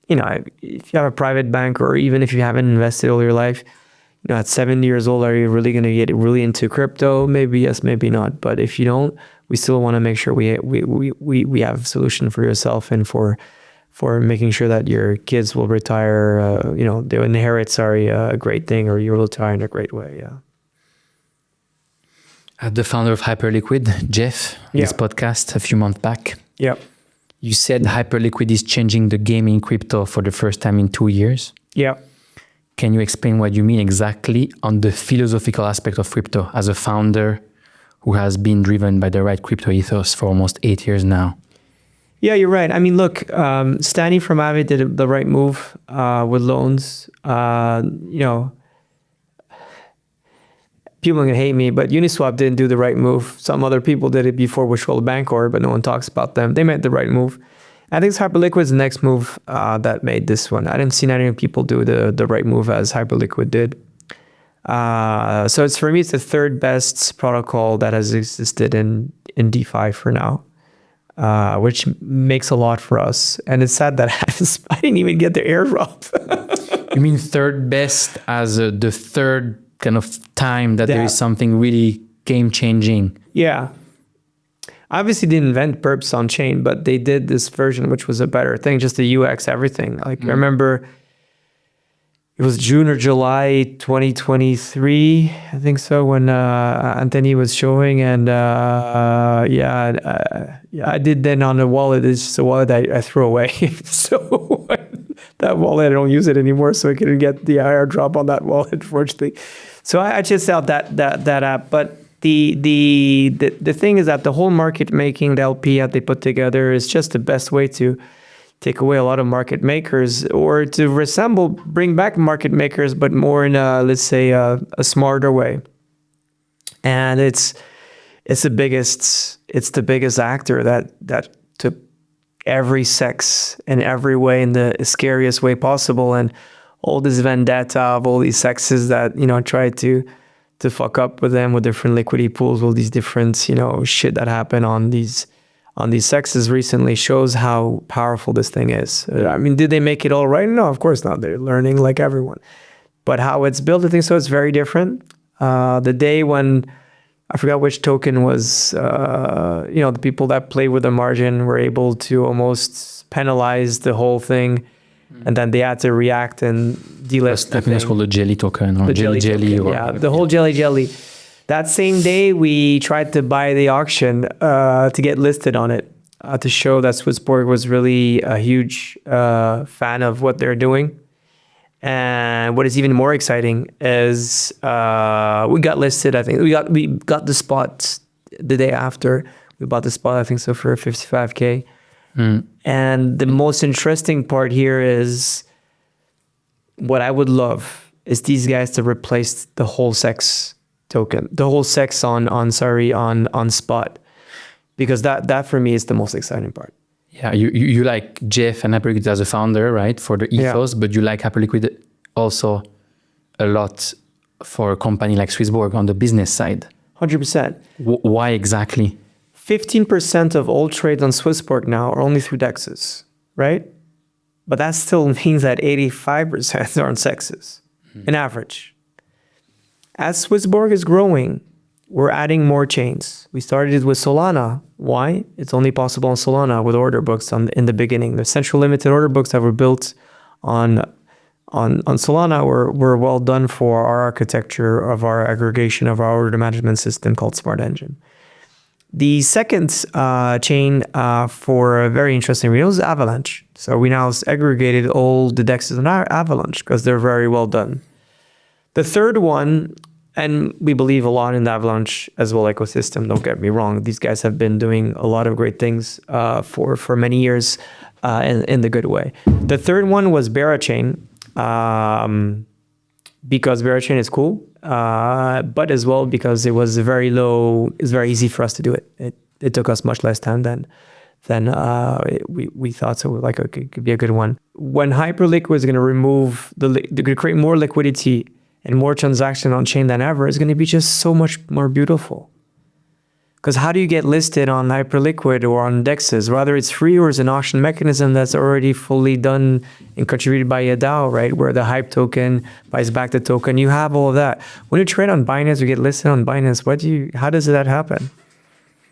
Speaker 2: you know, if you have a private bank or even if you haven't invested all your life, you know, at 70 years old, are you really going to get really into crypto? Maybe yes, maybe not. But if you don't, we still want to make sure we have a solution for yourself and for making sure that your kids will retire, you know, they'll inherit, a great thing, or you'll retire in a great way. Yeah.
Speaker 5: The founder of HyperLiquid, Jeff, this podcast a few months back.
Speaker 2: Yeah.
Speaker 5: You said HyperLiquid is changing the game in crypto for the first time in 2 years.
Speaker 2: Yeah.
Speaker 5: Can you explain what you mean exactly on the philosophical aspect of crypto as a founder who has been driven by the right crypto ethos for almost 8 years now?
Speaker 2: Yeah, you're right. I mean, look, Stanley from Avid did the right move with loans. You know, people are going to hate me, but Uniswap didn't do the right move. Some other people did it before, which was Bancor, but no one talks about them. They made the right move. I think HyperLiquid's the next move that made this one. I didn't see any people do the right move as HyperLiquid did. So it's, for me, it's the third best protocol that has existed in DeFi for now, which makes a lot for us. And it's sad that I didn't even get the airdrop.
Speaker 5: You mean third best as the third kind of time that there is something really game-changing?
Speaker 2: Yeah. Obviously didn't invent perps on chain, but they did this version, which was a better thing, just the UX, everything. Like I remember it was June or July 2023, I think so, when Anthony was showing. And I did then on the wallet. It's just a wallet I threw away. So that wallet, I don't use it anymore, so I couldn't get the airdrop on that wallet, unfortunately. So I just out that app. But the thing is that the whole market making, the LP that they put together, is just the best way to take away a lot of market makers, or to bring back market makers, but more in a, let's say, a smarter way. And it's the biggest actor that took every CEX in every way, in the scariest way possible, and all this vendetta of all these CEXes that, you know, tried to fuck up with them with different liquidity pools, all these different, you know, shit that happened on these CEXes recently shows how powerful this thing is. I mean, did they make it all right? No, of course not. They're learning like everyone. But how it's built, I think so, it's very different. The day when, I forgot which token was, you know, the people that played with the margin were able to almost penalize the whole thing. And then they had to react and delist the thing.
Speaker 5: It's called the jelly token, or the jelly.
Speaker 2: Yeah, the whole jelly. That same day, we tried to buy the auction to get listed on it, to show that Swissborg was really a huge fan of what they're doing. And what is even more exciting is we got listed. I think we got the spot the day after. We bought the spot, I think so, for 55K. And the most interesting part here is, what I would love is these guys to replace the whole CEX token, the whole CEX on spot, because that for me is the most exciting part.
Speaker 5: Yeah, you like Jeff and HyperLiquid as a founder, right, for the ethos, but you like HyperLiquid also a lot for a company like Swissborg on the business side.
Speaker 2: 100%.
Speaker 5: Why exactly?
Speaker 2: 15% of all trades on Swissborg now are only through DEXs, right? But that still means that 85% are on CEXes, in average. As Swissborg is growing, we're adding more chains. We started with Solana. Why? It's only possible on Solana with order books in the beginning. The central limited order books that were built on Solana were well done for our architecture of our aggregation of our order management system called Smart Engine. The second chain for a very interesting reason is Avalanche. So we now aggregated all the DEXs on Avalanche because they're very well done. The third one, and we believe a lot in the Avalanche as well ecosystem, don't get me wrong. These guys have been doing a lot of great things for many years in the good way. The third one was Berachain, because Berachain is cool, but as well because it was very low, it's very easy for us to do it. It took us much less time than then we thought so. Like it could be a good one. When HyperLiquid is going to remove they're going to create more liquidity and more transaction on chain than ever, it's going to be just so much more beautiful. Because how do you get listed on HyperLiquid or on DEXs? Whether it's free or it's an auction mechanism that's already fully done and contributed by a DAO, right? Where the Hype token buys back the token. You have all of that. When you trade on Binance or get listed on Binance, how does that happen?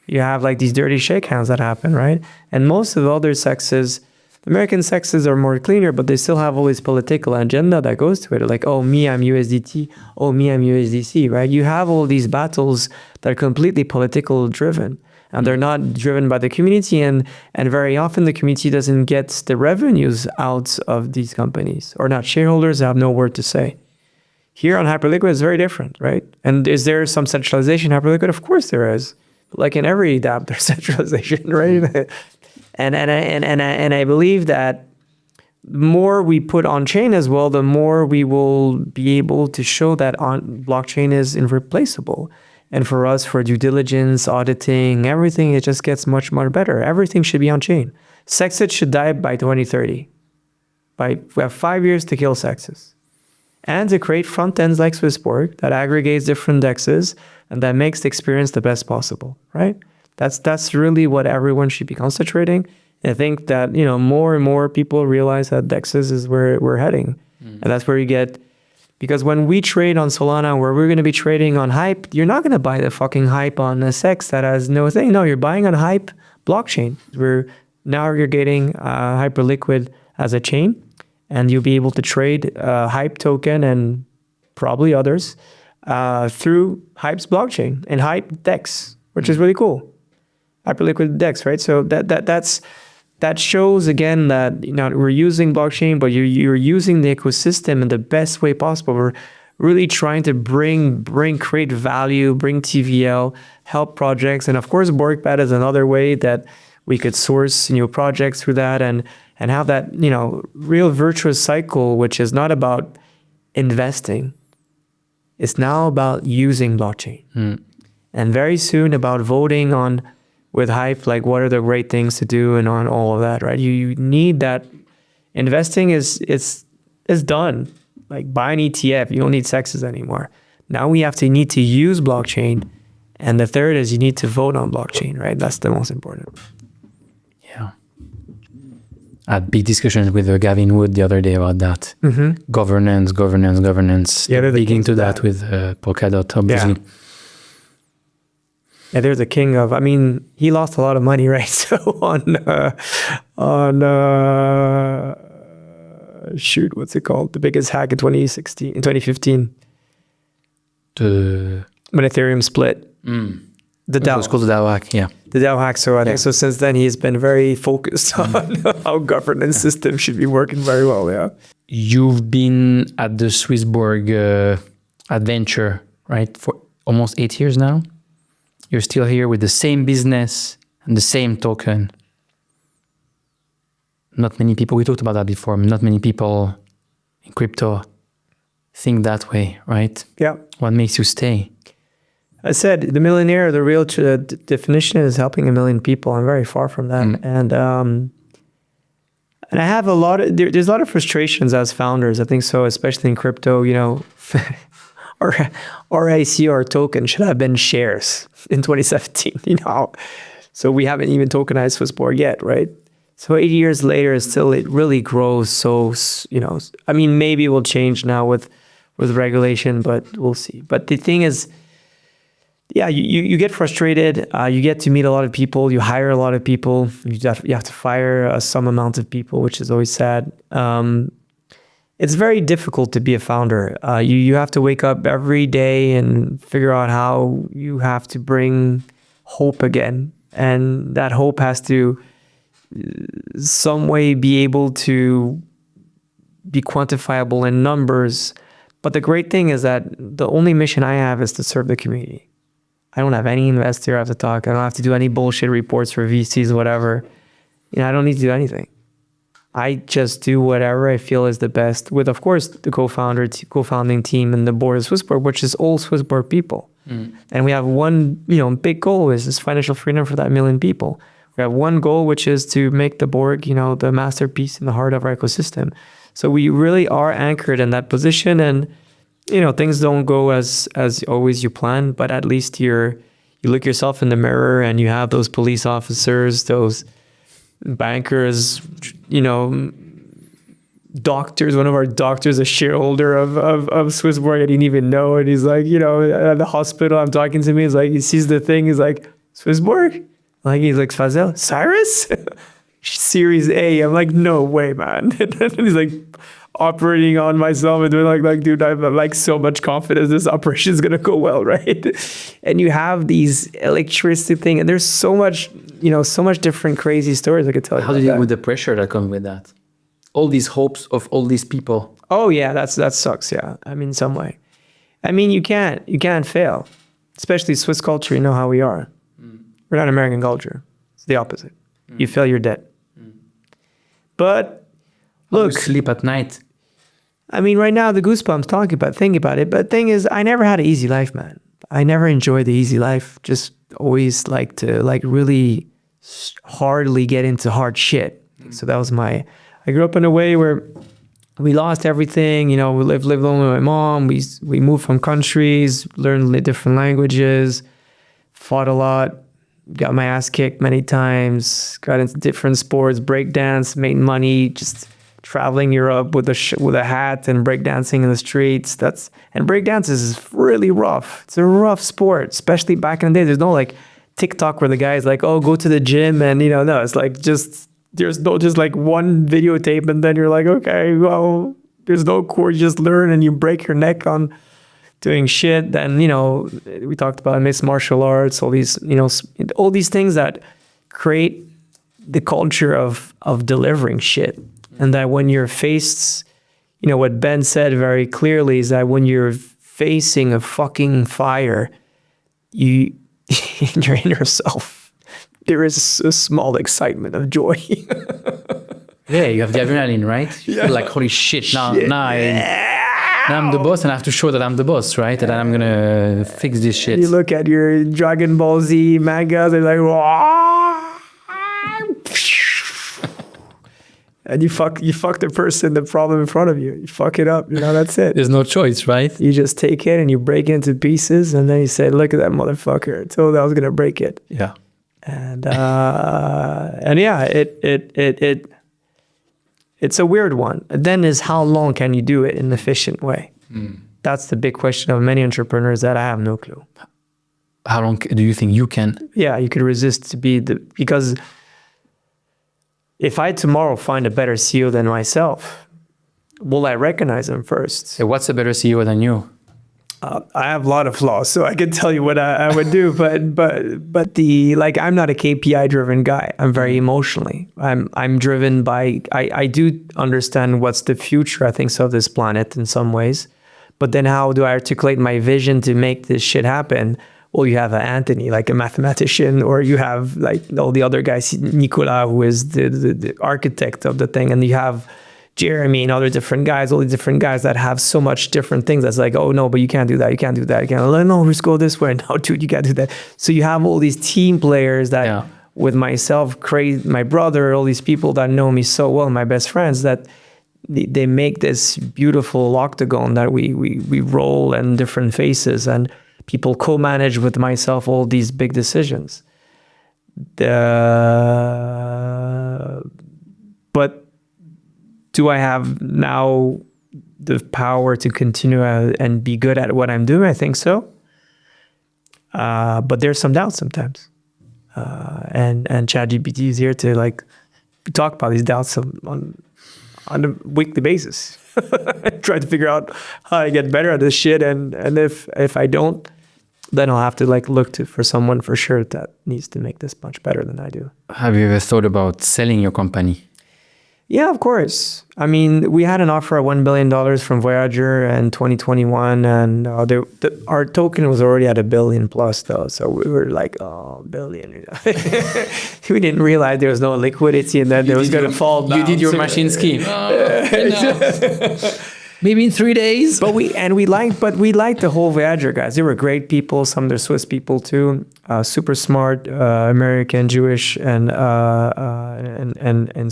Speaker 2: You have like these dirty shakehands that happen, right? And most of the other CEXes, American CEXes are more cleaner, but they still have all this political agenda that goes to it. Like, oh, me, I'm USDT. Oh, me, I'm USDC, right? You have all these battles that are completely political driven, and they're not driven by the community. And very often the community doesn't get the revenues out of these companies, or not. Shareholders have no word to say. Here on HyperLiquid, it's very different, right? And is there some centralization in HyperLiquid? Of course there is. Like in every DApp, there's centralization, right? And I believe that the more we put on chain as well, the more we will be able to show that on blockchain is irreplaceable. And for us, for due diligence, auditing, everything, it just gets much more better. Everything should be on chain. CEXes should die by 2030. We have 5 years to kill CEXes. And to create front ends like Swissborg that aggregates different DEXs and that makes the experience the best possible, right? That's really what everyone should be concentrating. And I think that, more and more people realize that DEXs is where we're heading. And that's where you get, because when we trade on Solana, where we're going to be trading on Hype, you're not going to buy the fucking Hype on a CEX that has no thing. No, you're buying on Hype blockchain. We're now aggregating HyperLiquid as a chain, and you'll be able to trade Hype token and probably others through Hype's blockchain and Hype DEX, which is really cool. HyperLiquid DEX, right? So that shows again that we're using blockchain, but you're using the ecosystem in the best way possible. We're really trying to create value, bring TVL, help projects, and of course, Borg Pad is another way that we could source projects through that and have that real virtuous cycle, which is not about investing. It's now about using blockchain, and very soon about voting on. With Hype, like what are the great things to do and on all of that, right? You need that. Investing is done. Like buy an ETF, you don't need CEXes anymore. Now we need to use blockchain. And the third is you need to vote on blockchain, right? That's the most important.
Speaker 5: Yeah. I had big discussions with Gavin Wood the other day about that. Governance.
Speaker 2: Yeah, they're
Speaker 5: big into that
Speaker 2: that.
Speaker 5: with Polkadot, obviously.
Speaker 2: Yeah. Yeah, they're the king of. I mean, he lost a lot of money, right? So shoot, what's it called? The biggest hack in 2015. When Ethereum split. The DAO.
Speaker 5: It was called the DAO hack, yeah.
Speaker 2: The DAO hack. So I think so. Since then, he's been very focused on how governance system should be working very well. Yeah.
Speaker 5: You've been at the Swissborg adventure, right, for almost 8 years now. You're still here with the same business and the same token. Not many people, we talked about that before, not many people in crypto think that way, right?
Speaker 2: Yeah.
Speaker 5: What makes you stay?
Speaker 2: I said, the millionaire, the real definition is helping 1 million people. I'm very far from that. And I have there's a lot of frustrations as founders. I think so, especially in crypto, our IC, our token should have been shares in 2017, So we haven't even tokenized Swissborg yet, right? So 8 years later, it really grows. So, I mean, maybe it will change now with regulation, but we'll see. But the thing is, yeah, you get frustrated. You get to meet a lot of people. You hire a lot of people. You have to fire some amount of people, which is always sad. It's very difficult to be a founder. You have to wake up every day and figure out how you have to bring hope again. And that hope has to some way be able to be quantifiable in numbers. But the great thing is that the only mission I have is to serve the community. I don't have any investor I have to talk. I don't have to do any bullshit reports for VCs, whatever. I don't need to do anything. I just do whatever I feel is the best with, of course, the co-founding team and the board of Swissborg, which is all Swissborg people. And we have one, big goal is this financial freedom for that 1 million people. We have one goal, which is to make the Borg, the masterpiece in the heart of our ecosystem. So we really are anchored in that position, and things don't go as always you plan, but at least you look yourself in the mirror and you have those police officers, those bankers, doctors. One of our doctors, a shareholder of Swissborg, I didn't even know, and he's like, at the hospital, I'm talking to me, he's like, he sees the thing, he's like, Swissborg? He's like, Fazel, Cyrus? Series A. I'm like, no way, man. And he's like operating on myself and doing like, dude, I have like so much confidence this operation is gonna go well, right? And you have these electricity thing, and there's so much, so much different crazy stories I could tell you.
Speaker 5: How do you deal with the pressure that comes with that? All these hopes of all these people.
Speaker 2: Oh yeah, that sucks. Yeah, in some way. You can't fail, especially Swiss culture. You know how we are. We're not American culture. It's the opposite. You fail, you're dead. But look,
Speaker 5: sleep at night.
Speaker 2: Right now the goosebumps thinking about it. But the thing is, I never had an easy life, man. I never enjoyed the easy life. Just always like to really hardly get into hard shit. So that was I grew up in a way where we lost everything. We lived alone with my mom. We moved from countries, learned different languages, fought a lot. Got my ass kicked many times, got into different sports, breakdance, made money, just traveling Europe with a hat and breakdancing in the streets. And breakdance is really rough. It's a rough sport, especially back in the day. There's no like TikTok where the guy's like, oh, go to the gym, and no, it's like there's no just like one videotape, and then you're like, okay, well, there's no course, you just learn and you break your neck on doing shit. Then, we talked about mixed martial arts, all these, all these things that create the culture of delivering shit. And that when you're faced, what Ben said very clearly is that when you're facing a fucking fire, in your inner self, there is a small excitement of joy.
Speaker 5: Yeah, you have the adrenaline, right? You feel like, holy shit, now I'm the boss, and I have to show that I'm the boss, right? And I'm gonna fix this shit.
Speaker 2: You look at your Dragon Ball Z mangas, they're like, wah! And you fuck the person, the problem in front of you. You fuck it up, that's it.
Speaker 5: There's no choice, right?
Speaker 2: You just take it and you break it into pieces, and then you say, look at that motherfucker. I told you I was gonna break it.
Speaker 5: Yeah.
Speaker 2: And yeah, it's a weird one. Then is how long can you do it in an efficient way? That's the big question of many entrepreneurs that I have no clue.
Speaker 5: How long do you think you can?
Speaker 2: Yeah, you could resist to be because if I tomorrow find a better CEO than myself, will I recognize him first?
Speaker 5: So what's a better CEO than you?
Speaker 2: I have a lot of flaws, so I can tell you what I would do, but I'm not a KPI driven guy. I'm very emotionally. I'm driven by I do understand what's the future, I think, so of this planet in some ways. But then how do I articulate my vision to make this shit happen? Well, you have Anthony, like a mathematician, or you have like all the other guys, Nicolas, who is the architect of the thing, and you have Jeremy and other different guys, all the different guys that have so much different things. That's like, oh no, but you can't do that. You can't do that. You can't. No, let's go this way. No, dude, you can't do that. So you have all these team players that, with myself, my brother, all these people that know me so well, my best friends, that they make this beautiful octagon that we roll in different faces, and people co-manage with myself all these big decisions. But do I have now the power to continue and be good at what I'm doing? I think so. But there's some doubts sometimes. And ChatGPT is here to like talk about these doubts on a weekly basis. Try to figure out how I get better at this shit. And if I don't, then I'll have to like look for someone for sure that needs to make this much better than I do.
Speaker 5: Have you ever thought about selling your company?
Speaker 2: Yeah, of course. I mean, we had an offer at $1 billion from Voyager in 2021, and our token was already at $1 billion plus, though. So we were like, oh, $1 billion. We didn't realize there was no liquidity, and then there was going to fall down.
Speaker 5: You did your machine scheme. Maybe in 3 days.
Speaker 2: But we liked the whole Voyager guys. They were great people. Some they're Swiss people too. Super smart, American Jewish and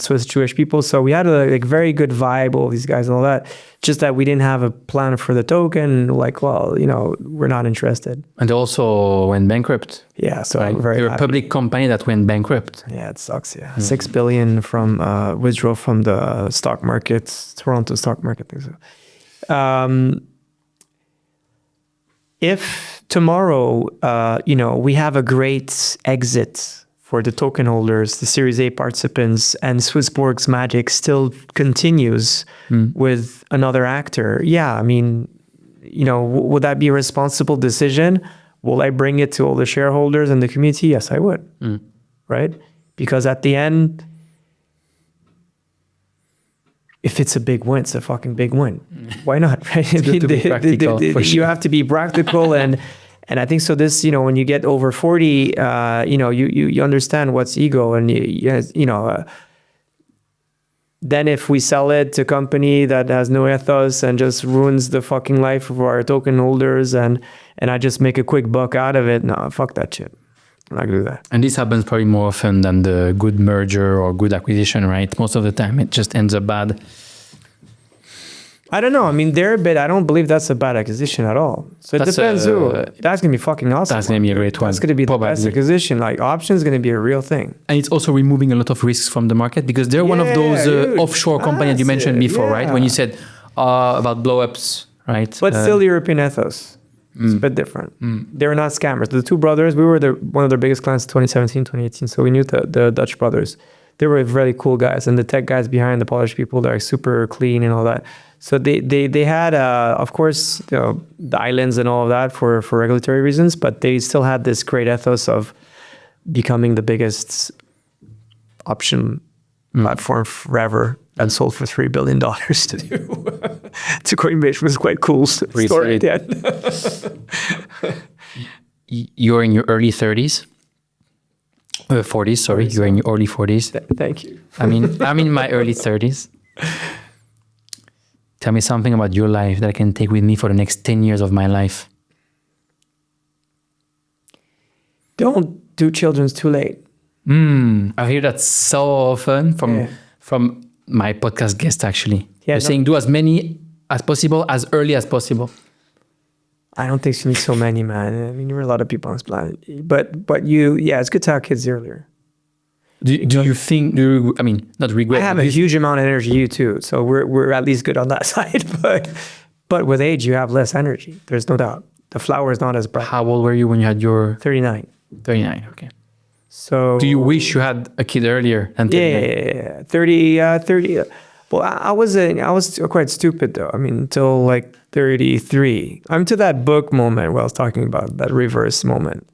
Speaker 2: Swiss Jewish people. So we had a very good vibe, all these guys and all that. Just that we didn't have a plan for the token. Like, well, we're not interested.
Speaker 5: And they also went bankrupt.
Speaker 2: Yeah, so I'm very
Speaker 5: They're a
Speaker 2: happy.
Speaker 5: public company that went bankrupt.
Speaker 2: Yeah, it sucks. Yeah, 6 billion from withdrawal from the stock market, Toronto stock market. I think so. If tomorrow, we have a great exit for the token holders, the Series A participants, and Swissborg's magic still continues with another actor, yeah, I mean, would that be a responsible decision? Will I bring it to all the shareholders and the community? Yes, I would. Right? Because at the end, if it's a big win, it's a fucking big win. Why not? Right?
Speaker 5: It's good to be practical, for sure.
Speaker 2: You have to be practical, and I think so. This, when you get over 40, you understand what's ego, and then if we sell it to a company that has no ethos and just ruins the fucking life of our token holders, and I just make a quick buck out of it, no, fuck that shit. I'm not gonna do that.
Speaker 5: And this happens probably more often than the good merger or good acquisition, right? Most of the time, it just ends up bad.
Speaker 2: I don't know. I mean, I don't believe that's a bad acquisition at all. So it depends who. That's going to be fucking awesome.
Speaker 5: That's going to be a great one.
Speaker 2: That's going to be the best acquisition. Like, options is going to be a real thing.
Speaker 5: And it's also removing a lot of risks from the market because they're one of those offshore companies you mentioned before, right? When you said about blowups, right?
Speaker 2: But still European ethos. It's a bit different. They're not scammers. The two brothers, we were one of their biggest clients in 2017, 2018. So we knew the Dutch brothers. They were really cool guys. And the tech guys behind, the Polish people, they're super clean and all that. So they had, of course, the islands and all of that for regulatory reasons, but they still had this great ethos of becoming the biggest option platform forever and sold for $3 billion to Coinbase. Was quite cool story at the end.
Speaker 5: You're in your early 30s. 40s, sorry. You're in your early 40s.
Speaker 2: Thank you.
Speaker 5: I'm in my early 30s. Tell me something about your life that I can take with me for the next 10 years of my life.
Speaker 2: Don't do children's too late.
Speaker 5: I hear that so often from my podcast guest, actually. They're saying do as many as possible, as early as possible.
Speaker 2: I don't think you need so many, man. I mean, there are a lot of people on this planet. But it's good to have kids earlier.
Speaker 5: Do you think, not regret.
Speaker 2: I have a huge amount of energy, you too. So we're at least good on that side. But with age, you have less energy. There's no doubt. The flower is not as bright.
Speaker 5: How old were you when you had your...
Speaker 2: 39.
Speaker 5: 39, okay.
Speaker 2: So...
Speaker 5: Do you wish you had a kid earlier than 39?
Speaker 2: Yeah. 30. Well, I was quite stupid though. I mean, until like 33. I'm to that book moment where I was talking about, that reverse moment.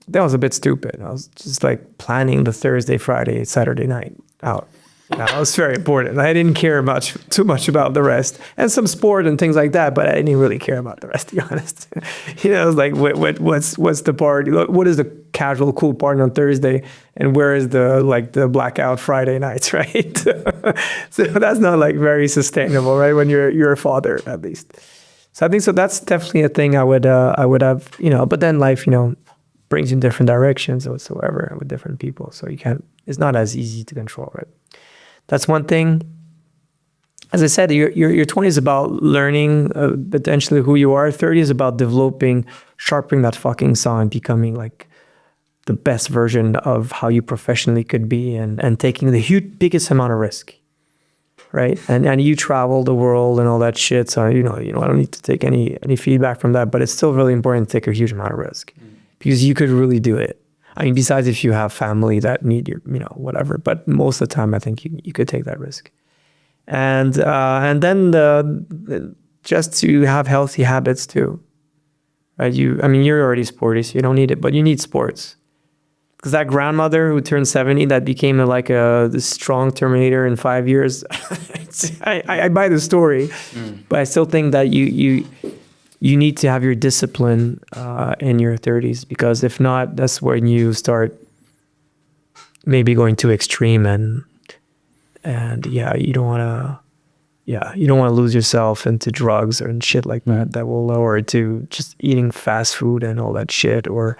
Speaker 2: That was a bit stupid. I was just like planning the Thursday, Friday, Saturday night out. That was very important. I didn't care too much about the rest, and some sport and things like that. But I didn't really care about the rest, to be honest. It was like, what's the party? What is the casual, cool party on Thursday, and where is the blackout Friday nights, right? So that's not like very sustainable, right? When you're a father, at least. So I think so. That's definitely a thing I would have, But then life, brings you in different directions whatsoever with different people. So it's not as easy to control, right? That's one thing. As I said, your 20 is about learning potentially who you are. 30 is about developing, sharpening that fucking saw and becoming like the best version of how you professionally could be and taking the biggest amount of risk, right? And you travel the world and all that shit. So, I don't need to take any feedback from that, but it's still really important to take a huge amount of risk. Because you could really do it. I mean, besides if you have family that need your, whatever. But most of the time, I think you could take that risk. And then just to have healthy habits too, right? You're already sporty, so you don't need it, but you need sports. Because that grandmother who turned 70, that became this strong Terminator in 5 years. I buy the story, but I still think that you need to have your discipline in your 30s, because if not, that's when you start maybe going too extreme and you don't want Yeah, you don't want to lose yourself into drugs and shit like that will lower to just eating fast food and all that shit, or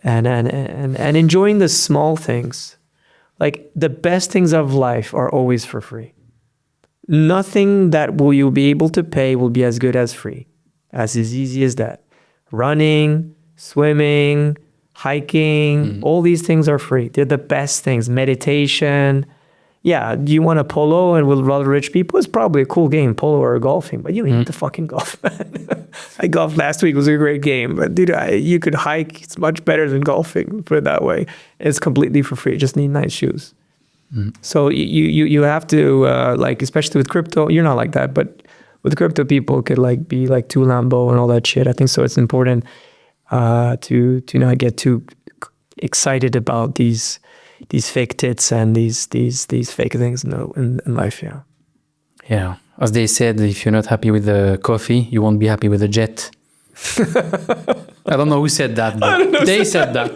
Speaker 2: and enjoying the small things. Like the best things of life are always for free. Nothing that you'll be able to pay will be as good as free, as easy as that. Running, swimming, hiking, all these things are free. They're the best things. Meditation. Yeah, do you want a polo and with other rich people? It's probably a cool game, polo or golfing, but you don't need to fucking golf, man. I golfed last week. It was a great game. But dude, you could hike. It's much better than golfing, put it that way. It's completely for free. You just need nice shoes. So you have to, like, especially with crypto, you're not like that, but with crypto, people could like be like too Lambo and all that shit. I think so. It's important to not get too excited about these fake tits and these fake things in life. Yeah.
Speaker 5: Yeah. As they said, if you're not happy with the coffee, you won't be happy with the jet. I don't know who said that, but they said that.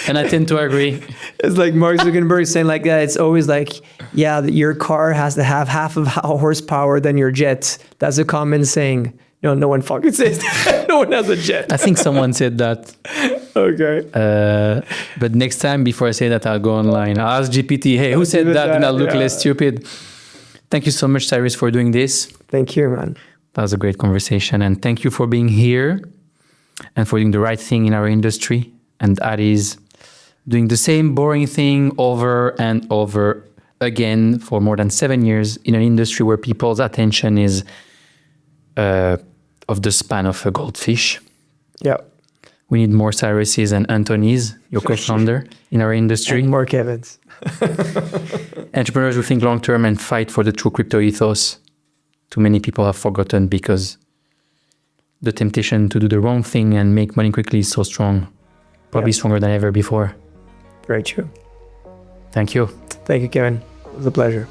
Speaker 5: And I tend to agree.
Speaker 2: It's like Mark Zuckerberg saying like, it's always like, yeah, your car has to have half of horsepower than your jet. That's a common saying. No one fucking says that. No one has a jet.
Speaker 5: I think someone said that.
Speaker 2: Okay.
Speaker 5: But next time, before I say that, I'll go online. I'll ask GPT, hey, who said that? And I'll look less stupid. Thank you so much, Cyrus, for doing this.
Speaker 2: Thank you, man.
Speaker 5: That was a great conversation. And thank you for being here and for doing the right thing in our industry. And that is doing the same boring thing over and over again for more than 7 years in an industry where people's attention is of the span of a goldfish.
Speaker 2: Yeah.
Speaker 5: We need more Cyruses and Antonys, your co-founder, in our industry.
Speaker 2: And more Kevins.
Speaker 5: Entrepreneurs who think long-term and fight for the true crypto ethos. Too many people have forgotten because the temptation to do the wrong thing and make money quickly is so strong. Probably stronger than ever before.
Speaker 2: Very true.
Speaker 5: Thank you.
Speaker 2: Thank you, Kevin. It was a pleasure.